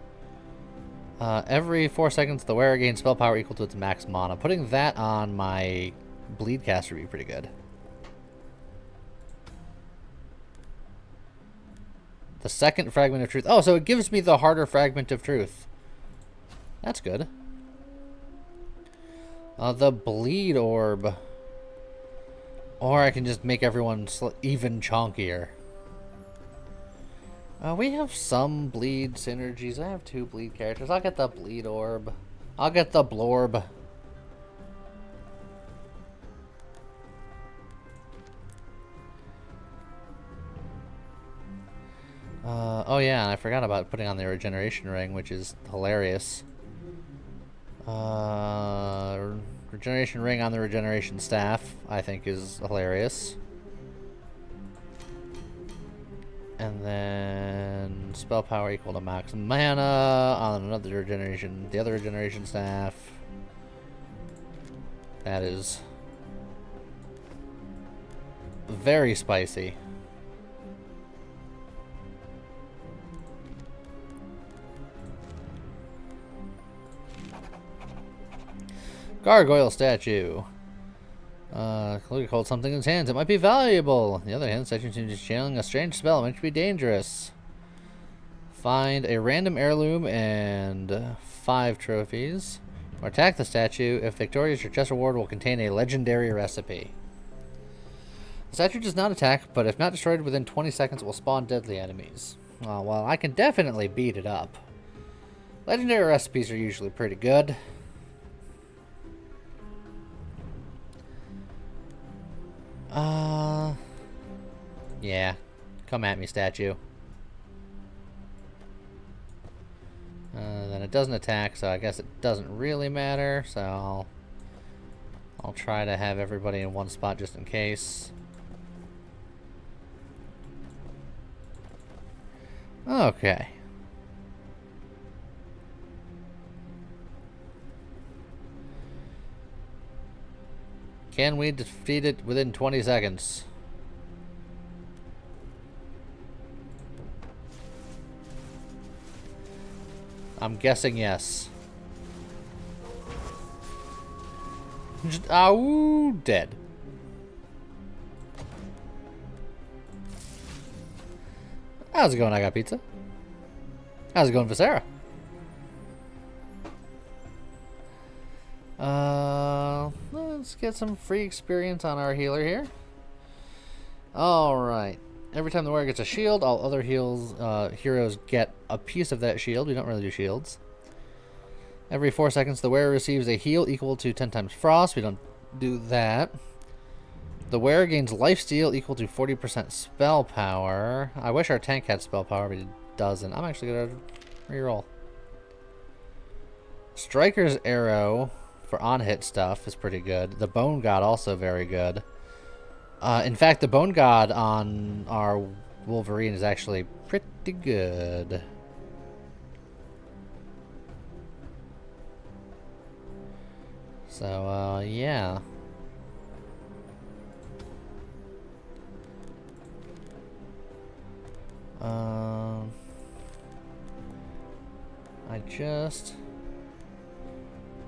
Every 4 seconds, the wearer gains spell power equal to its max mana. Putting that on my bleed caster would be pretty good. The second Fragment of Truth. Oh, so it gives me the harder Fragment of Truth. That's good. The Bleed Orb. Or I can just make everyone even chonkier. We have some bleed synergies. I have 2 bleed characters. I'll get the Bleed Orb. I'll get the Blorb. Oh yeah, I forgot about putting on the regeneration ring, which is hilarious. Regeneration ring on the regeneration staff, I think, is hilarious. And then spell power equal to max mana on another regeneration, the other regeneration staff. That is very spicy. Gargoyle statue. Look, hold something in his hands. It might be valuable. On the other hand, the statue seems to be channeling a strange spell. It might be dangerous. Find a random heirloom and 5 trophies. Or attack the statue. If victorious, your chest reward will contain a legendary recipe. The statue does not attack, but if not destroyed within 20 seconds, it will spawn deadly enemies. Well, I can definitely beat it up. Legendary recipes are usually pretty good. Yeah. Come at me, statue. Then it doesn't attack, so I guess it doesn't really matter. So I'll try to have everybody in one spot just in case. Okay. Can we defeat it within 20 seconds? I'm guessing yes. Ow, dead. How's it going, I Got Pizza? How's it going, Visera? Let's get some free experience on our healer here. Alright. Every time the warrior gets a shield, all other heroes get a piece of that shield. We don't really do shields. Every 4 seconds, the wearer receives a heal equal to 10 times frost. We don't do that. The wearer gains lifesteal equal to 40% spell power. I wish our tank had spell power, but it doesn't. I'm actually going to reroll. Striker's arrow for on-hit stuff is pretty good. The Bone God also very good. In fact, the Bone God on our Wolverine is actually pretty good. So, yeah. I just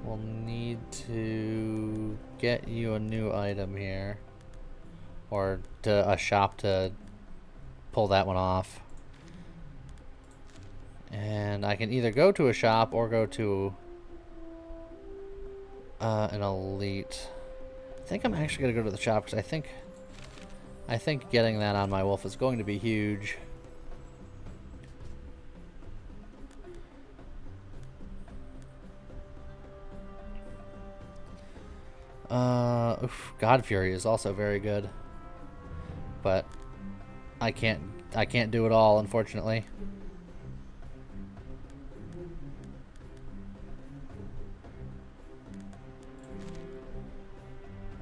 will need to get you a new item here. Or to a shop to pull that one off. And I can either go to a shop or go to an elite. I think I'm actually going to go to the shop because I think getting that on my wolf is going to be huge. God Fury is also very good. But I can't do it all, unfortunately.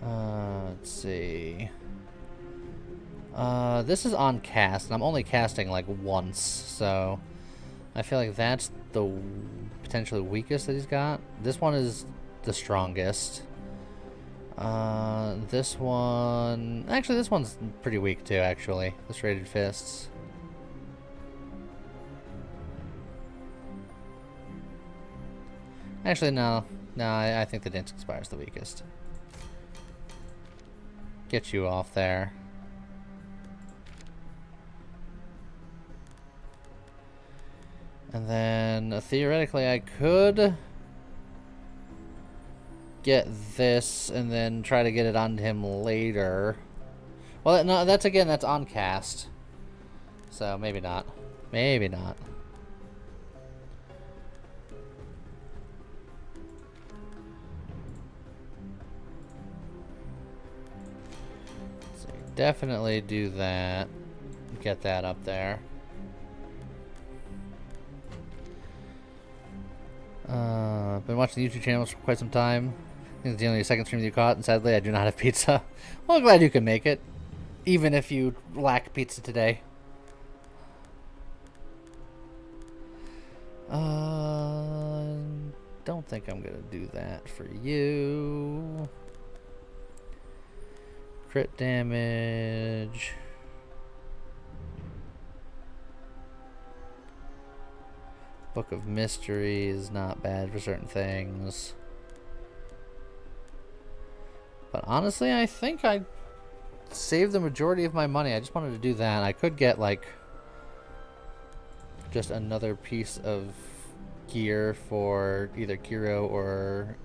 Let's see. This is on cast, and I'm only casting like once, so I feel like that's the potentially weakest that he's got. This one is the strongest. This one... Actually, this one's pretty weak, too, actually. The Serrated Fists. Actually, no. No, I think the Dancing Spire is the weakest. Get you off there. And then, theoretically, I could get this and then try to get it onto him later. Well, no, that's on cast. So maybe not. Maybe not. So definitely do that. Get that up there. Been watching the YouTube channels for quite some time. It's the only second stream you caught, and sadly I do not have pizza. Well, I'm glad you can make it, even if you lack pizza today. Don't think I'm gonna do that for you. Crit damage. Book of Mystery is not bad for certain things. But honestly, I think I saved the majority of my money. I just wanted to do that. I could get, like, just another piece of gear for either Kiro or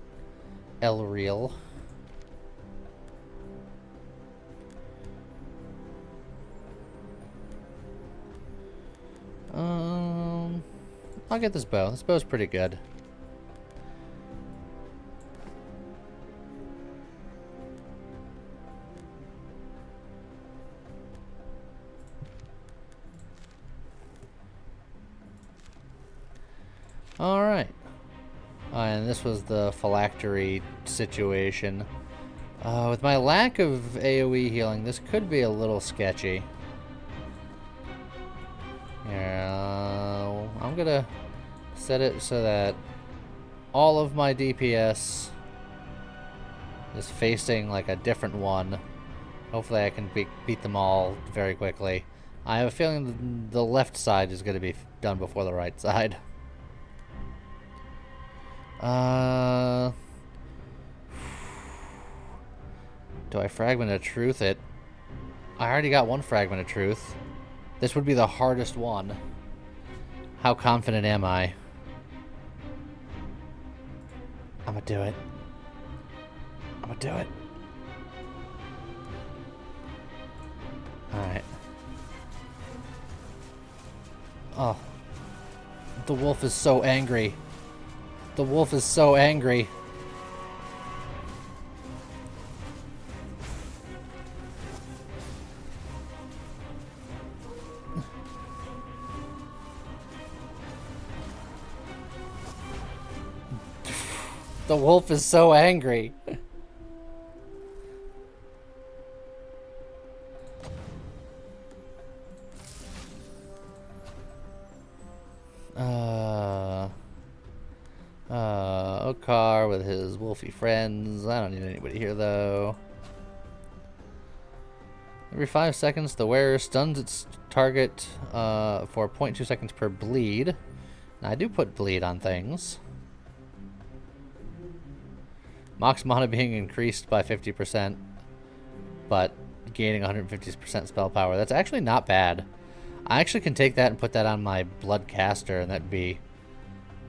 El Real. I'll get this bow. This bow's pretty good. Alright. And this was the phylactery situation. With my lack of AoE healing, this could be a little sketchy. Yeah, I'm gonna set it so that all of my DPS is facing like a different one. Hopefully I can beat them all very quickly. I have a feeling the left side is going to be done before the right side. Do I Fragment of Truth it? I already got one Fragment of Truth. This would be the hardest one. How confident am I? I'm gonna do it. I'm gonna do it. Alright. Oh. The wolf is so angry. The wolf is so angry. The wolf is so angry. Okar with his wolfy friends. I don't need anybody here though. Every 5 seconds, the wearer stuns its target for 0.2 seconds per bleed. Now, I do put bleed on things. Mox mana being increased by 50%, but gaining 150% spell power. That's actually not bad. I actually can take that and put that on my Bloodcaster, and that'd be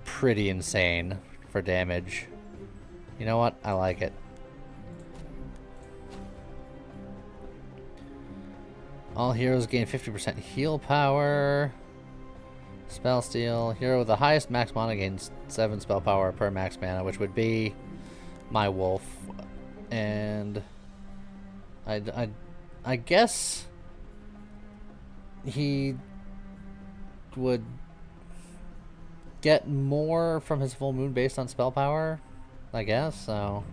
pretty insane for damage. You know what? I like it. All heroes gain 50% heal power. Spell steal. Hero with the highest max mana gains 7 spell power per max mana, which would be my wolf. And I guess he would get more from his full moon based on spell power, I guess, so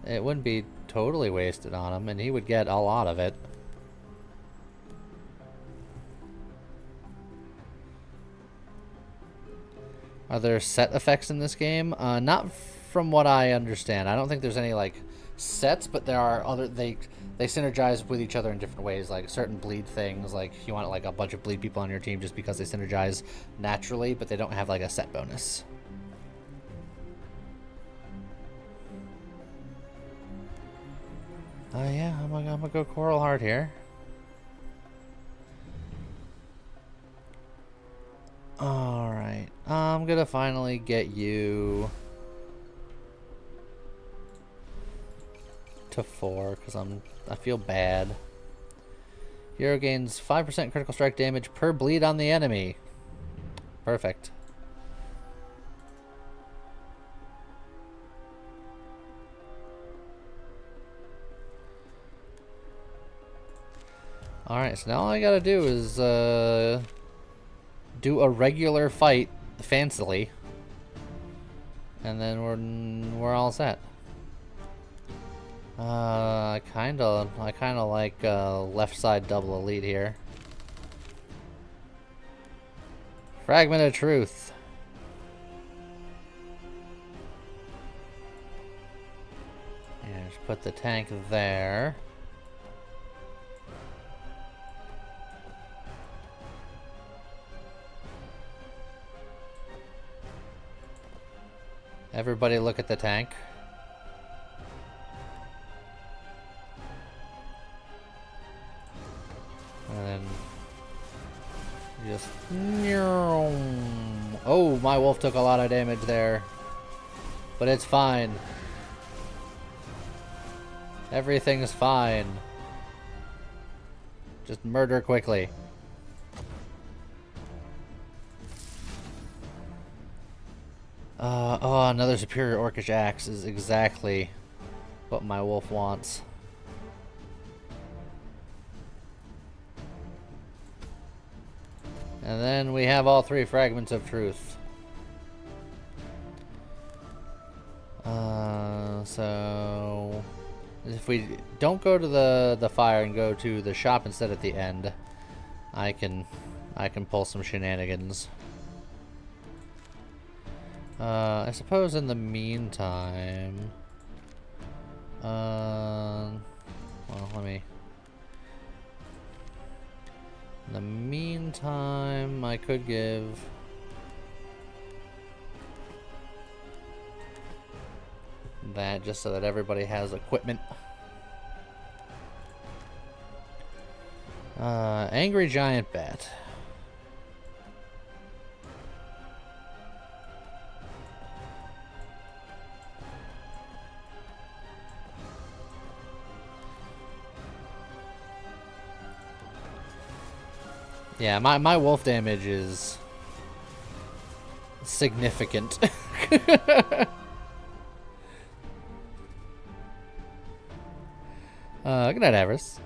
it wouldn't be totally wasted on him, and he would get a lot of it. Are there set effects in this game? Not from what I understand. I don't think there's any like sets, but there are other. They synergize with each other in different ways. Like certain bleed things, like you want like a bunch of bleed people on your team just because they synergize naturally, but they don't have like a set bonus. Oh yeah, I'm gonna go Coral Heart here. Alright, I'm gonna finally get you to 4 because I feel bad. Hero gains 5% critical strike damage per bleed on the enemy. Perfect. Alright, so now all I gotta do is do a regular fight fancily, and then we're all set. I kinda like left side double elite here. Fragment of truth. Yeah, just put the tank there. Everybody look at the tank. And then just... Oh, my wolf took a lot of damage there. But it's fine. Everything's fine. Just murder quickly. Oh, another superior orcish axe is exactly what my wolf wants. And then we have all 3 fragments of truth. So if we don't go to the fire and go to the shop instead at the end, I can pull some shenanigans. I suppose in the meantime, well, let me. In the meantime, I could give that just so that everybody has equipment. Angry giant bat. Yeah, my wolf damage is significant. Good night, Avarice.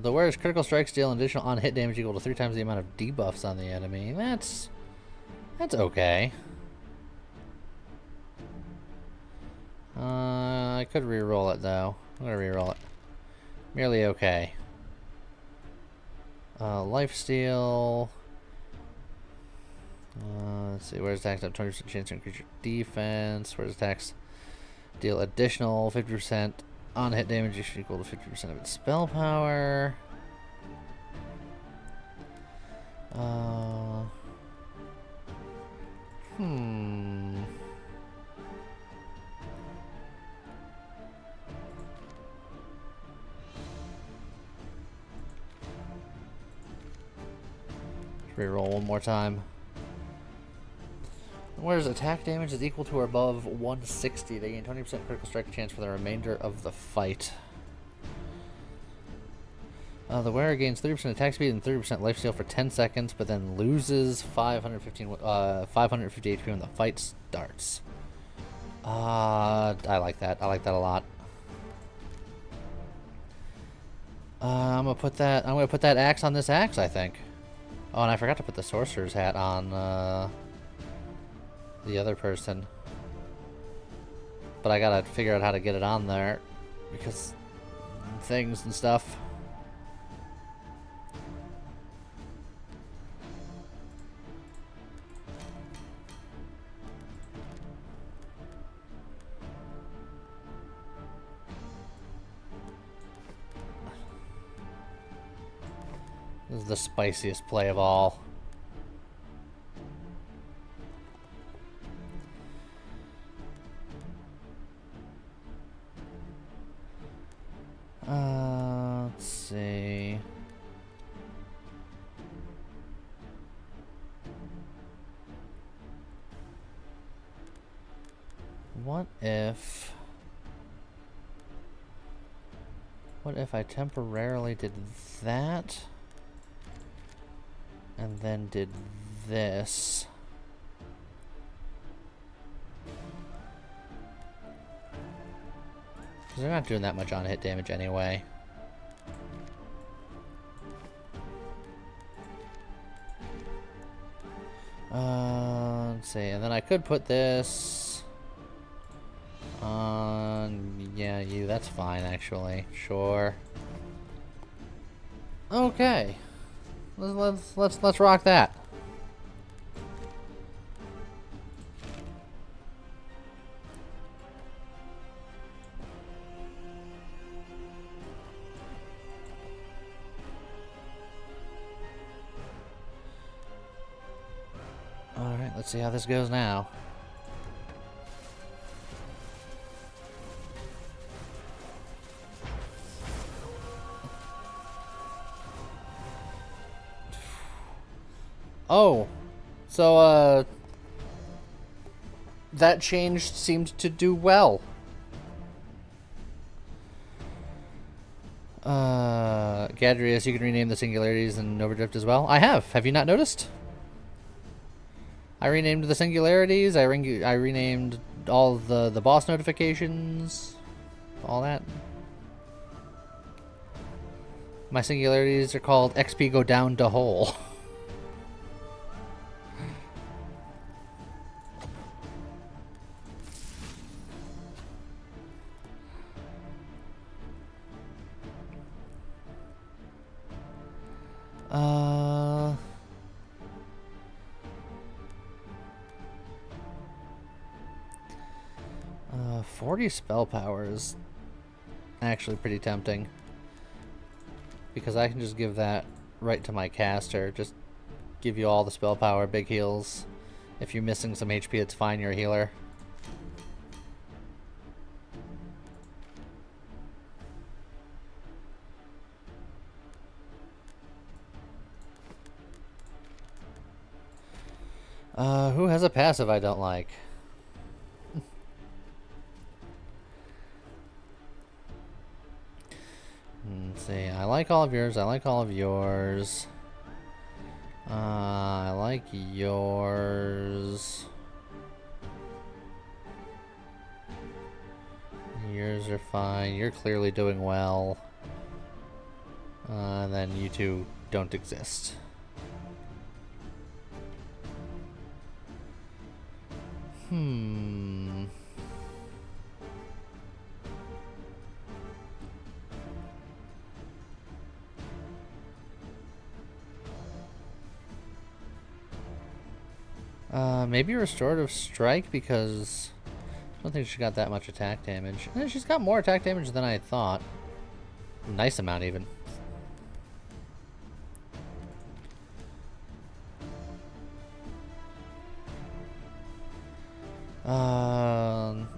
The wearer's critical strikes deal an additional on-hit damage equal to 3 times the amount of debuffs on the enemy. That's okay. I could re-roll it though. I'm gonna re-roll it. Merely okay. Lifesteal. Let's see. Where's attacks up 20% chance to increase your defense? Where's attacks deal additional 50% on hit damage equal to 50% of its spell power. Reroll one more time. Whereas attack damage is equal to or above 160, they gain 20% critical strike chance for the remainder of the fight. The wearer gains 30% attack speed and 30% lifesteal for 10 seconds, but then loses 550 HP when the fight starts. I like that. I like that a lot. I'm gonna put that axe on this axe, I think. Oh, and I forgot to put the sorcerer's hat on the other person. But I gotta figure out how to get it on there because things and stuff. This is the spiciest play of all. Let's see. What if I temporarily did that? And then did this. Because they're not doing that much on hit damage anyway. Let's see, and then I could put this on, yeah, you, that's fine, actually. Sure. Okay. Let's rock that. Alright, let's see how this goes now. Oh, so, that change seemed to do well. Gadrius, you can rename the singularities in Overdrift as well. I have. Have you not noticed? I renamed the singularities. I renamed all the boss notifications. All that. My singularities are called XP go down to hole. Uh... 40 spell power is actually pretty tempting. Because I can just give that right to my caster. Just give you all the spell power, big heals. If you're missing some HP, it's fine, you're a healer. Who has a passive I don't like? Let's see, I like all of yours, I like all of yours. I like yours. Yours are fine, you're clearly doing well. And then you two don't exist. Maybe Restorative Strike, because I don't think she got that much attack damage. She's got more attack damage than I thought. Nice amount, even.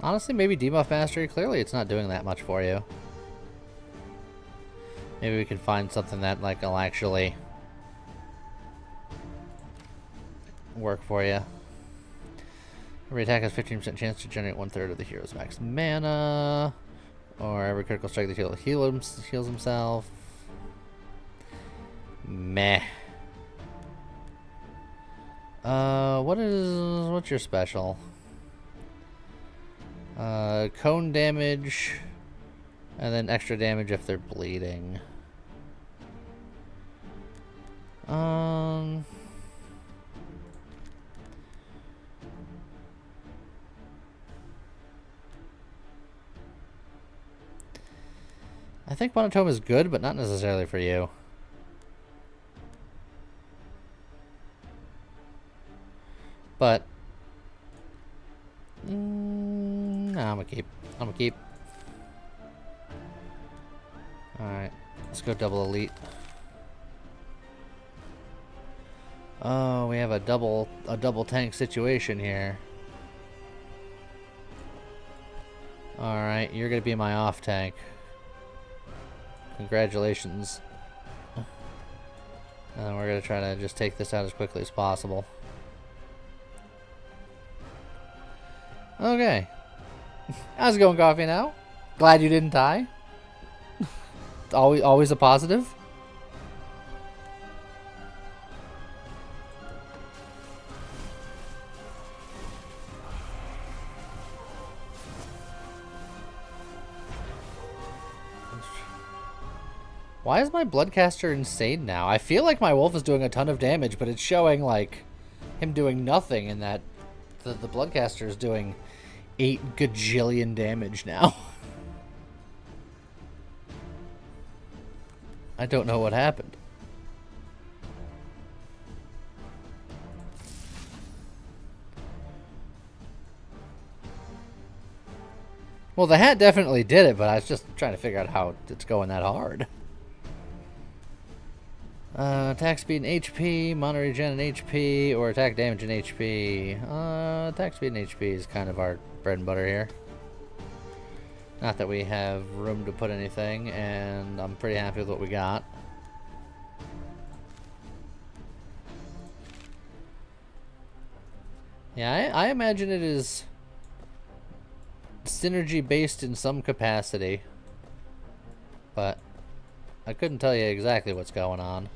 Honestly, maybe Debuff Mastery. Clearly, it's not doing that much for you. Maybe we can find something that, like, will actually work for you. Every attack has 15% chance to generate 1/3 of the hero's max mana. Or every critical strike the hero heals himself. Meh. What's your special? Cone damage, and then extra damage if they're bleeding. I think Monotone is good, but not necessarily for you. But no, I'm gonna keep. Alright, let's go double elite. Oh, we have a double tank situation here. Alright, you're gonna be my off tank. Congratulations. And then we're gonna try to just take this out as quickly as possible. Okay. How's it going, Coffee, now? Glad you didn't die. Always a positive. Why is my Bloodcaster insane now? I feel like my wolf is doing a ton of damage, but it's showing, like, him doing nothing, and that the Bloodcaster is doing 8 gajillion damage now. I don't know what happened. Well, the hat definitely did it, but I was just trying to figure out how it's going that hard. Attack speed and HP, mana regen and HP, or attack damage and HP. Attack speed and HP is kind of our bread and butter here. Not that we have room to put anything, and I'm pretty happy with what we got. Yeah, I imagine it is synergy based in some capacity, but I couldn't tell you exactly what's going on.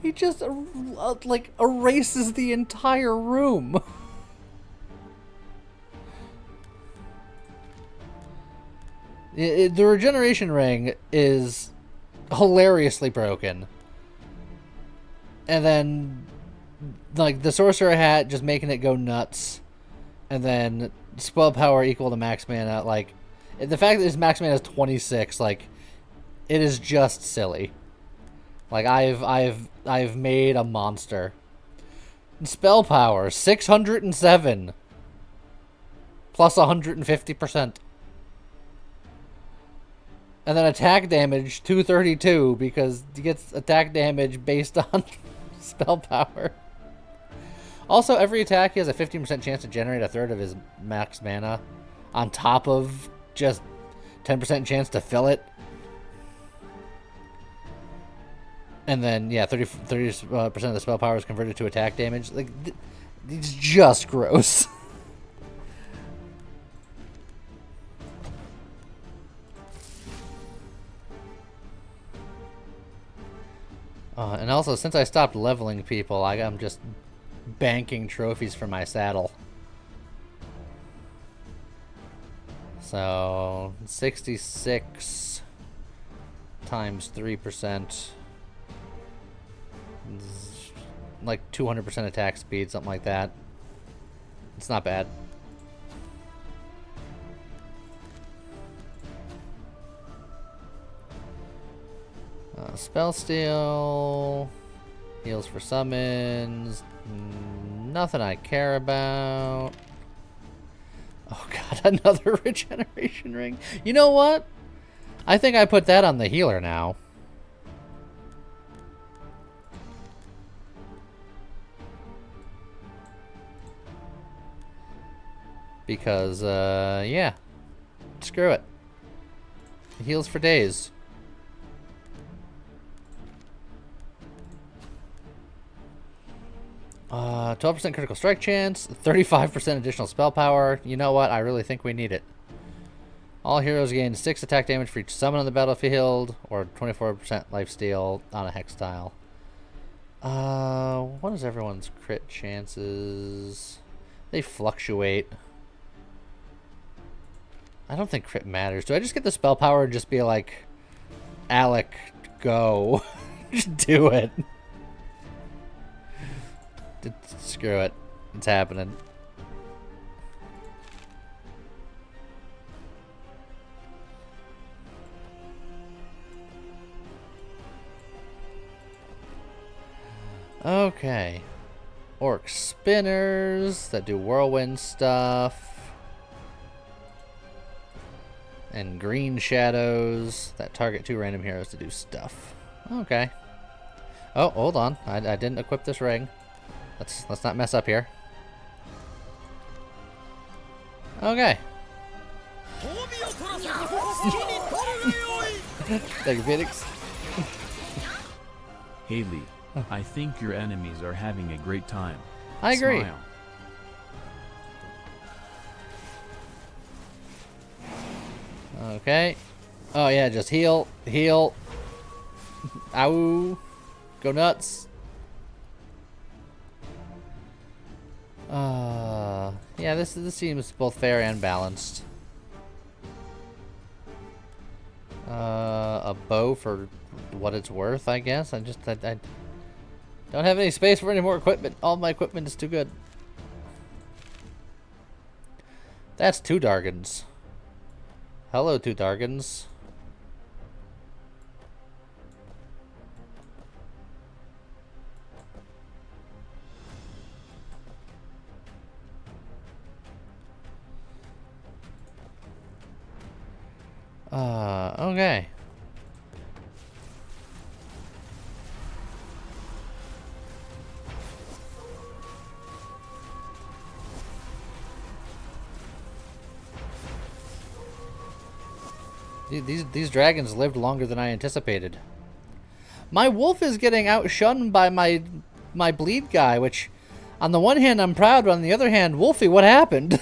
He just like erases the entire room. The regeneration ring is hilariously broken. And then, like, the sorcerer hat just making it go nuts. And then spell power equal to max mana. Like, the fact that his max mana is 26, like, it is just silly. Like, I've made a monster. Spell power 607 plus 150%. And then attack damage 232 because he gets attack damage based on spell power. Also, every attack he has a 15% chance to generate a third of his max mana, on top of just 10% chance to fill it. And then, yeah, 30% of the spell power is converted to attack damage. Like, it's just gross. And also, since I stopped leveling people, I'm just banking trophies for my saddle. So, 66 times 3%. Like 200% attack speed, something like that. It's not bad. Spell steal, heals for summons, nothing I care about. Oh god, another regeneration ring. You know what? I think I put that on the healer now. Because, yeah. Screw it. It heals for days. Uh, 12% critical strike chance, 35% additional spell power. You know what? I really think we need it. All heroes gain 6 attack damage for each summon on the battlefield, or 24% lifesteal on a hex tile. What is everyone's crit chances? They fluctuate. I don't think crit matters. Do I just get the spell power and just be like, Alec, go. Just do it. Screw it. It's happening. Okay. Orc spinners that do whirlwind stuff. And green shadows that target 2 random heroes to do stuff. Okay. Oh, hold on. I didn't equip this ring. Let's not mess up here. Okay. Thank you, Phoenix. Haley, I think your enemies are having a great time. I agree. Smile. Okay. Oh yeah, just heal, heal. Ow. Go nuts. Yeah, this seems both fair and balanced. A bow for what it's worth, I guess. I don't have any space for any more equipment. All my equipment is too good. That's 2 Dargans. Hello, 2 Dargans. Okay. These dragons lived longer than I anticipated. My wolf is getting outshunned by my bleed guy, which on the one hand I'm proud, but on the other hand, Wolfie, what happened?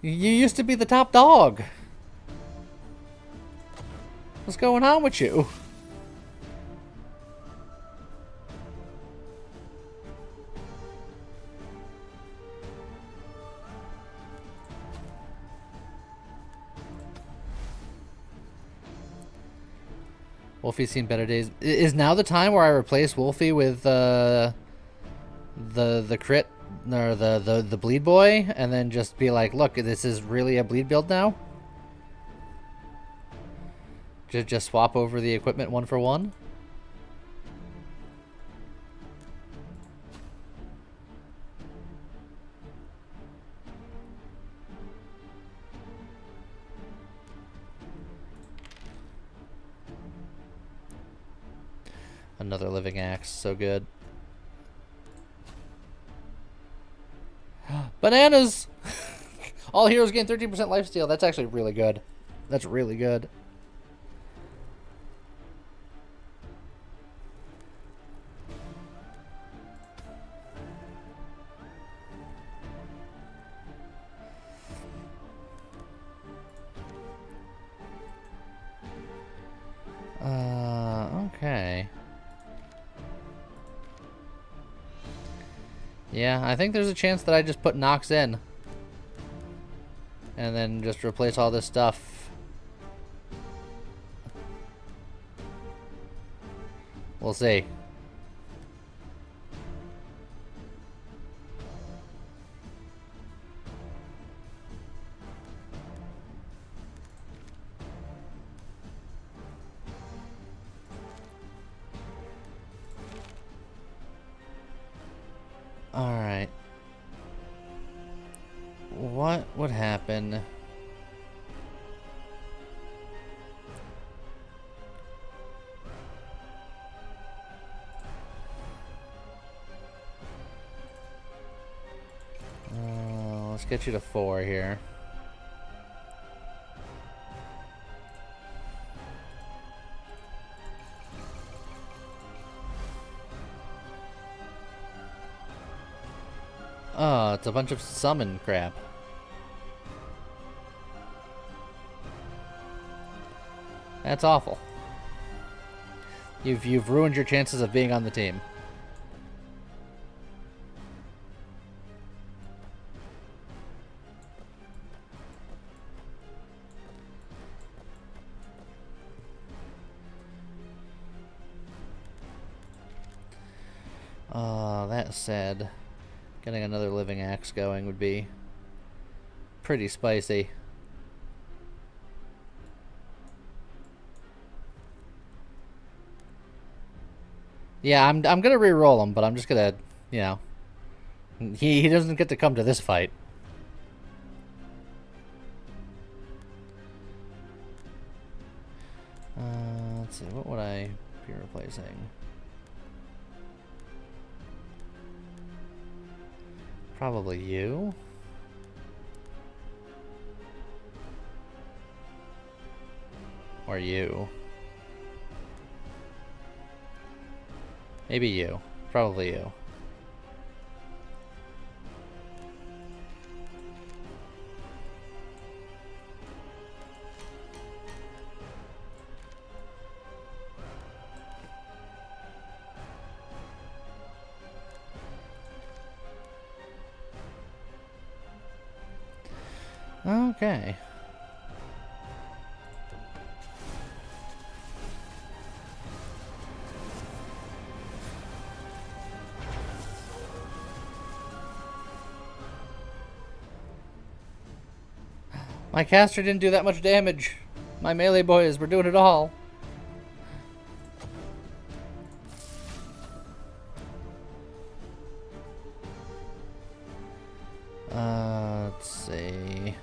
You used to be the top dog. What's going on with you? Wolfie's seen better days. Is now the time where I replace Wolfie with the crit or the bleed boy, and then just be like, look, this is really a bleed build now? Just swap over the equipment 1 for 1? Another living axe, so good. Bananas! All heroes gain 13% lifesteal. That's actually really good. That's really good. Okay. Yeah, I think there's a chance that I just put Nox in. And then just replace all this stuff. We'll see. Alright. What would happen? Let's get you to 4 here. Oh, it's a bunch of summon crap. That's awful. You've ruined your chances of being on the team. That said, getting another living axe going would be pretty spicy. Yeah, I'm gonna re-roll him, but I'm just gonna, you know, he doesn't get to come to this fight. Let's see, what would I be replacing? Probably you. Or you. Maybe you. Probably you. Okay. My caster didn't do that much damage. My melee boys were doing it all. Let's see.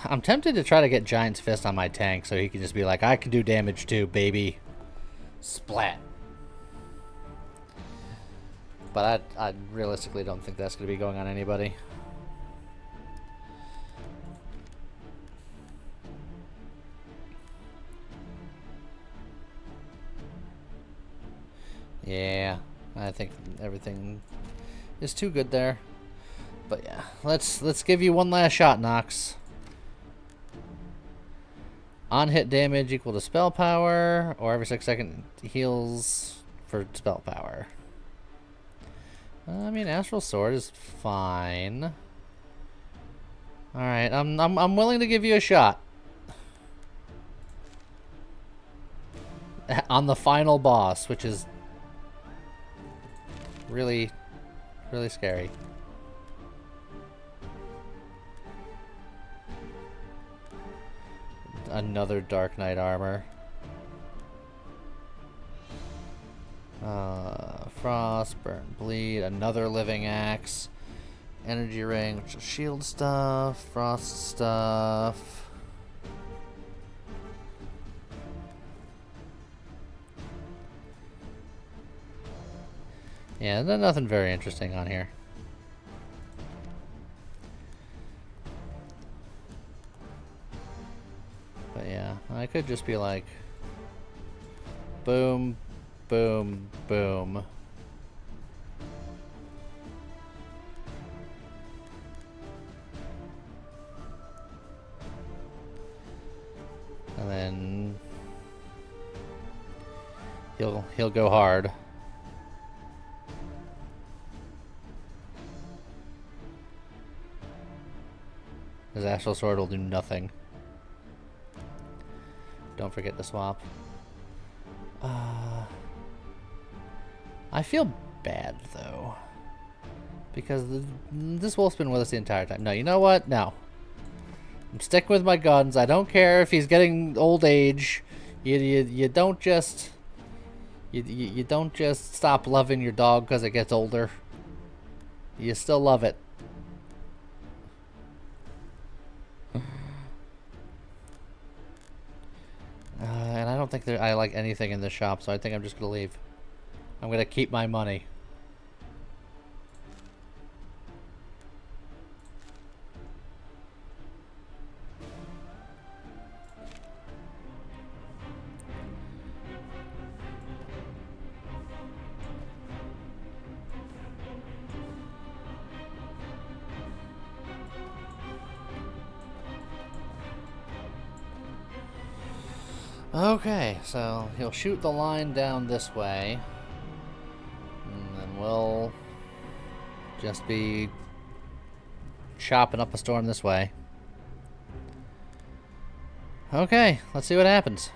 I'm tempted to try to get Giant's Fist on my tank so he can just be like, I can do damage too, baby. Splat. But I realistically don't think that's going to be going on anybody. Yeah, I think everything is too good there. But yeah, let's give you one last shot, Nox. On hit damage equal to spell power, or every 6 seconds heals for spell power. I mean, Astral Sword is fine. All right, I'm willing to give you a shot on the final boss, which is really, really scary. Another Dark Knight armor. Frost, Burn, Bleed, another Living Axe, Energy Ring, which is shield stuff, Frost stuff. Yeah, nothing very interesting on here. But yeah, I could just be like, boom, boom, boom. And then he'll go hard. His Astral Sword will do nothing. Don't forget to swap. I feel bad though, because this wolf's been with us the entire time. No, you know what? No. I'm sticking with my guns. I don't care if he's getting old age. You don't just you don't just stop loving your dog because it gets older. You still love it. And I don't think I like anything in this shop, so I think I'm just gonna leave. I'm gonna keep my money. Okay, so he'll shoot the line down this way. And then we'll just be chopping up a storm this way. Okay, let's see what happens.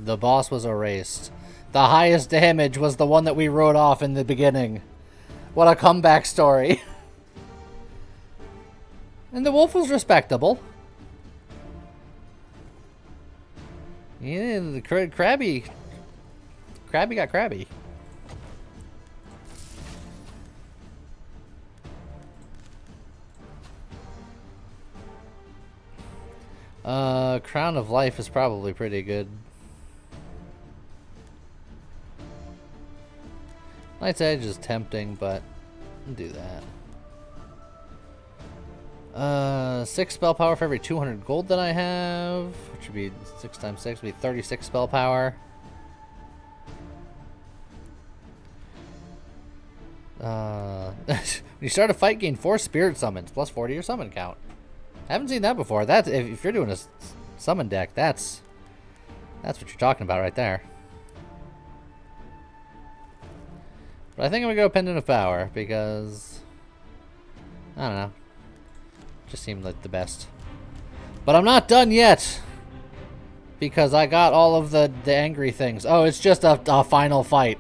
The boss was erased. The highest damage was the one that we wrote off in the beginning. What a comeback story. And the wolf was respectable. Yeah, the Krabby got crabby. Crown of Life is probably pretty good. Night's Edge is tempting, but I'll do that. 6 spell power for every 200 gold that I have, which would be 6 times 6 would be 36 spell power. When you start a fight, gain 4 spirit summons, plus 4 to your summon count. I haven't seen that before. That if you're doing a summon deck, that's what you're talking about right there. But I think I'm gonna go Pendant of Power because I don't know. Just seemed like the best. But I'm not done yet because I got all of the angry things. Oh, it's just a final fight.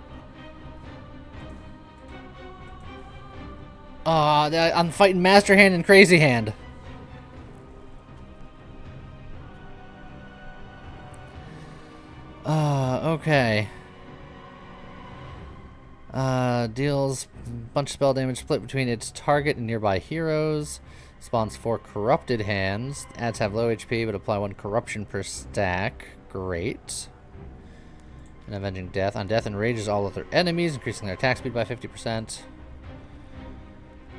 I'm fighting Master Hand and Crazy Hand. Okay. Deals a bunch of spell damage split between its target and nearby heroes. Spawns 4 corrupted hands. Adds have low HP, but apply 1 corruption per stack. Great. And Avenging Death. On death, enrages all other enemies, increasing their attack speed by 50%.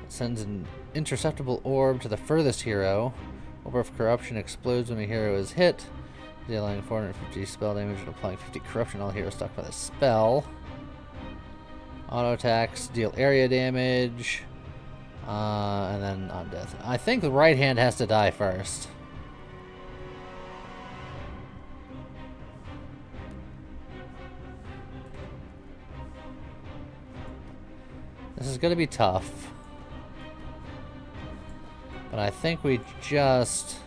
Sends an interceptable orb to the furthest hero. Orb of Corruption explodes when a hero is hit, dealing 450 spell damage and applying 50 corruption to all heroes stuck by the spell. Auto attacks deal area damage. And then on death. I think the right hand has to die first. This is going to be tough. But I think we just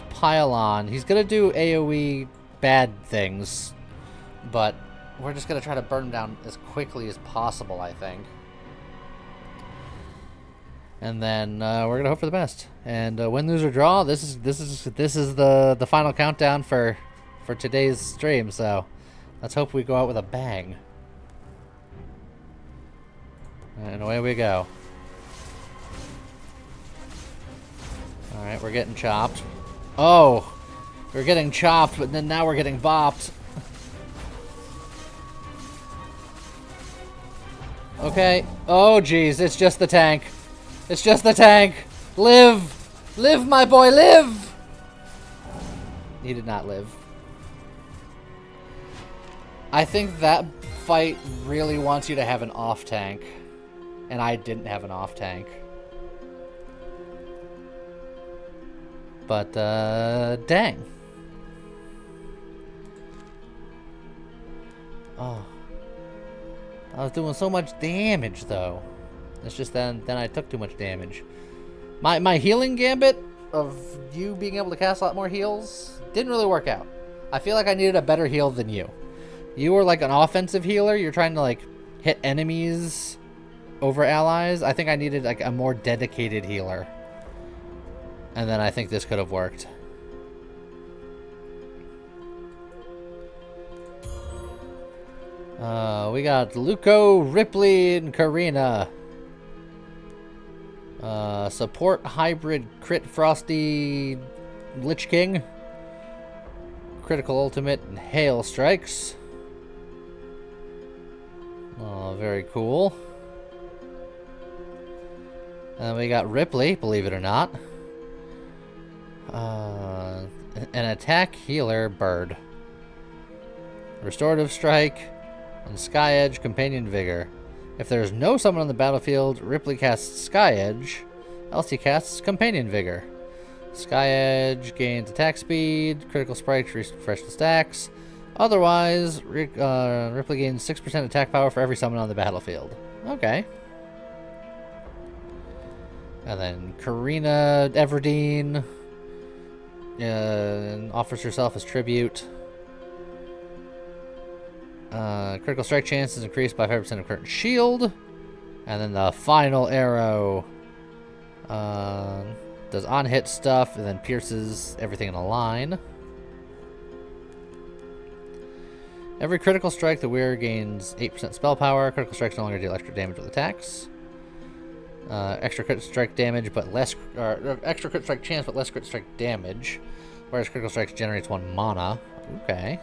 pile on. He's going to do AoE bad things. But we're just going to try to burn him down as quickly as possible, I think. And then we're going to hope for the best. And win, lose, or draw, this is the final countdown for today's stream. So let's hope we go out with a bang. And away we go. Alright, we're getting chopped. Oh! We're getting chopped, but then now we're getting bopped. Okay. Oh, jeez. It's just the tank. It's just the tank. Live! Live, my boy, live! He did not live. I think that fight really wants you to have an off tank. And I didn't have an off tank. But, dang. Oh. I was doing so much damage, though. It's just then I took too much damage. My healing gambit of you being able to cast a lot more heals didn't really work out. I feel like I needed a better heal than you. You were like an offensive healer. You're trying to, like, hit enemies over allies. I think I needed, like, a more dedicated healer. And then I think this could have worked. We got Luco, Ripley, and Karina. Support hybrid crit Frosty Lich King. Critical ultimate and hail strikes. Oh, very cool. And we got Ripley, believe it or not. An attack healer bird. Restorative strike and Sky Edge Companion Vigor. If there's no summon on the battlefield, Ripley casts Sky Edge, else he casts Companion Vigor. Sky Edge gains attack speed, critical strikes refresh the stacks. Otherwise, Ripley gains 6% attack power for every summon on the battlefield. Okay. And then Karina Everdeen offers herself as tribute. Critical strike chance is increased by 5% of current shield. And then the final arrow does on-hit stuff and then pierces everything in a line. Every critical strike, the wearer gains 8% spell power. Critical strikes no longer deal extra damage with attacks. Extra crit strike damage, but less... extra crit strike chance, but less crit strike damage. Whereas critical strikes generates 1 mana. Okay.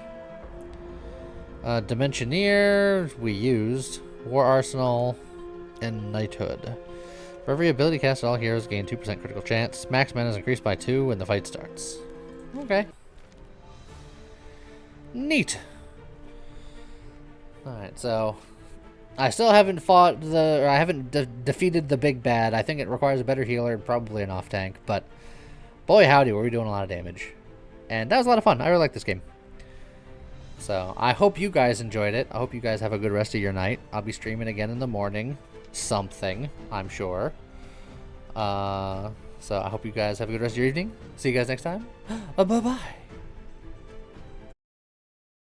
Dimensioneer, we used. War Arsenal, and Knighthood. For every ability cast, all heroes gain 2% critical chance. Max mana is increased by 2 when the fight starts. Okay. Neat. Alright, so I still haven't fought or I haven't defeated the big bad. I think it requires a better healer and probably an off tank, but boy howdy, were we doing a lot of damage. And that was a lot of fun. I really like this game. So I hope you guys enjoyed it. I hope you guys have a good rest of your night. I'll be streaming again in the morning. Something, I'm sure. So I hope you guys have a good rest of your evening. See you guys next time. Bye-bye.